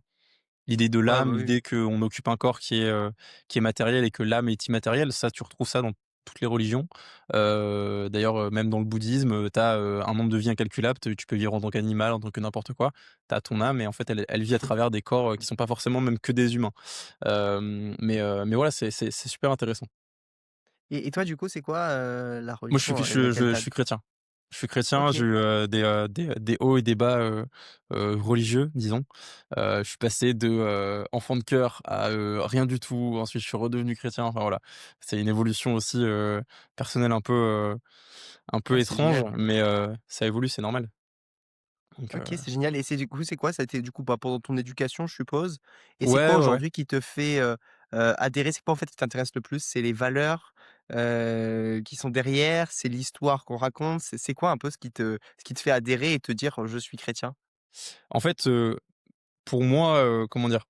L'idée de Ouais, bah, l'âme, oui. l'idée qu'on occupe un corps qui est matériel et que l'âme est immatérielle, ça tu retrouves ça dans toutes les religions. D'ailleurs, même dans le bouddhisme, tu as, un nombre de vies incalculable, tu peux vivre en tant qu'animal, en tant que n'importe quoi. Tu as ton âme et en fait elle vit à travers des corps, qui sont pas forcément même que des humains. Mais voilà, c'est super intéressant. Et toi, du coup, c'est quoi, la Moi, religion avec laquelle tu je as suis chrétien. Je suis chrétien, j'ai OK. eu, des hauts et des bas, religieux, disons. Je suis passé de, enfant de cœur à, rien du tout. Ensuite, je suis redevenu chrétien. Enfin, voilà. C'est une évolution aussi, personnelle un peu Ah, c'est étrange, génial. mais, ça évolue, c'est normal. Donc, OK, c'est génial et c'est quoi? Ça a été du coup, bah, pendant ton éducation, je suppose? Et c'est quoi ouais, ouais, ouais. aujourd'hui qui te fait, adhérer? C'est quoi en fait qui t'intéresse le plus? C'est les valeurs, qui sont derrière? C'est l'histoire qu'on raconte? C'est quoi un peu ce qui te fait adhérer et te dire: «Je suis chrétien»? En fait, pour moi, comment dire?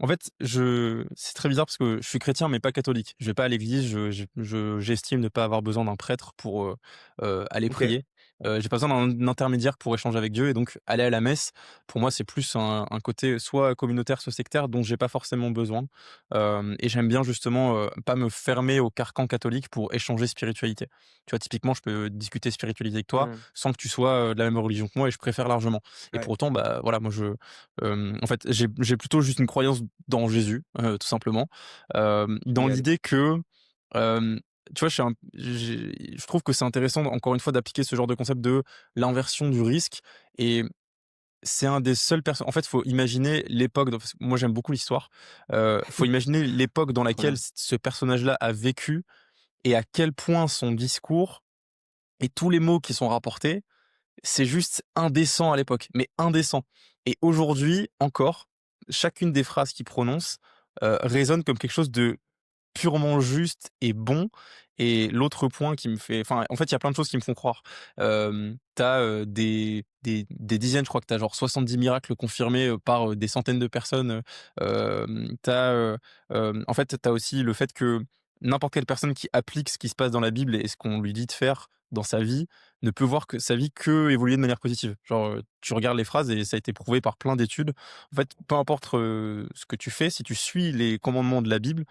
En fait, je c'est très bizarre parce que je suis chrétien, mais pas catholique. Je vais pas à l'église, j'estime ne pas avoir besoin d'un prêtre pour, aller OK. prier. J'ai pas besoin d'un intermédiaire pour échanger avec Dieu et donc aller à la messe, pour moi, c'est plus un côté soit communautaire, soit sectaire dont j'ai pas forcément besoin. Et j'aime bien justement, pas me fermer au carcan catholique pour échanger spiritualité. Tu vois, typiquement, je peux discuter spiritualité avec toi Mmh. sans que tu sois, de la même religion que moi et je préfère largement. Et Ouais, pour autant, bah, voilà, moi en fait, j'ai plutôt juste une croyance dans Jésus, tout simplement. Dans génial. l'idée que, hem tu vois, je trouve que c'est intéressant, encore une fois, d'appliquer ce genre de concept de l'inversion du risque et c'est un des seuls perso en fait, faut imaginer l'époque dans parce que moi, j'aime beaucoup l'histoire, faut imaginer l'époque dans Trop laquelle bien. ce personnage-là a vécu et à quel point son discours et tous les mots qui sont rapportés, c'est juste indécent à l'époque, mais indécent et aujourd'hui encore, chacune des phrases qu'il prononce, résonne comme quelque chose de purement juste et bon et l'autre point qui me fait enfin, en fait, il y a plein de choses qui me font croire. Tu as, des dizaines, je crois que tu as genre 70 miracles confirmés, par, des centaines de personnes, tu as, en fait, tu as aussi le fait que n'importe quelle personne qui applique ce qui se passe dans la Bible et ce qu'on lui dit de faire dans sa vie, ne peut voir que sa vie que évoluer de manière positive. Genre, tu regardes les phrases et ça a été prouvé par plein d'études. En fait, peu importe, ce que tu fais, si tu suis les commandements de la Bible,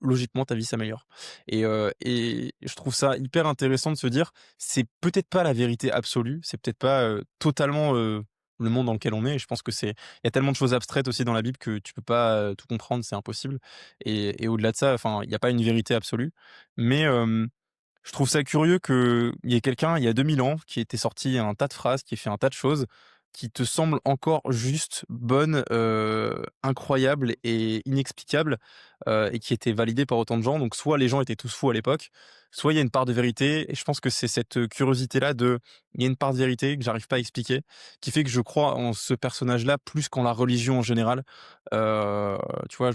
logiquement ta vie s'améliore et je trouve ça hyper intéressant de se dire, c'est peut-être pas la vérité absolue, c'est peut-être pas, totalement, le monde dans lequel on est et je pense que c'est il y a tellement de choses abstraites aussi dans la Bible que tu peux pas, tout comprendre, c'est impossible et au-delà de ça, enfin, il y a pas une vérité absolue mais je trouve ça curieux qu'il y ait quelqu'un, il y a 2000 ans, qui était sorti un tas de phrases, qui ait fait un tas de choses, qui te semblent encore justes, bonnes, incroyables et inexplicables, et qui étaient validées par autant de gens. Donc soit les gens étaient tous fous à l'époque, soit il y a une part de vérité et je pense que c'est cette, curiosité-là de il y a une part de vérité que j'arrive pas à expliquer, qui fait que je crois en ce personnage-là plus qu'en la religion en général. Heu, Tu vois?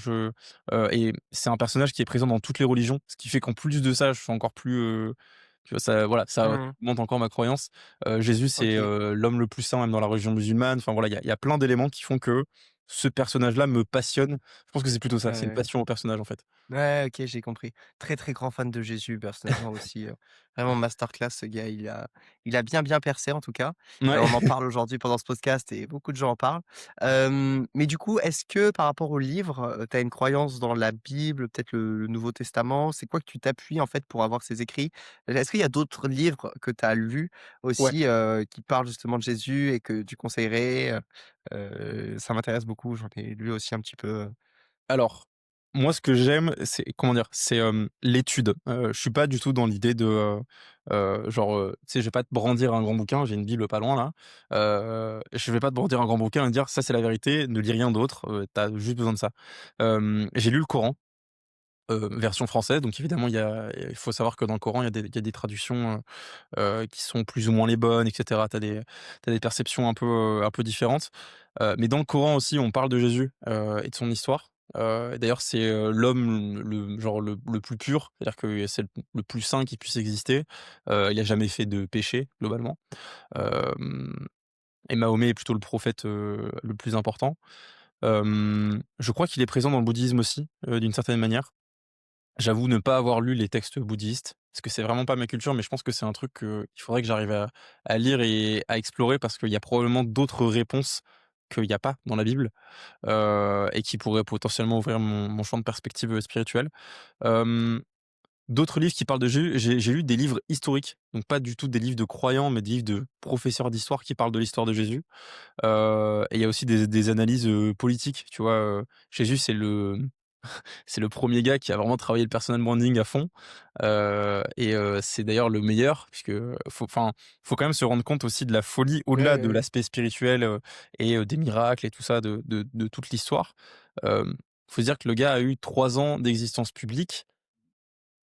Et c'est un personnage qui est présent dans toutes les religions, ce qui fait qu'en plus de ça, je suis encore plus, tu vois, ça voilà, ça Mmh. monte encore ma croyance. Jésus, c'est, OK. l'homme le plus saint même dans la religion musulmane. Enfin voilà, il y a plein d'éléments qui font que ce personnage-là me passionne. Je pense que c'est plutôt ça, c'est une Ouais. passion au personnage, en fait. Ouais, OK, j'ai compris. Très, très grand fan de Jésus personnellement aussi, vraiment masterclass ce gars, il a bien, bien percé en tout cas. Ouais. On en parle aujourd'hui pendant ce podcast et beaucoup de gens en parlent. Mais du coup, est-ce que par rapport au livre, tu as une croyance dans la Bible, peut-être le Nouveau Testament? C'est quoi que tu t'appuies en fait pour avoir ces écrits? Est-ce qu'il y a d'autres livres que tu as lus Ouais. aussi, qui parlent justement de Jésus et que tu conseillerais? Ça m'intéresse beaucoup, j'en ai lu aussi un petit peu. Alors, moi, ce que j'aime, c'est comment dire? C'est, l'étude. Je suis pas du tout dans l'idée de, genre, tu sais, je vais pas te brandir un grand bouquin, j'ai une bible pas loin là. Je vais pas te brandir un grand bouquin et dire: «Ça, c'est la vérité, ne lis rien d'autre, tu juste besoin de ça». J'ai lu le Coran, version française, donc évidemment, il faut savoir que dans le Coran, il y a des traductions, qui sont plus ou moins les bonnes et cetera. Tu as des perceptions un peu différentes, mais dans le Coran aussi, on parle de Jésus, et de son histoire. Et d'ailleurs, c'est, l'homme le genre le plus pur, c'est-à-dire que c'est le plus saint qui puisse exister. Il a jamais fait de péché globalement, hem et Mahomet est plutôt le prophète, le plus important. Je crois qu'il est présent dans le bouddhisme aussi, d'une certaine manière. J'avoue ne pas avoir lu les textes bouddhistes, parce que c'est vraiment pas ma culture, mais je pense que c'est un truc qu'il faudrait que j'arrive à lire et à explorer parce qu'il y a probablement d'autres réponses qu'il y a pas dans la Bible, et qui pourraient potentiellement ouvrir mon champ de perspective, spirituelle. Hem, D'autres livres qui parlent de Jésus, j'ai lu des livres historiques, donc pas du tout des livres de croyants, mais des livres de professeurs d'histoire qui parlent de l'histoire de Jésus. Et il y a aussi des analyses, politiques, tu vois? Jésus, c'est le premier gars qui a vraiment travaillé le personal branding à fond, c'est d'ailleurs le meilleur puisque, faut quand même se rendre compte aussi de la folie Ouais, au-delà ouais, de ouais. l'aspect spirituel, des miracles et tout ça de toute l'histoire. Hem, Faut se dire que le gars a eu 3 ans d'existence publique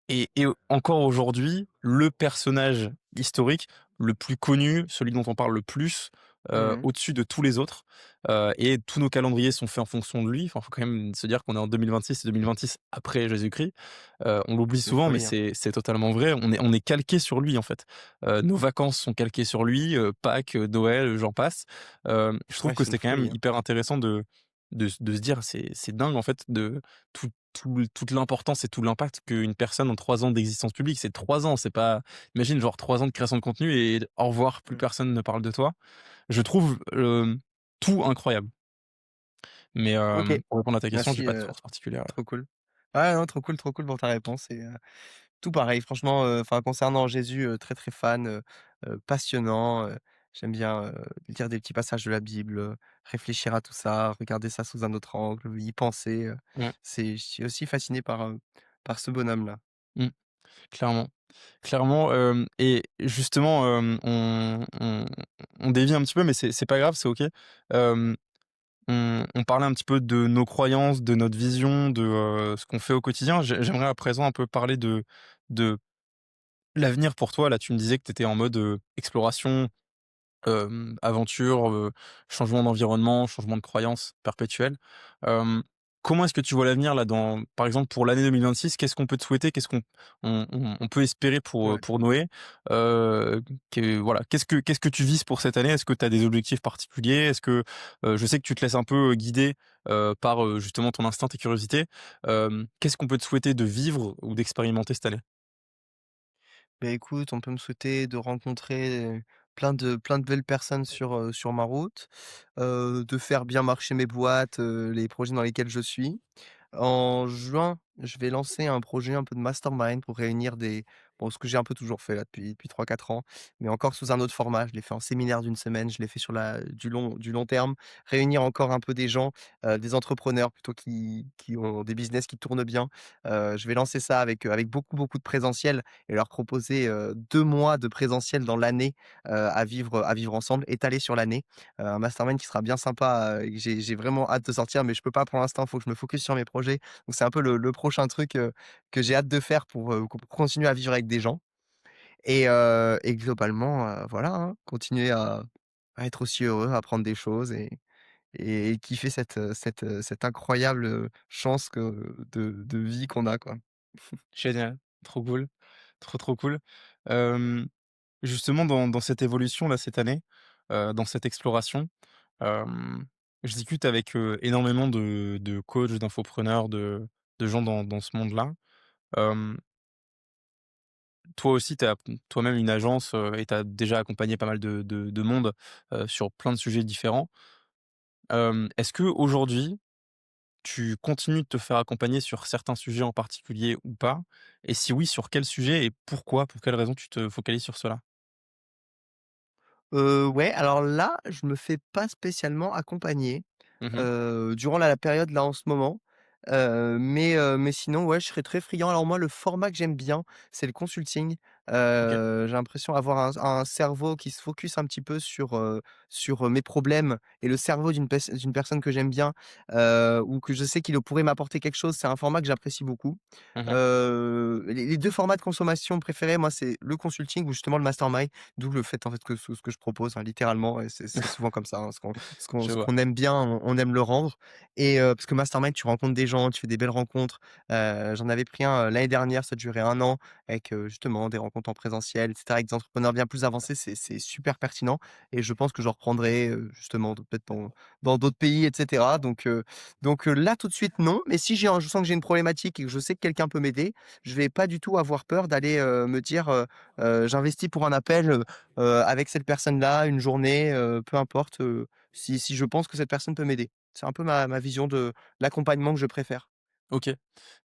et encore aujourd'hui, le personnage historique le plus connu, celui dont on parle le plus, Mmh. au-dessus de tous les autres, et tous nos calendriers sont faits en fonction de lui. Enfin, faut quand même se dire qu'on est en 2026 et 2026 après Jésus-Christ. On l'oublie De souvent, mais folie, hein. c'est totalement vrai. On est calqué sur lui, en fait. Nos vacances sont calquées sur lui, Pâques, Noël, j'en passe. Je trouve Ouais, que c'est une c'est quand même folie, hein. hyper intéressant de se dire: «C'est dingue en fait de toute l'importance et tout l'impact qu'une personne en 3 ans d'existence publique». C'est 3 ans, c'est pas imagine genre 3 ans de création de contenu et au revoir, plus Mmh. personne ne parle de toi. Je trouve, tout incroyable. Mais, OK, pour répondre à ta question, j'ai merci, pas de source particulière. trop cool. Ah non, trop cool pour ta réponse et tout pareil franchement, enfin concernant Jésus, très, très fan, passionnant, j'aime bien, lire des petits passages de la Bible, réfléchir à tout ça, regarder ça sous un autre angle, y penser, Mmh, je suis aussi fasciné par ce bonhomme-là. mmh, clairement. Clairement, et justement, on dévie un petit peu, mais c'est pas grave, c'est OK. On parlait un petit peu de nos croyances, de notre vision, de, ce qu'on fait au quotidien. J'aimerais à présent un peu parler de l'avenir pour toi. Là, tu me disais que tu étais en mode, exploration, aventure, changement d'environnement, changement de croyance perpétuel. Hem, Comment est-ce que tu vois l'avenir là dans par exemple pour l'année 2026, qu'est-ce qu'on peut te souhaiter? Qu'est-ce qu'on on peut espérer Ouais. pour Noé? Voilà, qu'est-ce que tu vises pour cette année? Est-ce que tu as des objectifs particuliers? Est-ce que, je sais que tu te laisses un peu, guider, par, justement ton instinct, tes curiosités. Qu'est-ce qu'on peut te souhaiter de vivre ou d'expérimenter cette année? Beh, écoute, on peut me souhaiter de rencontrer plein de belles personnes sur ma route, de faire bien marcher mes boîtes, les projets dans lesquels je suis. En juin, je vais lancer un projet un peu de mastermind pour réunir des bon, ce que j'ai un peu toujours fait là depuis 3 4 ans, mais encore sous un autre format. Je l'ai fait en séminaire d'une semaine, je l'ai fait sur du long terme. Réunir encore un peu des gens, des entrepreneurs plutôt qui ont des business qui tournent bien. Je vais lancer ça avec beaucoup, beaucoup de présentiel et leur proposer, 2 mois de présentiel dans l'année, à vivre ensemble, étalé sur l'année. Un mastermind qui sera bien sympa, et que j'ai vraiment hâte de sortir, mais je peux pas pour l'instant, il faut que je me focus sur mes projets. Donc c'est un peu le prochain truc, que j'ai hâte de faire pour continuer à vivre avec des gens et globalement, voilà, hein, continuer à être aussi heureux, à apprendre des choses et kiffer cette incroyable, chance de vie qu'on a, quoi. Génial, trop cool, trop, trop cool. Hem Justement, dans cette évolution-là, cette année, dans cette exploration, hem, je discute avec, énormément de coachs, d'infopreneurs, de gens dans ce monde-là. Hem, Toi aussi, tu as toi-même une agence, et tu as déjà accompagné pas mal de monde, sur plein de sujets différents. Est-ce qu'aujourd'hui, tu continues de te faire accompagner sur certains sujets en particulier ou pas? Et si oui, sur quel sujet et pourquoi? Pour quelle raison tu te focalises sur cela? Ouais, alors là, je me fais pas spécialement accompagner, Mmh. durant la période là, en ce moment, mais sinon, ouais, je serais très friand. Alors moi, le format que j'aime bien, c'est le consulting. OK. J'ai l'impression d'avoir un cerveau qui se focus un petit peu sur mes problèmes et le cerveau d'une personne que j'aime bien, ou que je sais qu'il pourrait m'apporter quelque chose. C'est un format que j'apprécie beaucoup. Mmh. Les 2 formats de consommation préférés, moi, c'est le consulting ou justement le mastermind. D'où le fait, en fait, que ce que je propose, hein, littéralement et c'est souvent comme ça, hein. Je Ce vois. qu'on aime bien, on aime le rendre et parce que mastermind, tu rencontres des gens, tu fais des belles rencontres. J'en avais pris un, l'année dernière, ça durait 1 an avec, justement des rencontres en présentiel et cetera, avec des entrepreneurs bien plus avancés. C'est super pertinent et je pense que j'en reprendrai, justement peut-être dans d'autres pays et cetera là, tout de suite, non, mais si je sens que j'ai une problématique et que je sais que quelqu'un peut m'aider, je vais pas du tout avoir peur d'aller, me dire, «J'investis pour un appel, avec cette personne-là, une journée», peu importe, si je pense que cette personne peut m'aider. C'est un peu ma vision de l'accompagnement que je préfère. OK,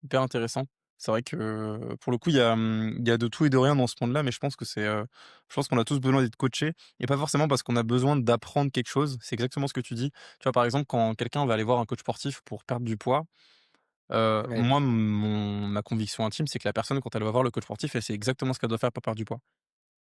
hyper intéressant. C'est vrai que, pour le coup, il y a de tout et de rien dans ce monde-là, mais je pense qu'on a tous besoin d'être coachés et pas forcément parce qu'on a besoin d'apprendre quelque chose. C'est exactement ce que tu dis. Tu vois, par exemple, quand quelqu'un va aller voir un coach sportif pour perdre du poids, Ouais. moi, ma conviction intime, c'est que la personne, quand elle va voir le coach sportif, elle sait exactement ce qu'elle doit faire pour perdre du poids.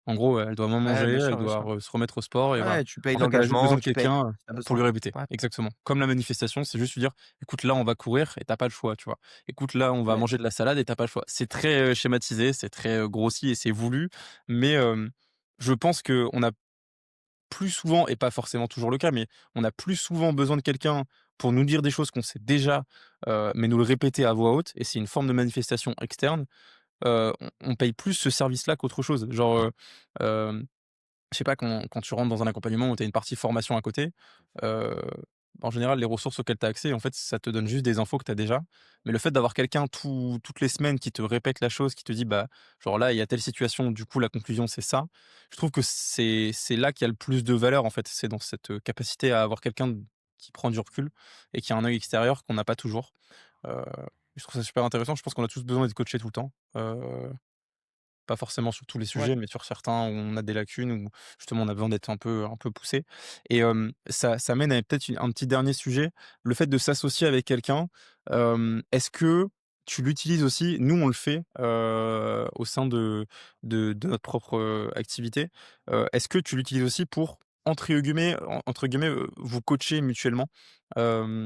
En gros, elle doit moins Ouais, manger, elle bien doit sûr. se remettre au sport et voilà. Ouais, tu payes En fait, elle a juste besoin l'engagement, de tu payes quelqu'un, si tu as pour lui besoin. répéter. Ouais, Exactement. Comme la manifestation, c'est juste lui dire: «Écoute, là, on va courir et tu pas le choix», tu vois? «Écoute, là, on va ouais. manger de la salade et tu pas le choix». C'est très, schématisé, c'est très, grossi et c'est voulu, mais je pense qu'on a plus souvent et pas forcément toujours le cas, mais on a plus souvent besoin de quelqu'un pour nous dire des choses qu'on sait déjà, mais nous le répéter à voix haute et c'est une forme de manifestation externe. On paye plus ce service-là qu'autre chose. Genre, je sais pas, quand tu rentres dans un accompagnement où tu as une partie formation à côté, en général, les ressources auxquelles tu as accès, en fait, ça te donne juste des infos que tu as déjà. Mais le fait d'avoir quelqu'un toutes les semaines qui te répète la chose, qui te dit: «Bah, genre là, il y a telle situation, du coup, la conclusion, c'est ça». Je trouve que c'est là qu'il y a le plus de valeur, en fait. C'est dans cette, capacité à avoir quelqu'un qui prend du recul et qui a un œil extérieur qu'on n'a pas toujours. Heu, je trouve ça super intéressant. Je pense qu'on a tous besoin d'être coachés tout le temps. Pas forcément sur tous les Ouais. sujets, mais sur certains où on a des lacunes, où justement on a besoin d'être un peu poussé et ça mène à peut-être un petit dernier sujet, le fait de s'associer avec quelqu'un. Est-ce que tu l'utilises aussi? Nous, on le fait, au sein de notre propre, activité. Est-ce que tu l'utilises aussi pour «vous coacher mutuellement»,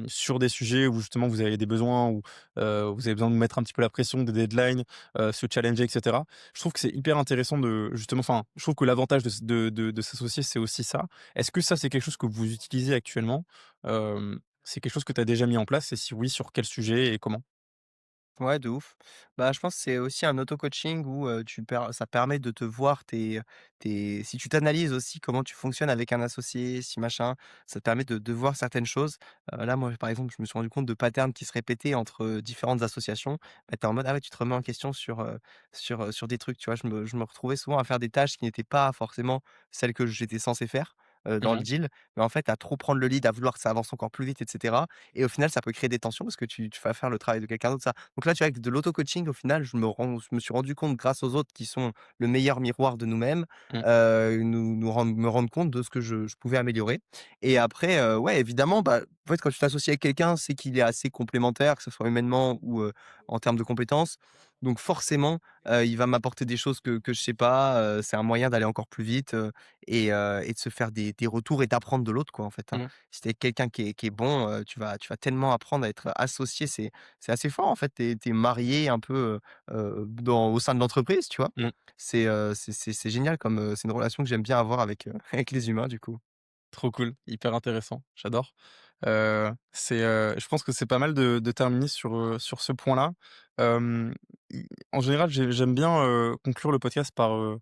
sur des sujets où justement vous avez des besoins, où, vous avez besoin de mettre un petit peu la pression, des deadlines, se challenger et cetera? Je trouve que c'est hyper intéressant de justement enfin, je trouve que l'avantage de s'associer, c'est aussi ça. Est-ce que ça, c'est quelque chose que vous utilisez actuellement? C'est quelque chose que tu as déjà mis en place et si oui, sur quel sujet et comment? Ouais, de ouf. Bah, je pense que c'est aussi un auto-coaching où, ça permet de te voir si tu t'analyses aussi comment tu fonctionnes avec un associé, si machin, ça te permet de voir certaines choses. Là, moi, par exemple, je me suis rendu compte de patterns qui se répétaient entre, différentes associations. Bah, tu es en mode: «Ah ouais», tu te remets en question sur des trucs, tu vois? Je me retrouvais souvent à faire des tâches qui n'étaient pas forcément celles que j'étais censé faire, dans le Mmh. deal, mais en fait, à trop prendre le lead, à vouloir que ça avance encore plus vite et cetera, et au final, ça peut créer des tensions parce que tu vas faire le travail de quelqu'un d'autre. Donc là, tu vois, avec de l'auto-coaching, au final, je me suis rendu compte grâce aux autres qui sont le meilleur miroir de nous-mêmes, Mmh. me rendre compte de ce que je pouvais améliorer. Et après, ouais, évidemment, bah, en fait, quand tu t'associes avec quelqu'un, c'est qu'il est assez complémentaire, que ce soit humainement ou, en termes de compétences. Donc forcément, il va m'apporter des choses que je sais pas, c'est un moyen d'aller encore plus vite, et de se faire des retours et d'apprendre de l'autre, quoi, en fait, hein. Mmh. Si tu es quelqu'un qui est bon, tu vas tellement apprendre à être associé, c'est assez fort en fait, tu es marié un peu, dans au sein de l'entreprise, tu vois? Mmh. C'est génial comme, c'est une relation que j'aime bien avoir avec, avec les humains du coup. Trop cool, hyper intéressant, j'adore. Je pense que c'est pas mal de terminer sur ce point-là. I En général, j'aime bien, conclure le podcast par,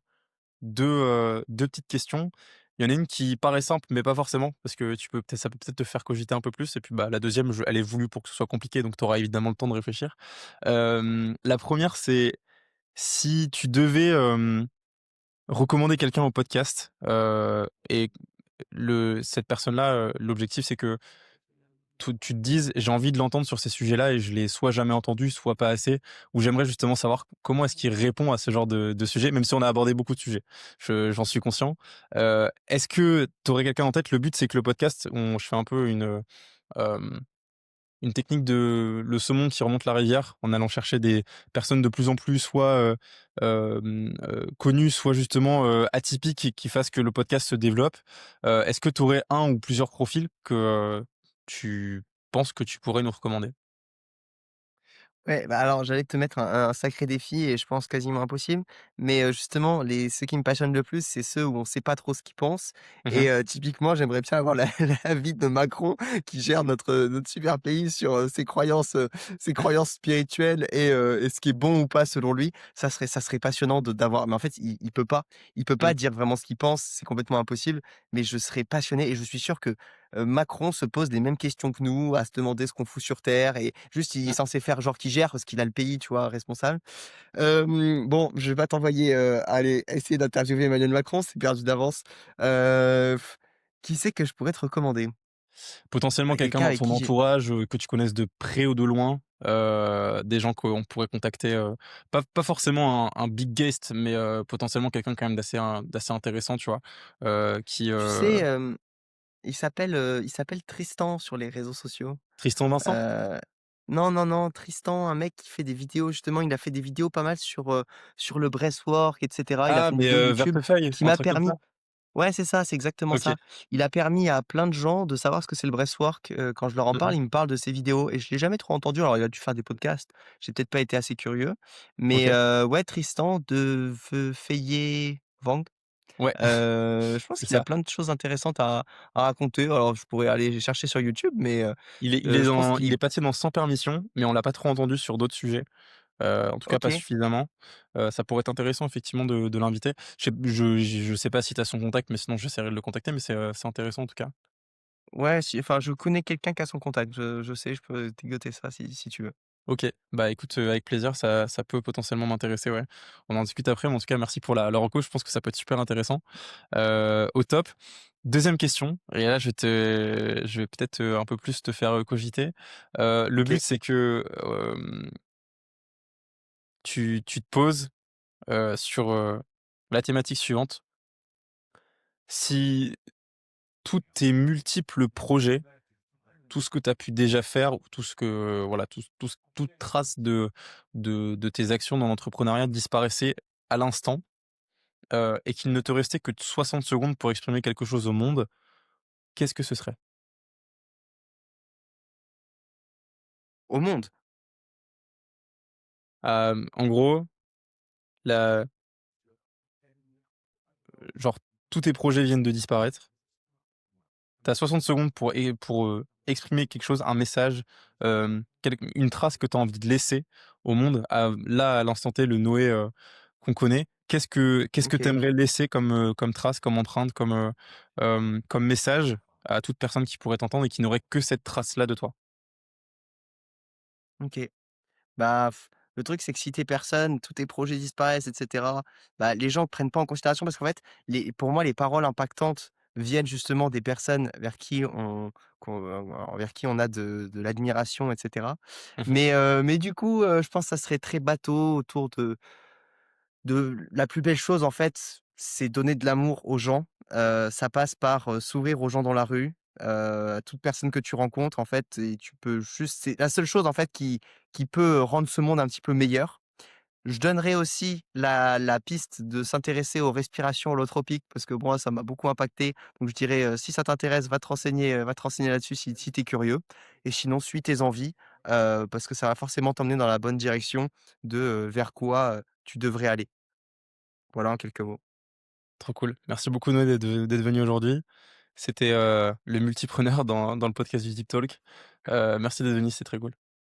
2 petites questions. Il y en a une qui paraît simple, mais pas forcément, parce que ça peut peut-être te faire cogiter un peu plus et puis, bah, la deuxième, elle est voulue pour que ce soit compliqué, donc tu auras évidemment le temps de réfléchir. La première, c'est si tu devais, recommander quelqu'un au podcast, et cette personne-là, l'objectif, c'est que tu te dises: «J'ai envie de l'entendre sur ces sujets-là et je l'ai soit jamais entendu, soit pas assez», ou j'aimerais justement savoir comment est-ce qu'il répond à ce genre de sujet, même si on a abordé beaucoup de sujets. J'en suis conscient. Est-ce que tu aurais quelqu'un en tête? Le but, c'est que le podcast, je fais un peu une technique de le saumon qui remonte la rivière, en allant chercher des personnes de plus en plus soit, connues, soit justement, atypiques qui fassent que le podcast se développe. Est-ce que tu aurais un ou plusieurs profils que, tu penses que tu pourrais nous recommander? Ouais, bah, alors j'allais te mettre un sacré défi et je pense quasiment impossible, mais justement ceux qui me passionnent le plus, c'est ceux où on sait pas trop ce qu'ils pensent. Mmh. Et typiquement, j'aimerais bien avoir la l'avis de Macron qui gère notre super pays sur, ses croyances spirituelles et ce qui est bon ou pas selon lui. Ça serait passionnant de d'avoir, mais en fait, il peut pas Mmh. dire vraiment ce qu'il pense, c'est complètement impossible, mais je serais passionné et je suis sûr que Macron se pose les mêmes questions que nous, à se demander ce qu'on fout sur terre, et juste il est Mmh. censé faire genre qu'il gère parce qu'il a le pays, tu vois, responsable. Bon, je vais pas t'envoyer, aller essayer d'interviewer Emmanuel Macron, c'est perdu d'avance. Heu, qui c'est que je pourrais te recommander? Potentiellement quelqu'un Quelqu'un dans avec ton qui j'ai entourage, que tu connaisses de près ou de loin, des gens qu'on pourrait contacter, pas forcément un big guest, mais potentiellement quelqu'un quand même d'assez intéressant, tu vois? Qui, tu sais, il s'appelle Tristan sur les réseaux sociaux. Tristan Vincent? Heu, non, non, non, Tristan, un mec qui fait des vidéos justement, il a fait des vidéos pas mal sur le breathwork et cetera. Il a Ah, fait une mais vidéo YouTube Vertefeuille, qui un m'a truc comme ça? permis. Ouais, c'est ça, c'est exactement OK. ça. Il a permis à plein de gens de savoir ce que c'est le breathwork, quand je leur en Mmh parle, mh. ils me parlent de ses vidéos et je l'ai jamais trop entendu. Alors il a dû faire des podcasts, j'ai peut-être pas été assez curieux, mais OK. ouais, Tristan de Feyer Wang, Ouais, je pense c'est qu'il a ça. plein de choses intéressantes à raconter. Alors je pourrais aller chercher sur YouTube, mais je pense Il qu'il est passé dans Sans permission, mais on l'a pas trop entendu sur d'autres sujets, en tout cas pas OK. suffisamment. Ça pourrait être intéressant effectivement de l'inviter. Je sais pas si tu as son contact, mais sinon j'essaierai de le contacter, mais c'est intéressant en tout cas. Ouais, si enfin, je connais quelqu'un qui a son contact, je sais, je peux dégoter ça si tu veux. OK, bah, écoute, avec plaisir, ça peut potentiellement m'intéresser, ouais. On en discute après, mais en tout cas, merci pour la reco, je pense que ça peut être super intéressant. Au top. Deuxième question et là, je vais peut-être, un peu plus te faire, cogiter. Le OK, but, c'est que, tu te poses, sur, la thématique suivante. Si tous tes multiples projets, tout ce que tu as pu déjà faire ou tout ce que voilà, toute trace de tes actions dans l'entrepreneuriat disparaissait à l'instant, et qu'il ne te restait que 60 secondes pour exprimer quelque chose au monde, qu'est-ce que ce serait? au monde. En gros, la genre tous tes projets viennent de disparaître. Tu as 60 secondes pour, exprimer quelque chose, un message, une trace que tu as envie de laisser au monde à l'instant T, le Noé, qu'on connaît. Qu'est-ce que tu OK, aimerais laisser comme trace, comme empreinte, comme message à toute personne qui pourrait t'entendre et qui n'aurait que cette trace-là de toi? OK. Bah, le truc, c'est que si tes personnes, tous tes projets disparaissent et cetera, bah, les gens prennent pas en considération parce qu'en fait, les pour moi, les paroles impactantes viennent justement des personnes vers qui envers qui on a de l'admiration et cetera. Mmh. Mais du coup, je pense que ça serait très bateau autour de la plus belle chose, en fait, c'est donner de l'amour aux gens. Ça passe par, s'ouvrir aux gens dans la rue, à toute personne que tu rencontres, en fait et tu peux juste c'est la seule chose, en fait, qui peut rendre ce monde un petit peu meilleur. Je donnerais aussi la piste de s'intéresser aux respirations holotropiques parce que moi, ça m'a beaucoup impacté. Donc je dirais, si ça t'intéresse, va te renseigner là-dessus si tu es curieux et sinon suis tes envies, parce que ça va forcément t'emmener dans la bonne direction de, vers quoi, tu devrais aller. Voilà en quelques mots. Trop cool. Merci beaucoup Noé d'être venu aujourd'hui. C'était, le multipreneur dans le podcast du Deep Talk. Merci d'être venu, c'est très cool.